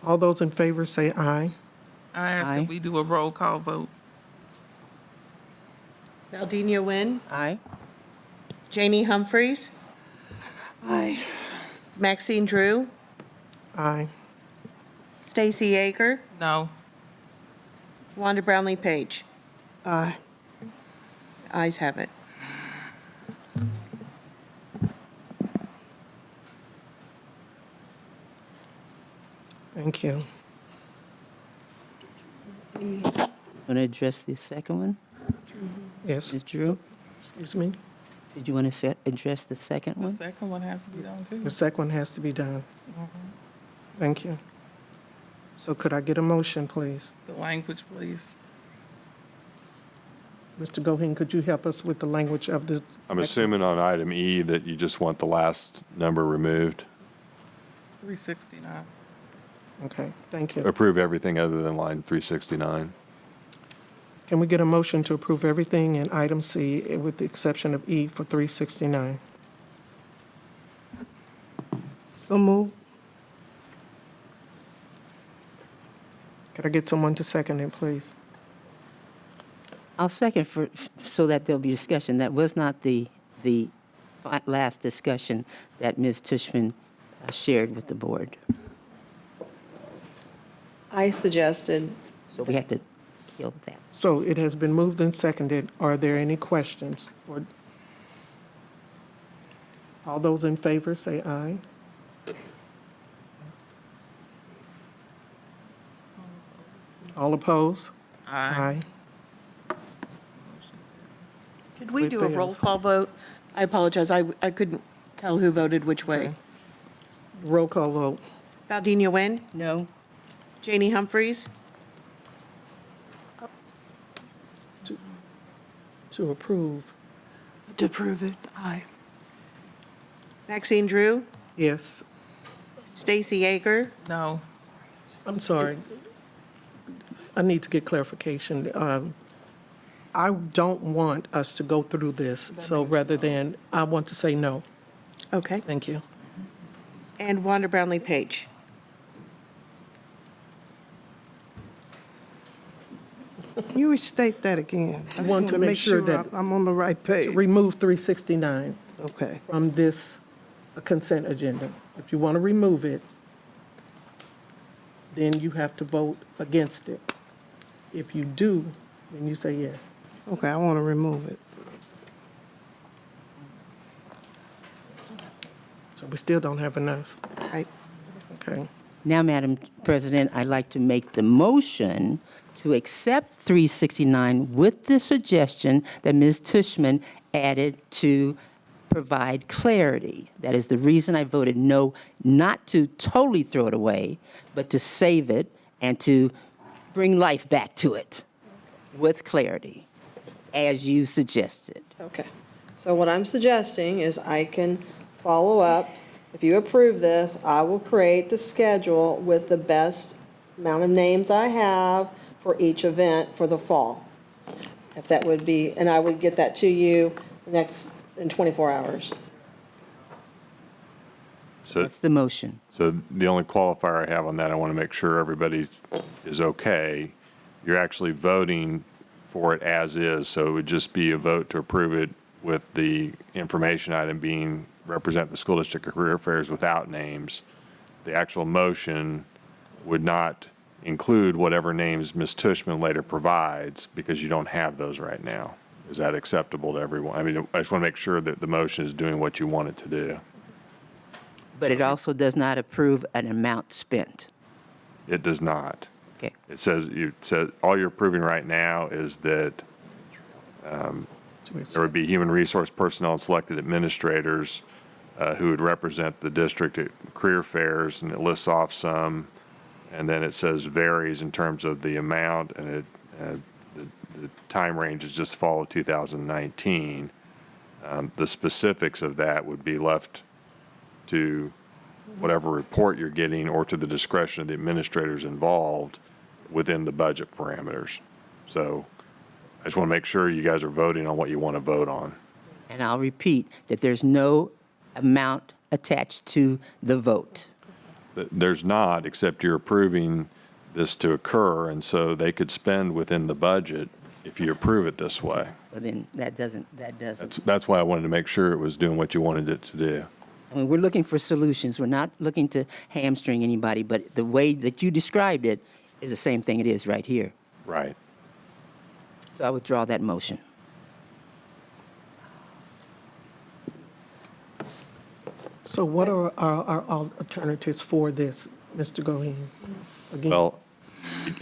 All those in favor say aye. I ask Aye. that we do a roll call vote. Valdenia Nguyen, Aye. Janie Humphreys, Aye. Maxine Drew, Aye. Stacy Yeager, No. Wanda Brownlee Page. Aye. Ayes have it. Thank you. Want to address the second one? Yes, Ms. Drew, excuse me. did you want to address the second The one? second one has to be done too. The second one has to be done. Thank you. So could I get a motion, please? The language, please. Mr. Goheen, could you help us with the language of the? I'm assuming on item E that you just want the last number removed. 369. Okay, thank you. Approve everything other than line 369. Can we get a motion to approve everything in item C with the exception of E for 369? So move. Could I get someone to second it, please? I'll second so that there'll be discussion. That was not the last discussion that Ms. Tushman shared with the board. I suggested, So we have to kill that. So it has been moved and seconded. Are there any questions? Or all those in favor, say aye. All opposed? Aye. Could we It do a roll fails. call vote? I apologize, I couldn't tell who voted which way. Roll call vote. Valdenia Nguyen? no. Janie Humphries? To approve, To approve it, aye. Maxine Drew? yes. Stacy Aker? No. I'm sorry. I need to get clarification. I don't want us to go through this, so rather than, I want to say no. Okay. Thank you. And Wanda Brownlee Page? Can you restate that again? I just want to wanna make sure that- I'm on the right To page. remove 369 Okay. from this consent agenda. If you want to remove it, then you have to vote against it. If you do, then you say yes. Okay, I want to remove it. So we still don't have enough. Right. Okay. Now, Madam President, I'd like to make the motion to accept 369 with the suggestion that Ms. Tushman added to provide clarity. That is the reason I voted no, not to totally throw it away, but to save it and to bring life back to it with clarity, as you suggested. Okay. So what I'm suggesting is I can follow up. If you approve this, I will create the schedule with the best amount of names I have for each event for the fall. If that would be, and I would get that to you in 24 hours. So, That's the motion. so the only qualifier I have on that, I want to make sure everybody is okay. You're actually voting for it as is, so it would just be a vote to approve it with the information item being represent the school district career affairs without names. The actual motion would not include whatever names Ms. Tushman later provides, because you don't have those right now. Is that acceptable to everyone? I mean, I just want to make sure that the motion is doing what you want it to do. But it also does not approve an amount spent. It does not. Okay. It says, all you're approving right now is that there would be human resource personnel and selected administrators who would represent the district at career fairs, and it lists off some, and then it says varies in terms of the amount, and the time range is just fall of 2019. The specifics of that would be left to whatever report you're getting or to the discretion of the administrators involved within the budget parameters. So I just want to make sure you guys are voting on what you want to vote on. And I'll repeat that there's no amount attached to the vote. There's not, except you're approving this to occur, and so they could spend within the budget if you approve it this way. But then that doesn't. That's why I wanted to make sure it was doing what you wanted it to do. I mean, we're looking for solutions. We're not looking to hamstring anybody, but the way that you described it is the same thing it is right here. Right. So I withdraw that motion. So what are our alternatives for this, Mr. Goheen? Again, Well,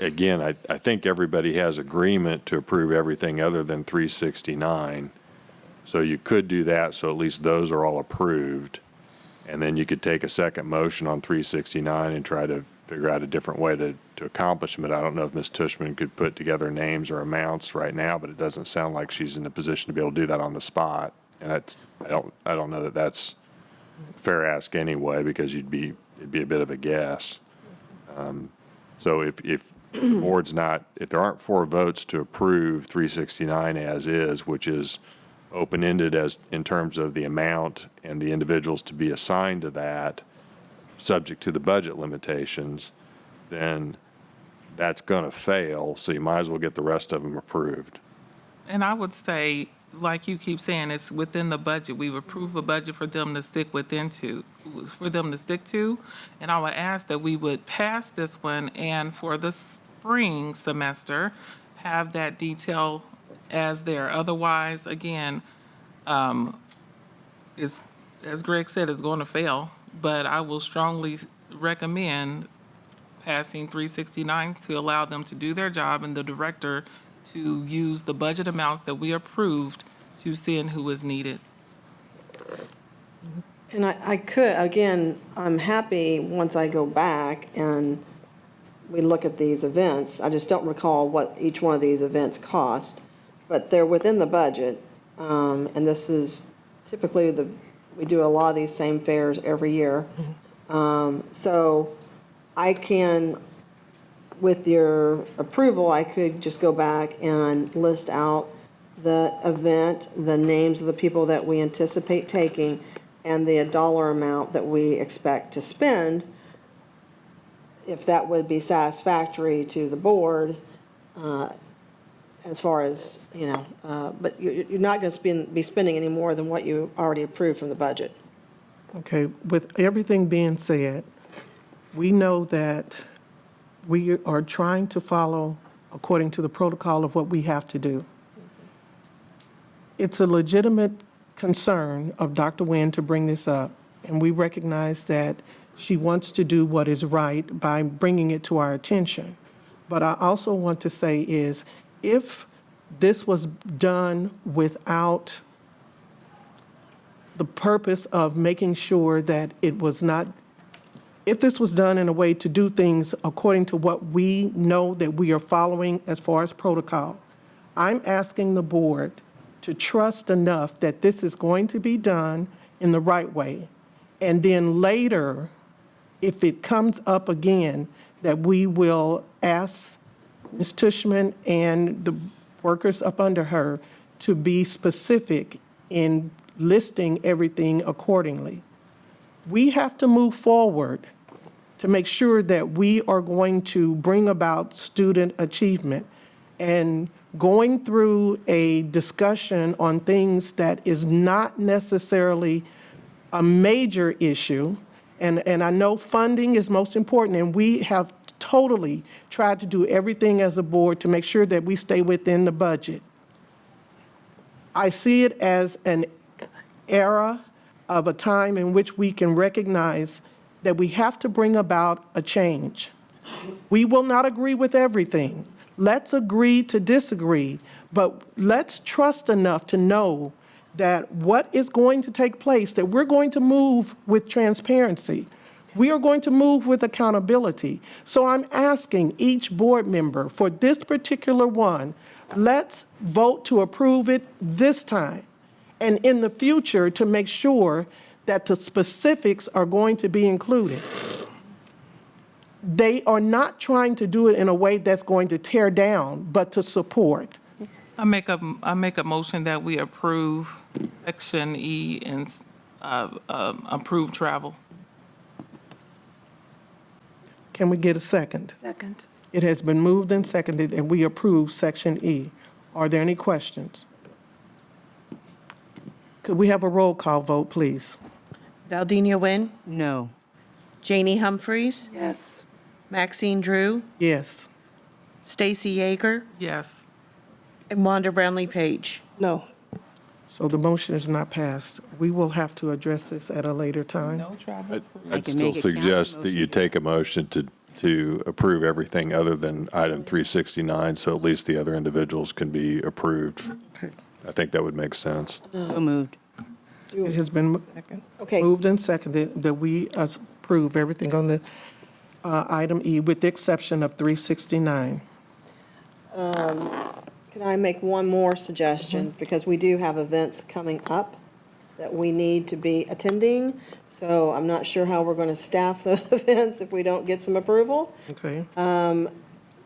again, I think everybody has agreement to approve everything other than 369. So you could do that, so at least those are all approved. And then you could take a second motion on 369 and try to figure out a different way to accomplish it. I don't know if Ms. Tushman could put together names or amounts right now, but it doesn't sound like she's in a position to be able to do that on the spot. And I don't know that that's a fair ask anyway, because it'd be a bit of a guess. So if the board's not, if there aren't 4 votes to approve 369 as is, which is open-ended as in terms of the amount and the individuals to be assigned to that, subject to the budget limitations, then that's going to fail, so you might as well get the rest of them approved. And I would say, like you keep saying, it's within the budget. We've approved a budget for them to stick to. And I would ask that we would pass this one and for the spring semester, have that detail as there. Otherwise, again, it's, as Greg said, it's going to fail. But I will strongly recommend passing 369 to allow them to do their job and the director to use the budget amounts that we approved to send who is needed. And I could, again, I'm happy once I go back and we look at these events. I just don't recall what each one of these events cost, but they're within the budget. And this is typically we do a lot of these same fairs every year. So I can, with your approval, I could just go back and list out the event, the names of the people that we anticipate taking, and the dollar amount that we expect to spend, if that would be satisfactory to the board, as far as, but you're not going to be spending any more than what you already approved from the budget. Okay, with everything being said, we know that we are trying to follow according to the protocol of what we have to do. It's a legitimate concern of Dr. Nguyen to bring this up, and we recognize that she wants to do what is right by bringing it to our attention. But I also want to say is, if this was done without the purpose of making sure that it was not, if this was done in a way to do things according to what we know that we are following as far as protocol, I'm asking the board to trust enough that this is going to be done in the right way. And then later, if it comes up again, that we will ask Ms. Tushman and the workers up under her to be specific in listing everything accordingly. We have to move forward to make sure that we are going to bring about student achievement. And going through a discussion on things that is not necessarily a major issue, and I know funding is most important, and we have totally tried to do everything as a board to make sure that we stay within the budget. I see it as an era of a time in which we can recognize that we have to bring about a change. We will not agree with everything. Let's agree to disagree, but let's trust enough to know that what is going to take place, that we're going to move with transparency. We are going to move with accountability. So I'm asking each board member for this particular one, let's vote to approve it this time. And in the future, to make sure that the specifics are going to be included. They are not trying to do it in a way that's going to tear down, but to support. I make a motion that we approve Section E and approve travel. Can we get a second? Second. It has been moved and seconded, and we approve Section E. Are there any questions? Could we have a roll call vote, please? Valdinia Nguyen, No. Janie Humphreys, Yes. Maxine Drew, Yes. Stacy Yeager, Yes. and Wanda Brownlee Page. No. So the motion is not passed. We will have to address this at a later time. No travel. I'd can still make a counter suggest that you motion. take a motion to approve everything other than item 369, so at least the other individuals can be approved. Okay. I think that would make sense. So moved. It has been Okay. moved and seconded that we approve everything on the item E with the exception of 369. Can I make one more suggestion? Because we do have events coming up that we need to be attending. So I'm not sure how we're going to staff those events if we don't get some approval. Okay.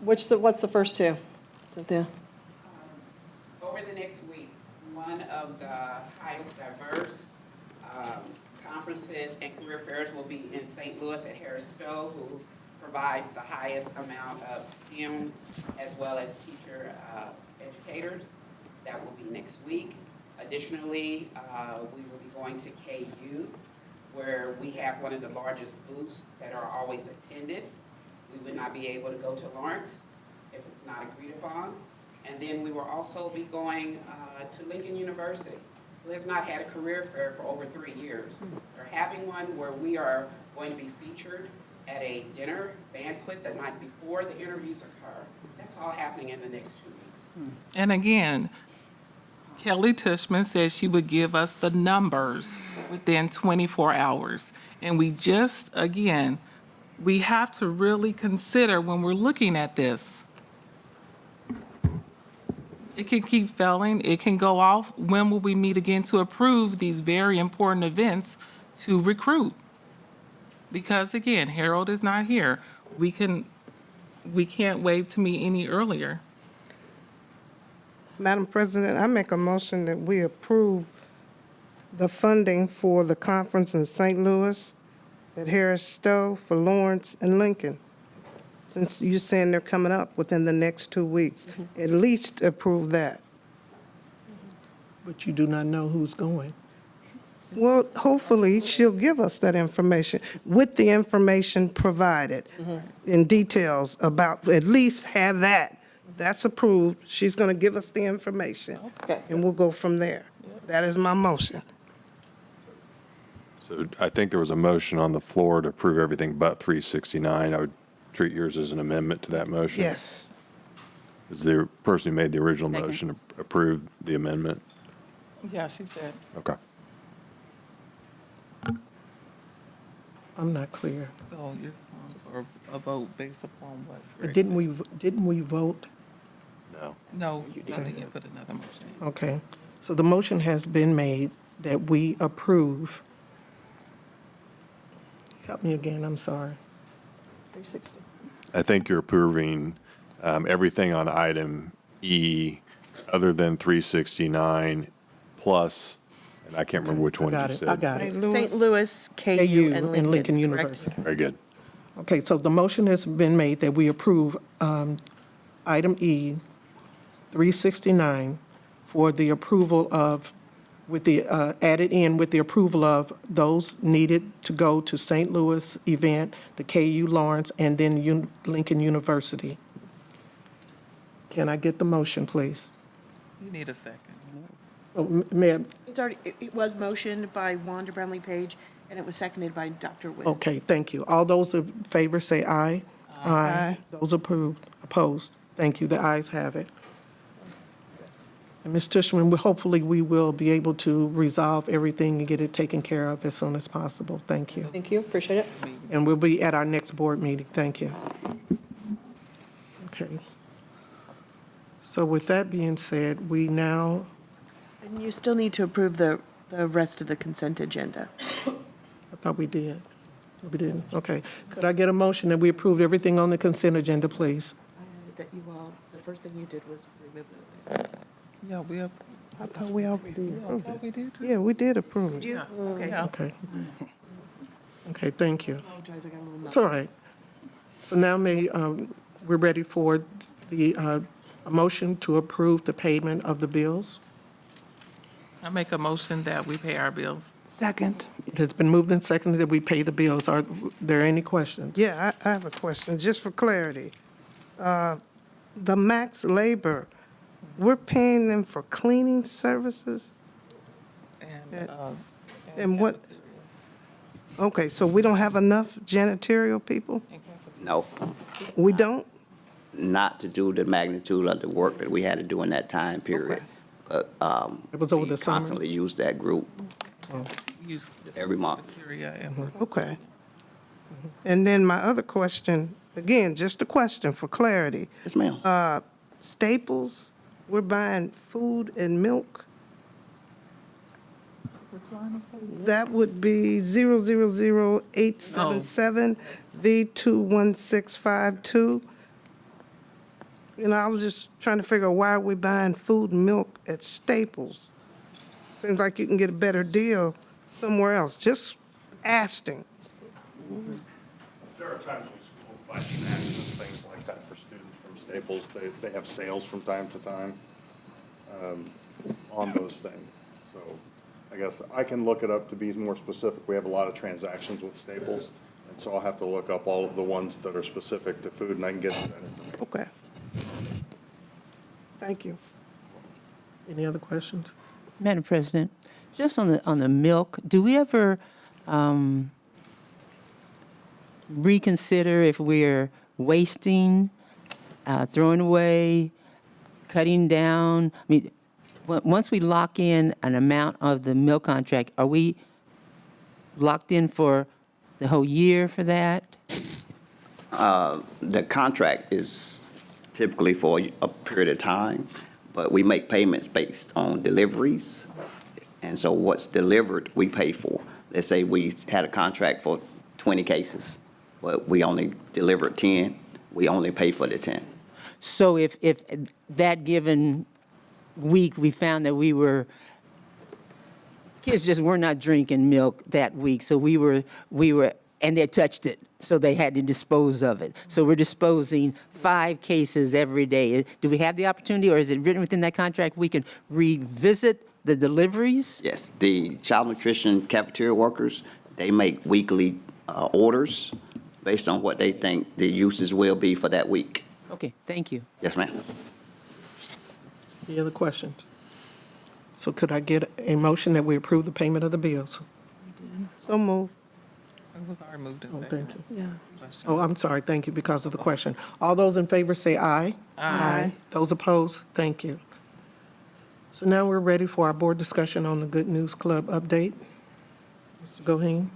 What's the first two, Cynthia? Over the next week, one of the highest diverse conferences and career fairs will be in St. Louis at Harris Stowe, who provides the highest amount of STEM as well as teacher educators. That will be next week. Additionally, we will be going to KU, where we have one of the largest booths that are always attended. We would not be able to go to Lawrence if it's not agreed upon. And then we will also be going to Lincoln University, who has not had a career fair for over 3 years. They're having one where we are going to be featured at a dinner banquet the night before the interviews occur. That's all happening in the next 2 weeks. And again, Kelly Tushman said she would give us the numbers within 24 hours. And we just, again, we have to really consider when we're looking at this. It can keep failing, it can go off. When will we meet again to approve these very important events to recruit? Because again, Harold is not here. We can't wait to meet any earlier. Madam President, I make a motion that we approve the funding for the conference in St. Louis at Harris Stowe for Lawrence and Lincoln. Since you're saying they're coming up within the next 2 weeks, at least approve that. But you do not know who's going. Well, hopefully, she'll give us that information, with the information provided in details about, at least have that. That's approved. She's going to give us the information, and we'll go from there. That is my motion. So I think there was a motion on the floor to approve everything but 369. I would treat yours as an amendment to that motion. Yes. Is the person who made the original motion approve the amendment? Yeah, she said. Okay. I'm not clear. So you're calling for a vote based upon what? Didn't we vote? No. No, nothing yet, put another motion in. Okay. So the motion has been made that we approve. Help me again, I'm sorry. 360. I think you're approving everything on item E other than 369 plus, and I can't remember which one you said. I got it. St. Louis, KU, and Lincoln. University. Very good. Okay, so the motion has been made that we approve item E, 369, for the approval of, with the, added in with the approval of those needed to go to St. Louis event, the KU Lawrence, and then Lincoln University. Can I get the motion, please? You need a second. Oh, Ma'am, It's already, it was motioned by Wanda Brownlee Page, and it was seconded by Dr. Witt. okay, thank you. All those in favor say aye. Aye. Those opposed? Thank you, the ayes have it. And Ms. Tushman, hopefully we will be able to resolve everything and get it taken care of as soon as possible. Thank you. Thank you, appreciate it. And we'll be at our next board meeting. Thank you. Okay. So with that being said, we now, And you still need to approve the rest of the consent agenda. I thought we did. We didn't. Okay. Could I get a motion that we approved everything on the consent agenda, please? That you all, the first thing you did was remove those. Yeah, we have. I thought we already approved it. We did too. Yeah, we did approve it. You? Okay. Yeah. Okay. Okay, thank you. Apologize, I got a little It's all right. So now we're ready for the, a motion to approve the payment of the bills. I make a motion that we pay our bills. Second. It has been moved and seconded that we pay the bills. Are there any questions? Yeah, I have a question, just for clarity. The max labor, we're paying them for cleaning services? And what, okay, so we don't have enough janitorial people? No, We don't? not to do the magnitude of the work that we had to do in that time period. But It was over we the summer? constantly use that group Use every month. criteria and Okay. And then my other question, again, just a question for clarity. Yes, ma'am. Staples, we're buying food and milk. That would be 000877 V21652. You know, I was just trying to figure out why are we buying food and milk at Staples? Seems like you can get a better deal somewhere else. Just asking. There are times when schools buy snacks and things like that for students from Staples. They have sales from time to time. on those things. So I guess I can look it up to be more specific. We have a lot of transactions with Staples, and so I'll have to look up all of the ones that are specific to food, and I can get you that information. Okay. Thank you. Any other questions? Madam President, just on the milk, do we ever reconsider if we're wasting, throwing away, cutting down? I mean, once we lock in an amount of the milk contract, are we locked in for the whole year for that? The contract is typically for a period of time, but we make payments based on deliveries. And so what's delivered, we pay for. Let's say we had a contract for 20 cases, but we only delivered 10, we only pay for the 10. So if that given week we found that kids just were not drinking milk that week, so we were, and they touched it, so they had to dispose of it. So we're disposing 5 cases every day. Do we have the opportunity, or is it written within that contract, we can revisit the deliveries? Yes, the child nutrition cafeteria workers, they make weekly orders based on what they think the uses will be for that week. Okay, thank you. Yes, ma'am. Any other questions? So could I get a motion that we approve the payment of the bills? So moved. It was already moved and Oh, seconded. thank you. Yeah. Oh, I'm sorry, thank you, because of the question. All those in favor say aye. Aye. Those opposed, thank you. So now we're ready for our board discussion on the Good News Club update. Mr. Goheen?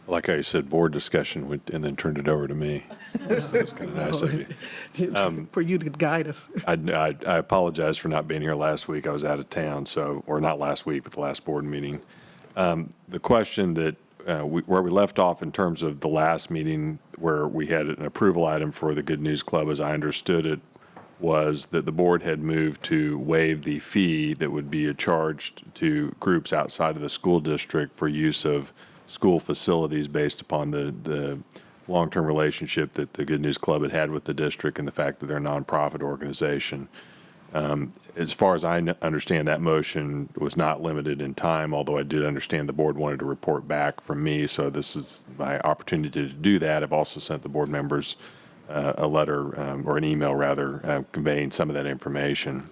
I like how you said board discussion and then turned it over to me. It's kind of nice of you. For you to guide us. I apologize for not being here last week. I was out of town, or not last week, but the last board meeting. The question that, where we left off in terms of the last meeting where we had an approval item for the Good News Club, as I understood it, was that the board had moved to waive the fee that would be charged to groups outside of the school district for use of school facilities based upon the long-term relationship that the Good News Club had with the district and the fact that they're a nonprofit organization. As far as I understand, that motion was not limited in time, although I did understand the board wanted to report back from me, so this is my opportunity to do that. I've also sent the board members a letter, or an email rather, conveying some of that information.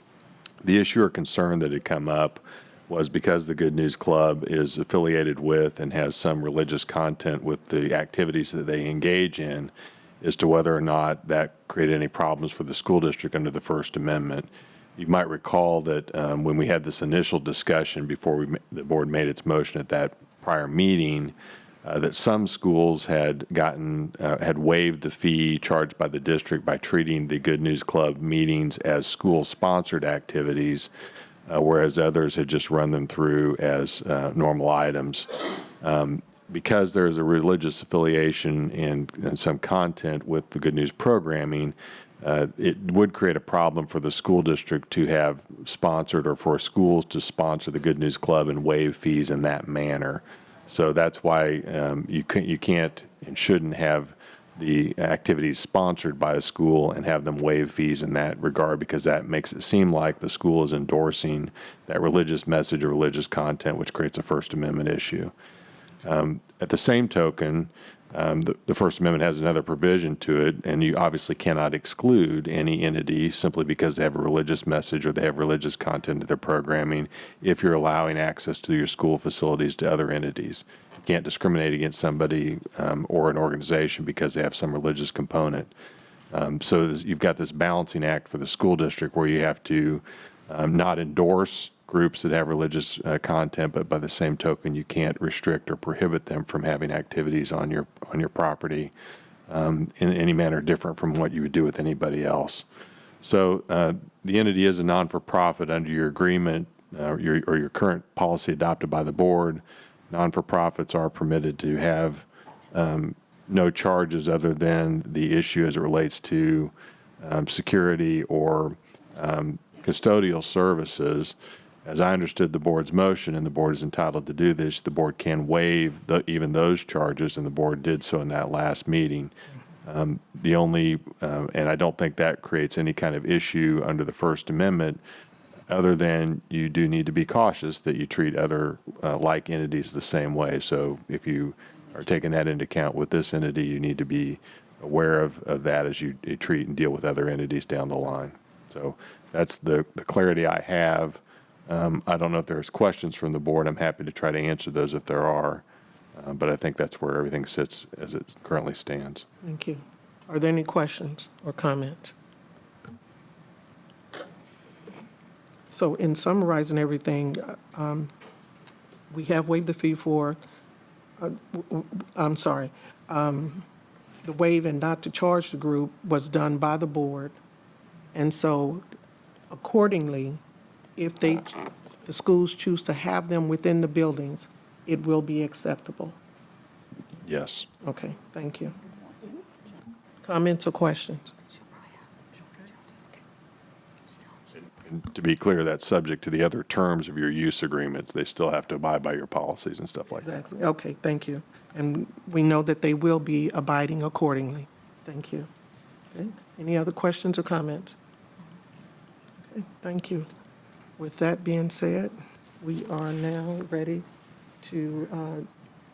The issue or concern that had come up was because the Good News Club is affiliated with and has some religious content with the activities that they engage in, as to whether or not that created any problems for the school district under the First Amendment. You might recall that when we had this initial discussion before the board made its motion at that prior meeting, that some schools had waived the fee charged by the district by treating the Good News Club meetings as school-sponsored activities, whereas others had just run them through as normal items. Because there is a religious affiliation and some content with the Good News programming, it would create a problem for the school district to have sponsored, or for schools to sponsor the Good News Club and waive fees in that manner. So that's why you can't and shouldn't have the activities sponsored by a school and have them waive fees in that regard, because that makes it seem like the school is endorsing that religious message or religious content, which creates a First Amendment issue. At the same token, the First Amendment has another provision to it, and you obviously cannot exclude any entity simply because they have a religious message or they have religious content to their programming if you're allowing access to your school facilities to other entities. You can't discriminate against somebody or an organization because they have some religious component. So you've got this balancing act for the school district where you have to not endorse groups that have religious content, but by the same token, you can't restrict or prohibit them from having activities on your property in any manner different from what you would do with anybody else. So the entity is a non-for-profit under your agreement or your current policy adopted by the board. Non-for-profits are permitted to have no charges other than the issue as it relates to security or custodial services. As I understood the board's motion, and the board is entitled to do this, the board can waive even those charges, and the board did so in that last meeting. The only, and I don't think that creates any kind of issue under the First Amendment, other than you do need to be cautious that you treat other like entities the same way. So if you are taking that into account with this entity, you need to be aware of that as you treat and deal with other entities down the line. So that's the clarity I have. I don't know if there's questions from the board. I'm happy to try to answer those if there are. But I think that's where everything sits as it currently stands. Thank you. Are there any questions or comments? So in summarizing everything, we have waived the fee for, the waive and not to charge the group was done by the board. And so accordingly, if the schools choose to have them within the buildings, it will be acceptable. Yes. Okay, thank you. Comments or questions? And to be clear, that's subject to the other terms of your use agreements. They still have to abide by your policies and stuff like that. Exactly. Okay, thank you. And we know that they will be abiding accordingly. Thank you. Okay. Any other questions or comments? Okay, thank you. With that being said, we are now ready to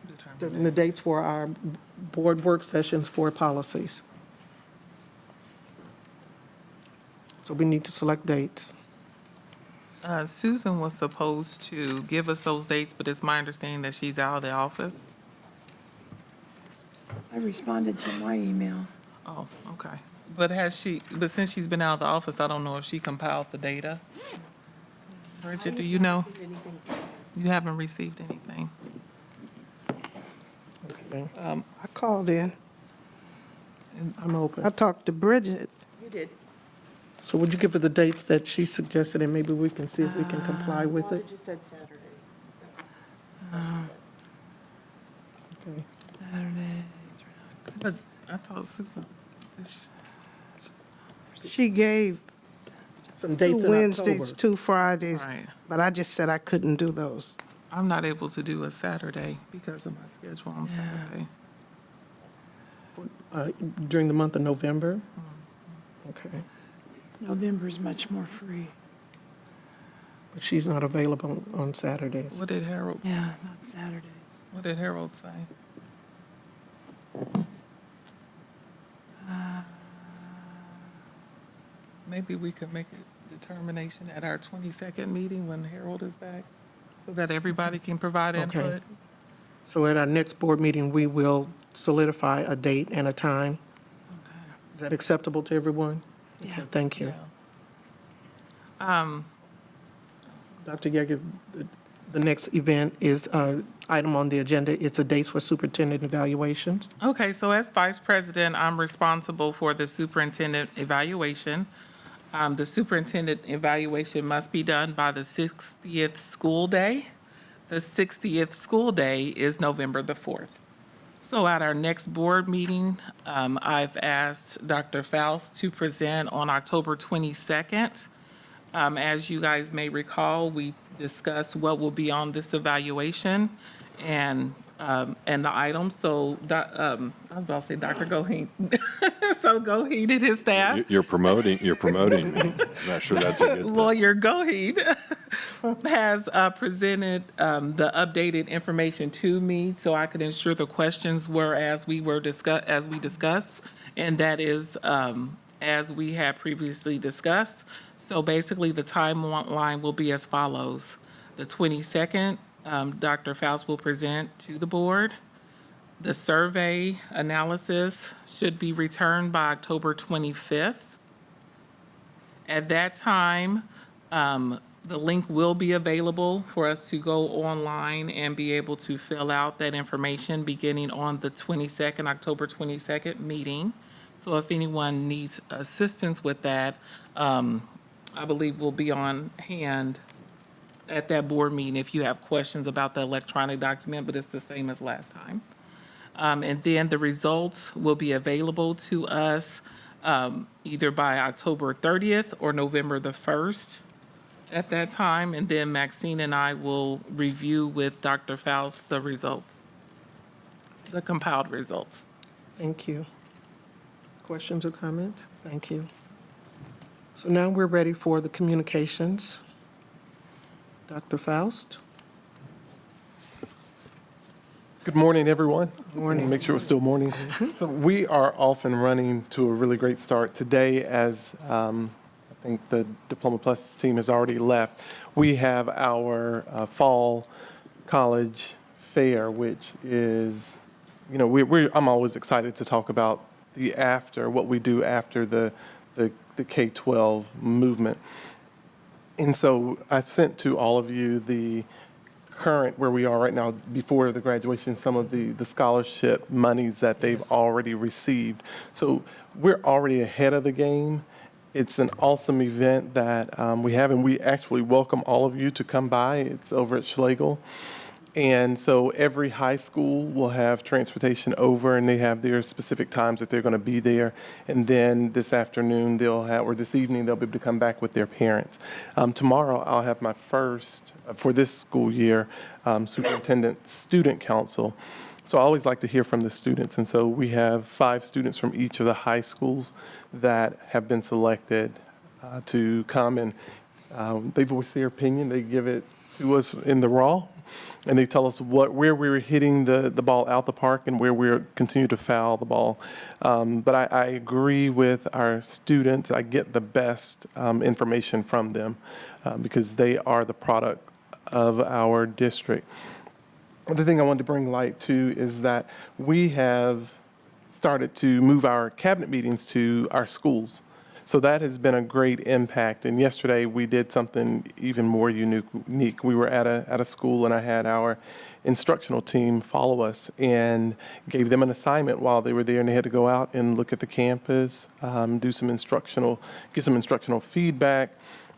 determine the dates for our board work sessions for policies. So we need to select dates. Susan was supposed to give us those dates, but it's my understanding that she's out of the office. I responded to my email. Oh, okay. But since she's been out of the office, I don't know if she compiled the data. Bridget, do you know? You haven't received anything. Okay. I called in. I'm open. I talked to Bridget. You did. So would you give her the dates that she suggested, and maybe we can see if we can comply with it? just said Saturdays. Okay. Saturdays. But I thought Susan, She gave Some dates two in Wednesdays, October. 2 Fridays, right. but I just said I couldn't do those. I'm not able to do a Saturday because of my schedule on Saturday. During the month of November? Okay. November's much more free. But she's not available on Saturdays. What did Harold say? Yeah, not Saturdays. What did Harold say? Maybe we could make a determination at our 22nd meeting when Harold is back, so that everybody can provide Okay. input. So at our next board meeting, we will solidify a date and a time. Is that acceptable to everyone? Yeah. Okay, thank you. Yeah. Dr. Yeager, the next event is, item on the agenda, it's a dates for superintendent evaluations. Okay, so as vice president, I'm responsible for the superintendent evaluation. The superintendent evaluation must be done by the 60th school day. The 60th school day is November the 4th. So at our next board meeting, I've asked Dr. Faust to present on October 22nd. As you guys may recall, we discussed what will be on this evaluation and the items. So, I was about to say Dr. Goheen. So Goheen and his staff. You're promoting me. I'm not sure that's a good thing. Lawyer Goheen has presented the updated information to me so I could ensure the questions were as we discussed, and that is as we had previously discussed. So basically, the timeline will be as follows. The 22nd, Dr. Faust will present to the board. The survey analysis should be returned by October 25th. At that time, the link will be available for us to go online and be able to fill out that information beginning on the 22nd, October 22nd meeting. So if anyone needs assistance with that, I believe we'll be on hand at that board meeting if you have questions about the electronic document, but it's the same as last time. And then the results will be available to us either by October 30th or November the 1st at that time. And then Maxine and I will review with Dr. Faust the results, the compiled results. Thank you. Questions or comments? Thank you. So now we're ready for the communications. Dr. Faust? Good morning, everyone. Morning. Make sure it's still morning. So we are off and running to a really great start. Today, as I think the Diploma Plus team has already left, we have our fall college fair, which is, you know, I'm always excited to talk about what we do after the K-12 movement. And so I sent to all of you the current, where we are right now, before the graduation, some of the scholarship monies that they've already received. So we're already ahead of the game. It's an awesome event that we have, and we actually welcome all of you to come by. It's over at Schlegel. And so every high school will have transportation over, and they have their specific times that they're going to be there. And then this afternoon or this evening, they'll be able to come back with their parents. Tomorrow, I'll have my first, for this school year, Superintendent Student Council. So I always like to hear from the students. And so we have 5 students from each of the high schools that have been selected to come, and they voice their opinion. They give it to us in the raw. And they tell us where we're hitting the ball out the park and where we're continue to foul the ball. But I agree with our students. I get the best information from them because they are the product of our district. The thing I wanted to bring light to is that we have started to move our cabinet meetings to our schools. So that has been a great impact. And yesterday we did something even more unique. We were at a school, and I had our instructional team follow us and gave them an assignment while they were there, and they had to go out and look at the campus, give some instructional feedback,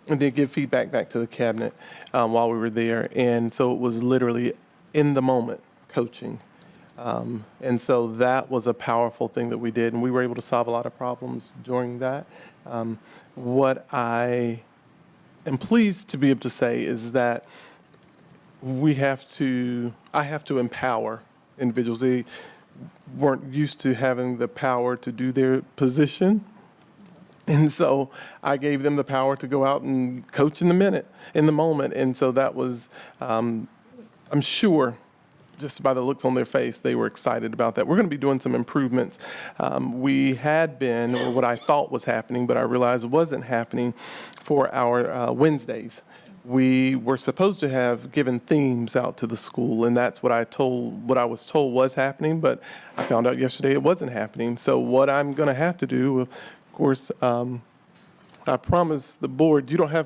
and then give feedback back to the cabinet while we were there. And so it was literally in the moment coaching. And so that was a powerful thing that we did, and we were able to solve a lot of problems during that. What I am pleased to be able to say is that I have to empower individuals. They weren't used to having the power to do their position. And so I gave them the power to go out and coach in the moment. And so that was, I'm sure, just by the looks on their face, they were excited about that. We're going to be doing some improvements. We had been, or what I thought was happening, but I realized wasn't happening for our Wednesdays. We were supposed to have given themes out to the school, and that's what I was told was happening, but I found out yesterday it wasn't happening. So what I'm going to have to do, of course, I promise the board, I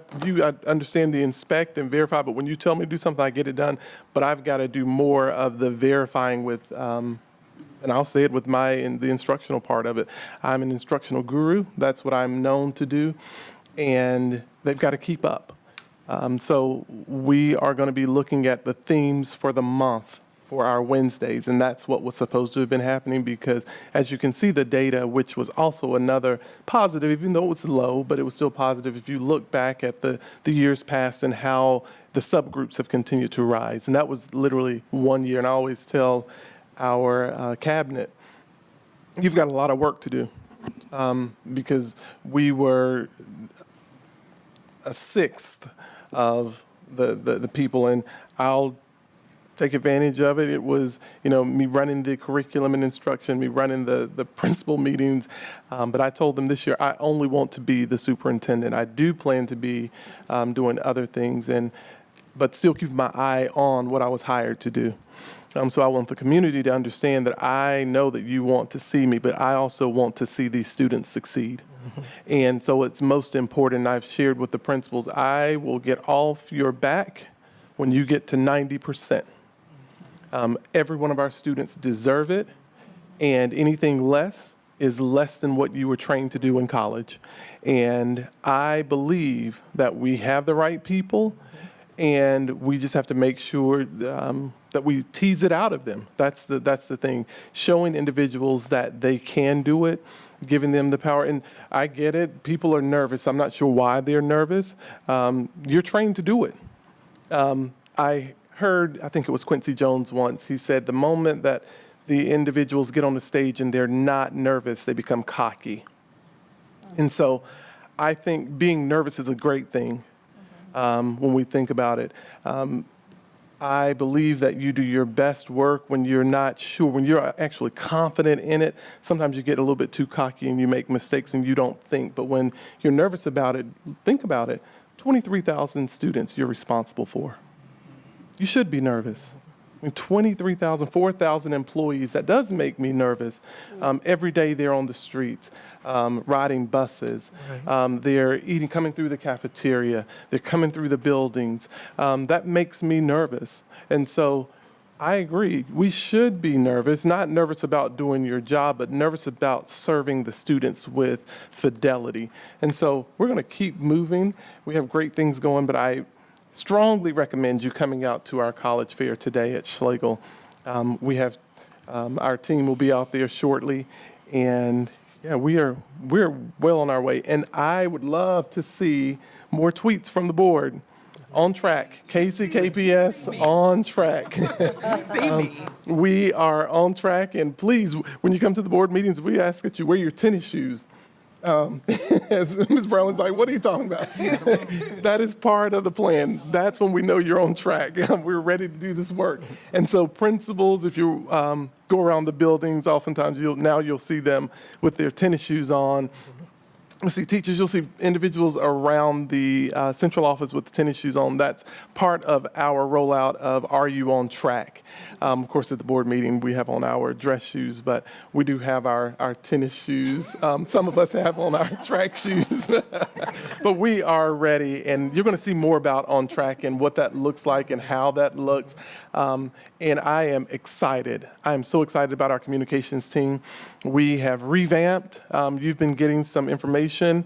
understand the inspect and verify, but when you tell me to do something, I get it done. But I've got to do more of the verifying with, and I'll say it with the instructional part of it. I'm an instructional guru. That's what I'm known to do. And they've got to keep up. So we are going to be looking at the themes for the month for our Wednesdays, and that's what was supposed to have been happening because, as you can see, the data, which was also another positive, even though it was low, but it was still positive if you look back at the years past and how the subgroups have continued to rise. And that was literally 1 year, and I always tell our cabinet, you've got a lot of work to do because we were a sixth of the people, and I'll take advantage of it. It was, me running the curriculum and instruction, me running the principal meetings. But I told them this year, I only want to be the superintendent. I do plan to be doing other things, but still keep my eye on what I was hired to do. So I want the community to understand that I know that you want to see me, but I also want to see these students succeed. And so it's most important. I've shared with the principals, I will get off your back when you get to 90%. Every one of our students deserve it, and anything less is less than what you were trained to do in college. And I believe that we have the right people, and we just have to make sure that we tease it out of them. That's the thing. Showing individuals that they can do it, giving them the power. And I get it. People are nervous. I'm not sure why they're nervous. You're trained to do it. I heard, I think it was Quincy Jones once, he said the moment that the individuals get on the stage and they're not nervous, they become cocky. And so I think being nervous is a great thing, when we think about it. I believe that you do your best work when you're not sure, when you're actually confident in it. Sometimes you get a little bit too cocky and you make mistakes and you don't think. But when you're nervous about it, think about it. 23,000 students you're responsible for. You should be nervous. I mean, 23,000, 4,000 employees, that does make me nervous. Every day they're on the streets, riding buses. They're eating, coming through the cafeteria. They're coming through the buildings. That makes me nervous. And so I agree. We should be nervous, not nervous about doing your job, but nervous about serving the students with fidelity. And so we're going to keep moving. We have great things going, but I strongly recommend you coming out to our college fair today at Schlegel. We have our team will be out there shortly, and yeah, we're well on our way. And I would love to see more tweets from the board. On track, KCKPS on track. We are on track, and please, when you come to the board meetings, we ask that you wear your tennis shoes. Ms. Brown's like, what are you talking about? That is part of the plan. That's when we know you're on track. We're ready to do this work. And so principals, if you go around the buildings, oftentimes you'll see them with their tennis shoes on. You'll see teachers, you'll see individuals around the central office with the tennis shoes on. That's part of our rollout of Are You on Track? Of course, at the board meeting, we have on our dress shoes, but we do have our tennis shoes. Some of us have on our track shoes. But we are ready, and you're going to see more about On Track and what that looks like and how that looks. And I am excited. I'm so excited about our communications team. We have revamped. You've been getting some information,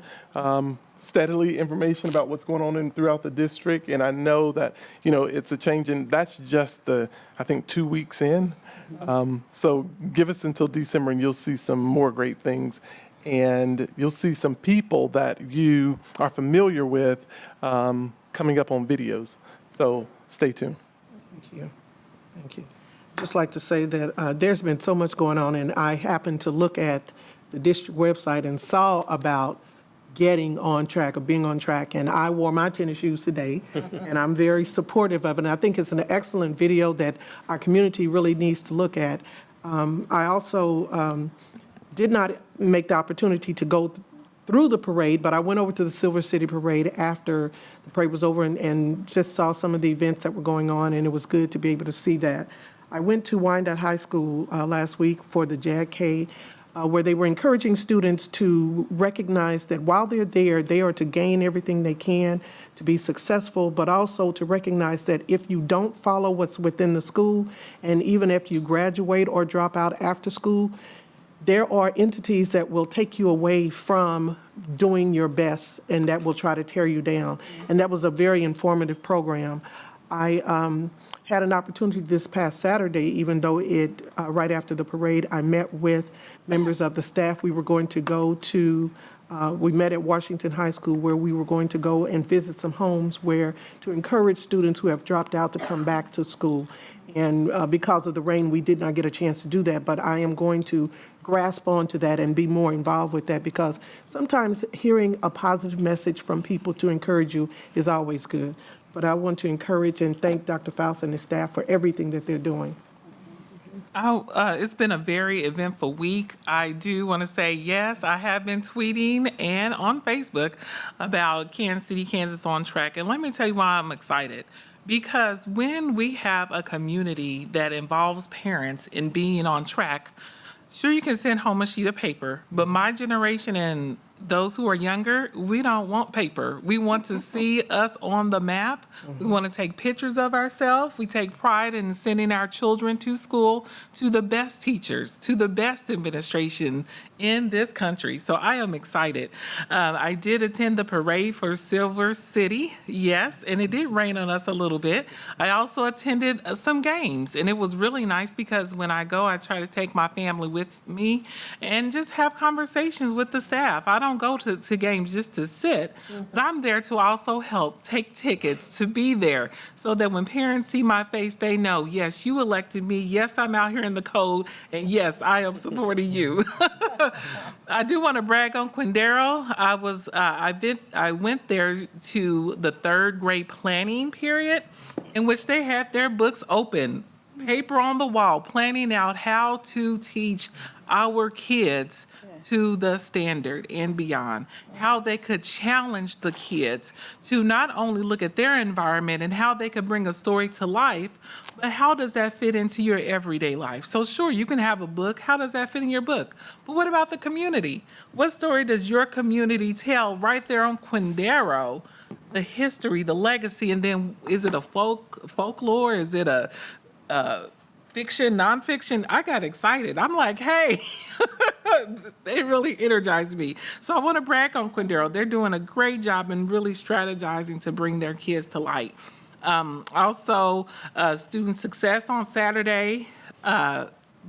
steadily information about what's going on throughout the district. And I know that, it's a change, and that's just I think 2 weeks in. So give us until December and you'll see some more great things. And you'll see some people that you are familiar with coming up on videos. So stay tuned. Thank you. Thank you. Just like to say that there's been so much going on, and I happened to look at the district website and saw about getting on track or being on track, and I wore my tennis shoes today, and I'm very supportive of it. And I think it's an excellent video that our community really needs to look at. I also did not make the opportunity to go through the parade, but I went over to the Silver City Parade after the parade was over and just saw some of the events that were going on, and it was good to be able to see that. I went to Wyandotte High School last week for the JAG-K, where they were encouraging students to recognize that while they're there, they are to gain everything they can to be successful, but also to recognize that if you don't follow what's within the school, and even if you graduate or drop out after school, there are entities that will take you away from doing your best and that will try to tear you down. And that was a very informative program. I had an opportunity this past Saturday, even though right after the parade, I met with members of the staff. We were going to go to, we met at Washington High School, where we were going to go and visit some homes to encourage students who have dropped out to come back to school. And because of the rain, we did not get a chance to do that, but I am going to grasp onto that and be more involved with that, because sometimes hearing a positive message from people to encourage you is always good. But I want to encourage and thank Dr. Faust and his staff for everything that they're doing. It's been a very eventful week. I do want to say, yes, I have been tweeting and on Facebook about Kansas City, Kansas on Track. And let me tell you why I'm excited. Because when we have a community that involves parents in being on track, sure, you can send home a sheet of paper, but my generation and those who are younger, we don't want paper. We want to see us on the map. We want to take pictures of ourselves. We take pride in sending our children to school, to the best teachers, to the best administration in this country. So I am excited. I did attend the parade for Silver City, yes, and it did rain on us a little bit. I also attended some games, and it was really nice because when I go, I try to take my family with me and just have conversations with the staff. I don't go to games just to sit, but I'm there to also help take tickets, to be there, so that when parents see my face, they know, yes, you elected me, yes, I'm out here in the cold, and yes, I am supporting you. I do want to brag on Quindaro. I went there to the third grade planning period, in which they had their books open, paper on the wall, planning out how to teach our kids to the standard and beyond, how they could challenge the kids to not only look at their environment and how they could bring a story to life, but how does that fit into your everyday life? So sure, you can have a book. How does that fit in your book? But what about the community? What story does your community tell right there on Quindaro? The history, the legacy, and then is it a folklore? Is it a fiction, nonfiction? I got excited. I'm like, hey, they really energized me. So I want to brag on Quindaro. They're doing a great job in really strategizing to bring their kids to light. Also, student success on Saturday.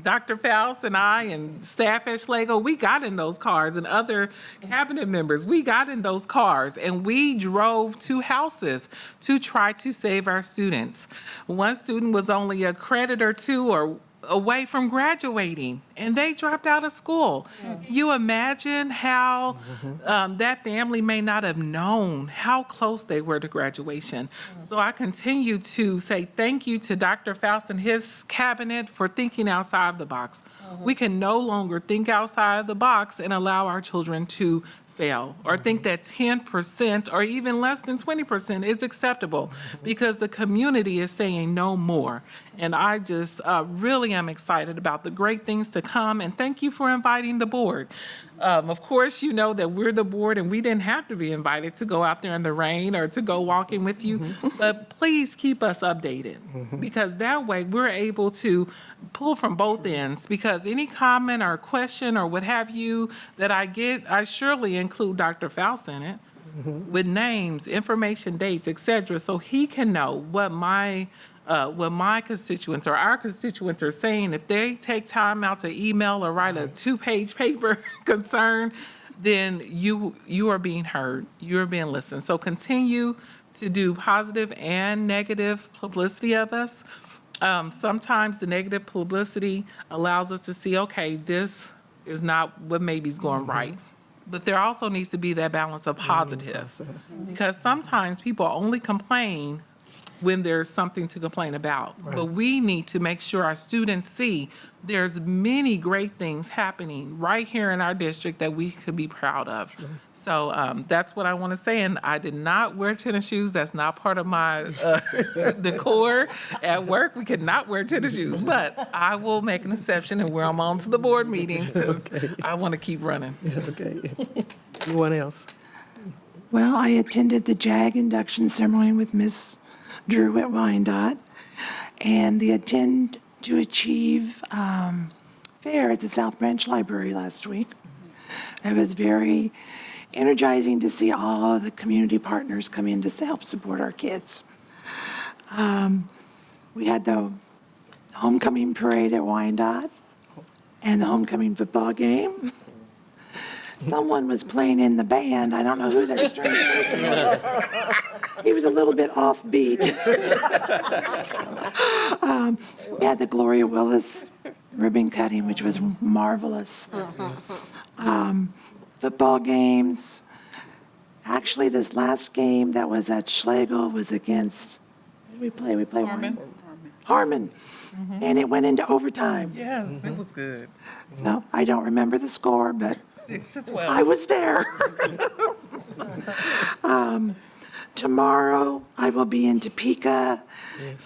Dr. Faust and I and staff at Schlegel, we got in those cars, and other cabinet members, we got in those cars, and we drove to houses to try to save our students. One student was only a credit or two or away from graduating, and they dropped out of school. You imagine how that family may not have known how close they were to graduation. So I continue to say thank you to Dr. Faust and his cabinet for thinking outside of the box. We can no longer think outside of the box and allow our children to fail or think that 10% or even less than 20% is acceptable, because the community is saying no more. And I just really am excited about the great things to come, and thank you for inviting the board. Of course, you know that we're the board and we didn't have to be invited to go out there in the rain or to go walking with you, but please keep us updated, because that way we're able to pull from both ends, because any comment or question or what have you that I get, I surely include Dr. Faust in it with names, information, dates, et cetera, so he can know what my constituents or our constituents are saying. If they take time out to email or write a 2-page paper concern, then you are being heard, you are being listened. So continue to do positive and negative publicity of us. Sometimes the negative publicity allows us to see, okay, this is not what maybe is going right. But there also needs to be that balance of positive, because sometimes people only complain when there's something to complain about. But we need to make sure our students see there's many great things happening right here in our district that we could be proud of. So that's what I want to say. And I did not wear tennis shoes. That's not part of my decor at work. We could not wear tennis shoes. But I will make an exception and wear them on to the board meetings, because I want to keep running. Okay. Anyone else? Well, I attended the JAG induction ceremony with Miss Drew at Wyandotte, and the Attend to Achieve fair at the South Branch Library last week. It was very energizing to see all of the community partners come in to help support our kids. We had the homecoming parade at Wyandotte and the homecoming football game. Someone was playing in the band. I don't know who that strange person was. He was a little bit offbeat. We had the Gloria Willis ribbon cutting, which was marvelous. Football games. Actually, this last game that was at Schlegel was against, who did we play? We played Harmon. And it went into overtime. Yes, it was good. So I don't remember the score, but 6-12. I was there. Tomorrow, I will be in Topeka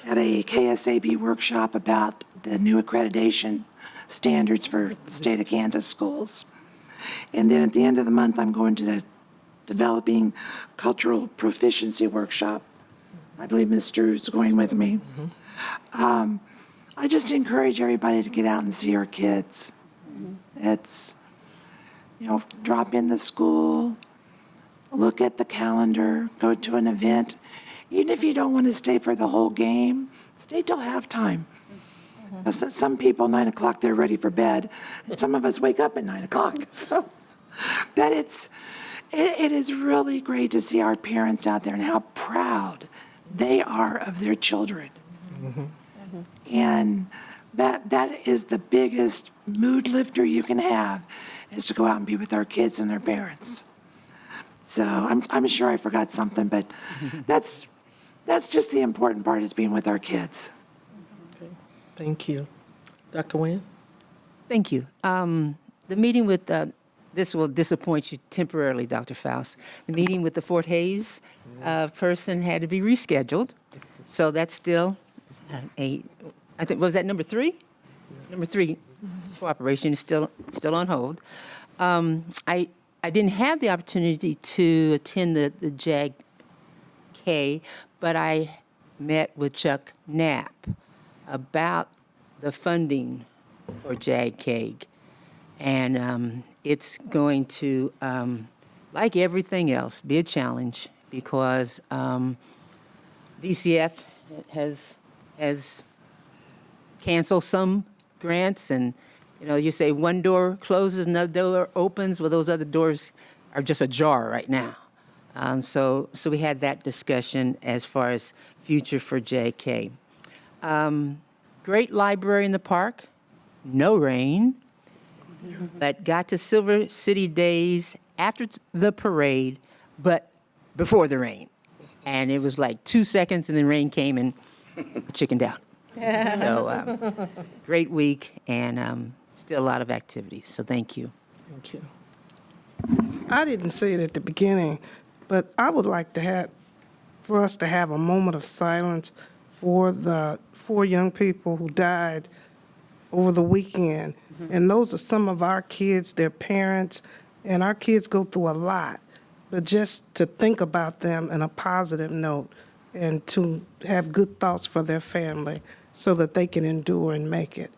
at a KSAB workshop about the new accreditation standards for the state of Kansas schools. And then at the end of the month, I'm going to the Developing Cultural Proficiency workshop. I believe Ms. Drew's going with me. I just encourage everybody to get out and see our kids. It's, drop in the school, look at the calendar, go to an event. Even if you don't want to stay for the whole game, stay till halftime. Some people, 9 o'clock, they're ready for bed. And some of us wake up at 9 o'clock. So that it is really great to see our parents out there and how proud they are of their children. And that is the biggest mood lifter you can have, is to go out and be with our kids and their parents. So I'm sure I forgot something, but that's just the important part, is being with our kids. Thank you. Dr. Nguyen? Thank you. The meeting with, this will disappoint you temporarily, Dr. Faust. The meeting with the Fort Hays person had to be rescheduled. So that's still I think, was that number 3? Number 3, cooperation is still on hold. I didn't have the opportunity to attend the JAG-K, but I met with Chuck Knapp about the funding for JAG-K. And it's going to, like everything else, be a challenge, because DCF has canceled some grants, and you say one door closes, another door opens. Well, those other doors are just ajar right now. So we had that discussion as far as future for JK. Great library in the park, no rain, but got to Silver City Days after the parade, but before the rain. And it was like 2 seconds, and then rain came and chickened out. So great week, and still a lot of activities. So thank you. Thank you. I didn't say it at the beginning, but I would like for us to have a moment of silence for the 4 young people who died over the weekend. And those are some of our kids, their parents, and our kids go through a lot. But just to think about them in a positive note, and to have good thoughts for their family so that they can endure and make it.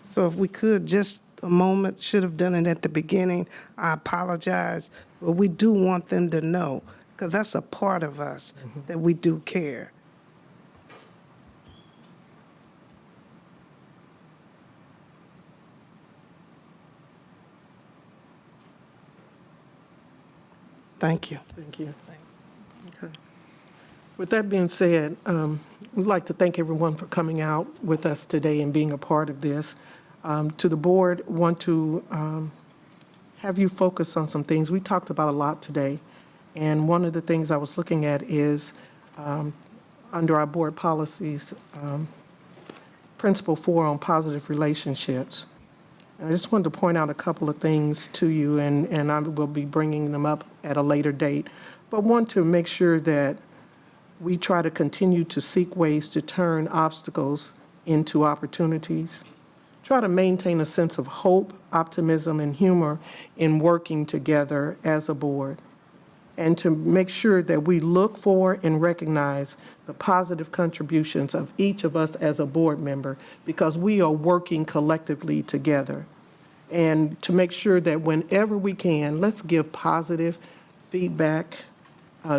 So if we could, just a moment, should have done it at the beginning. I apologize, but we do want them to know, because that's a part of us, that we do care. Thank you. Thank you. Okay. With that being said, we'd like to thank everyone for coming out with us today and being a part of this. To the board, want to have you focus on some things. We talked about a lot today, and one of the things I was looking at is under our board policies, Principle 4 on positive relationships. And I just wanted to point out a couple of things to you, and I will be bringing them up at a later date, but want to make sure that we try to continue to seek ways to turn obstacles into opportunities. Try to maintain a sense of hope, optimism, and humor in working together as a board. And to make sure that we look for and recognize the positive contributions of each of us as a board member, because we are working collectively together. And to make sure that whenever we can, let's give positive feedback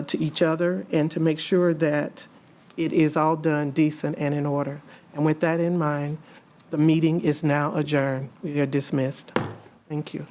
to each other, and to make sure that it is all done decent and in order. And with that in mind, the meeting is now adjourned. We are dismissed. Thank you.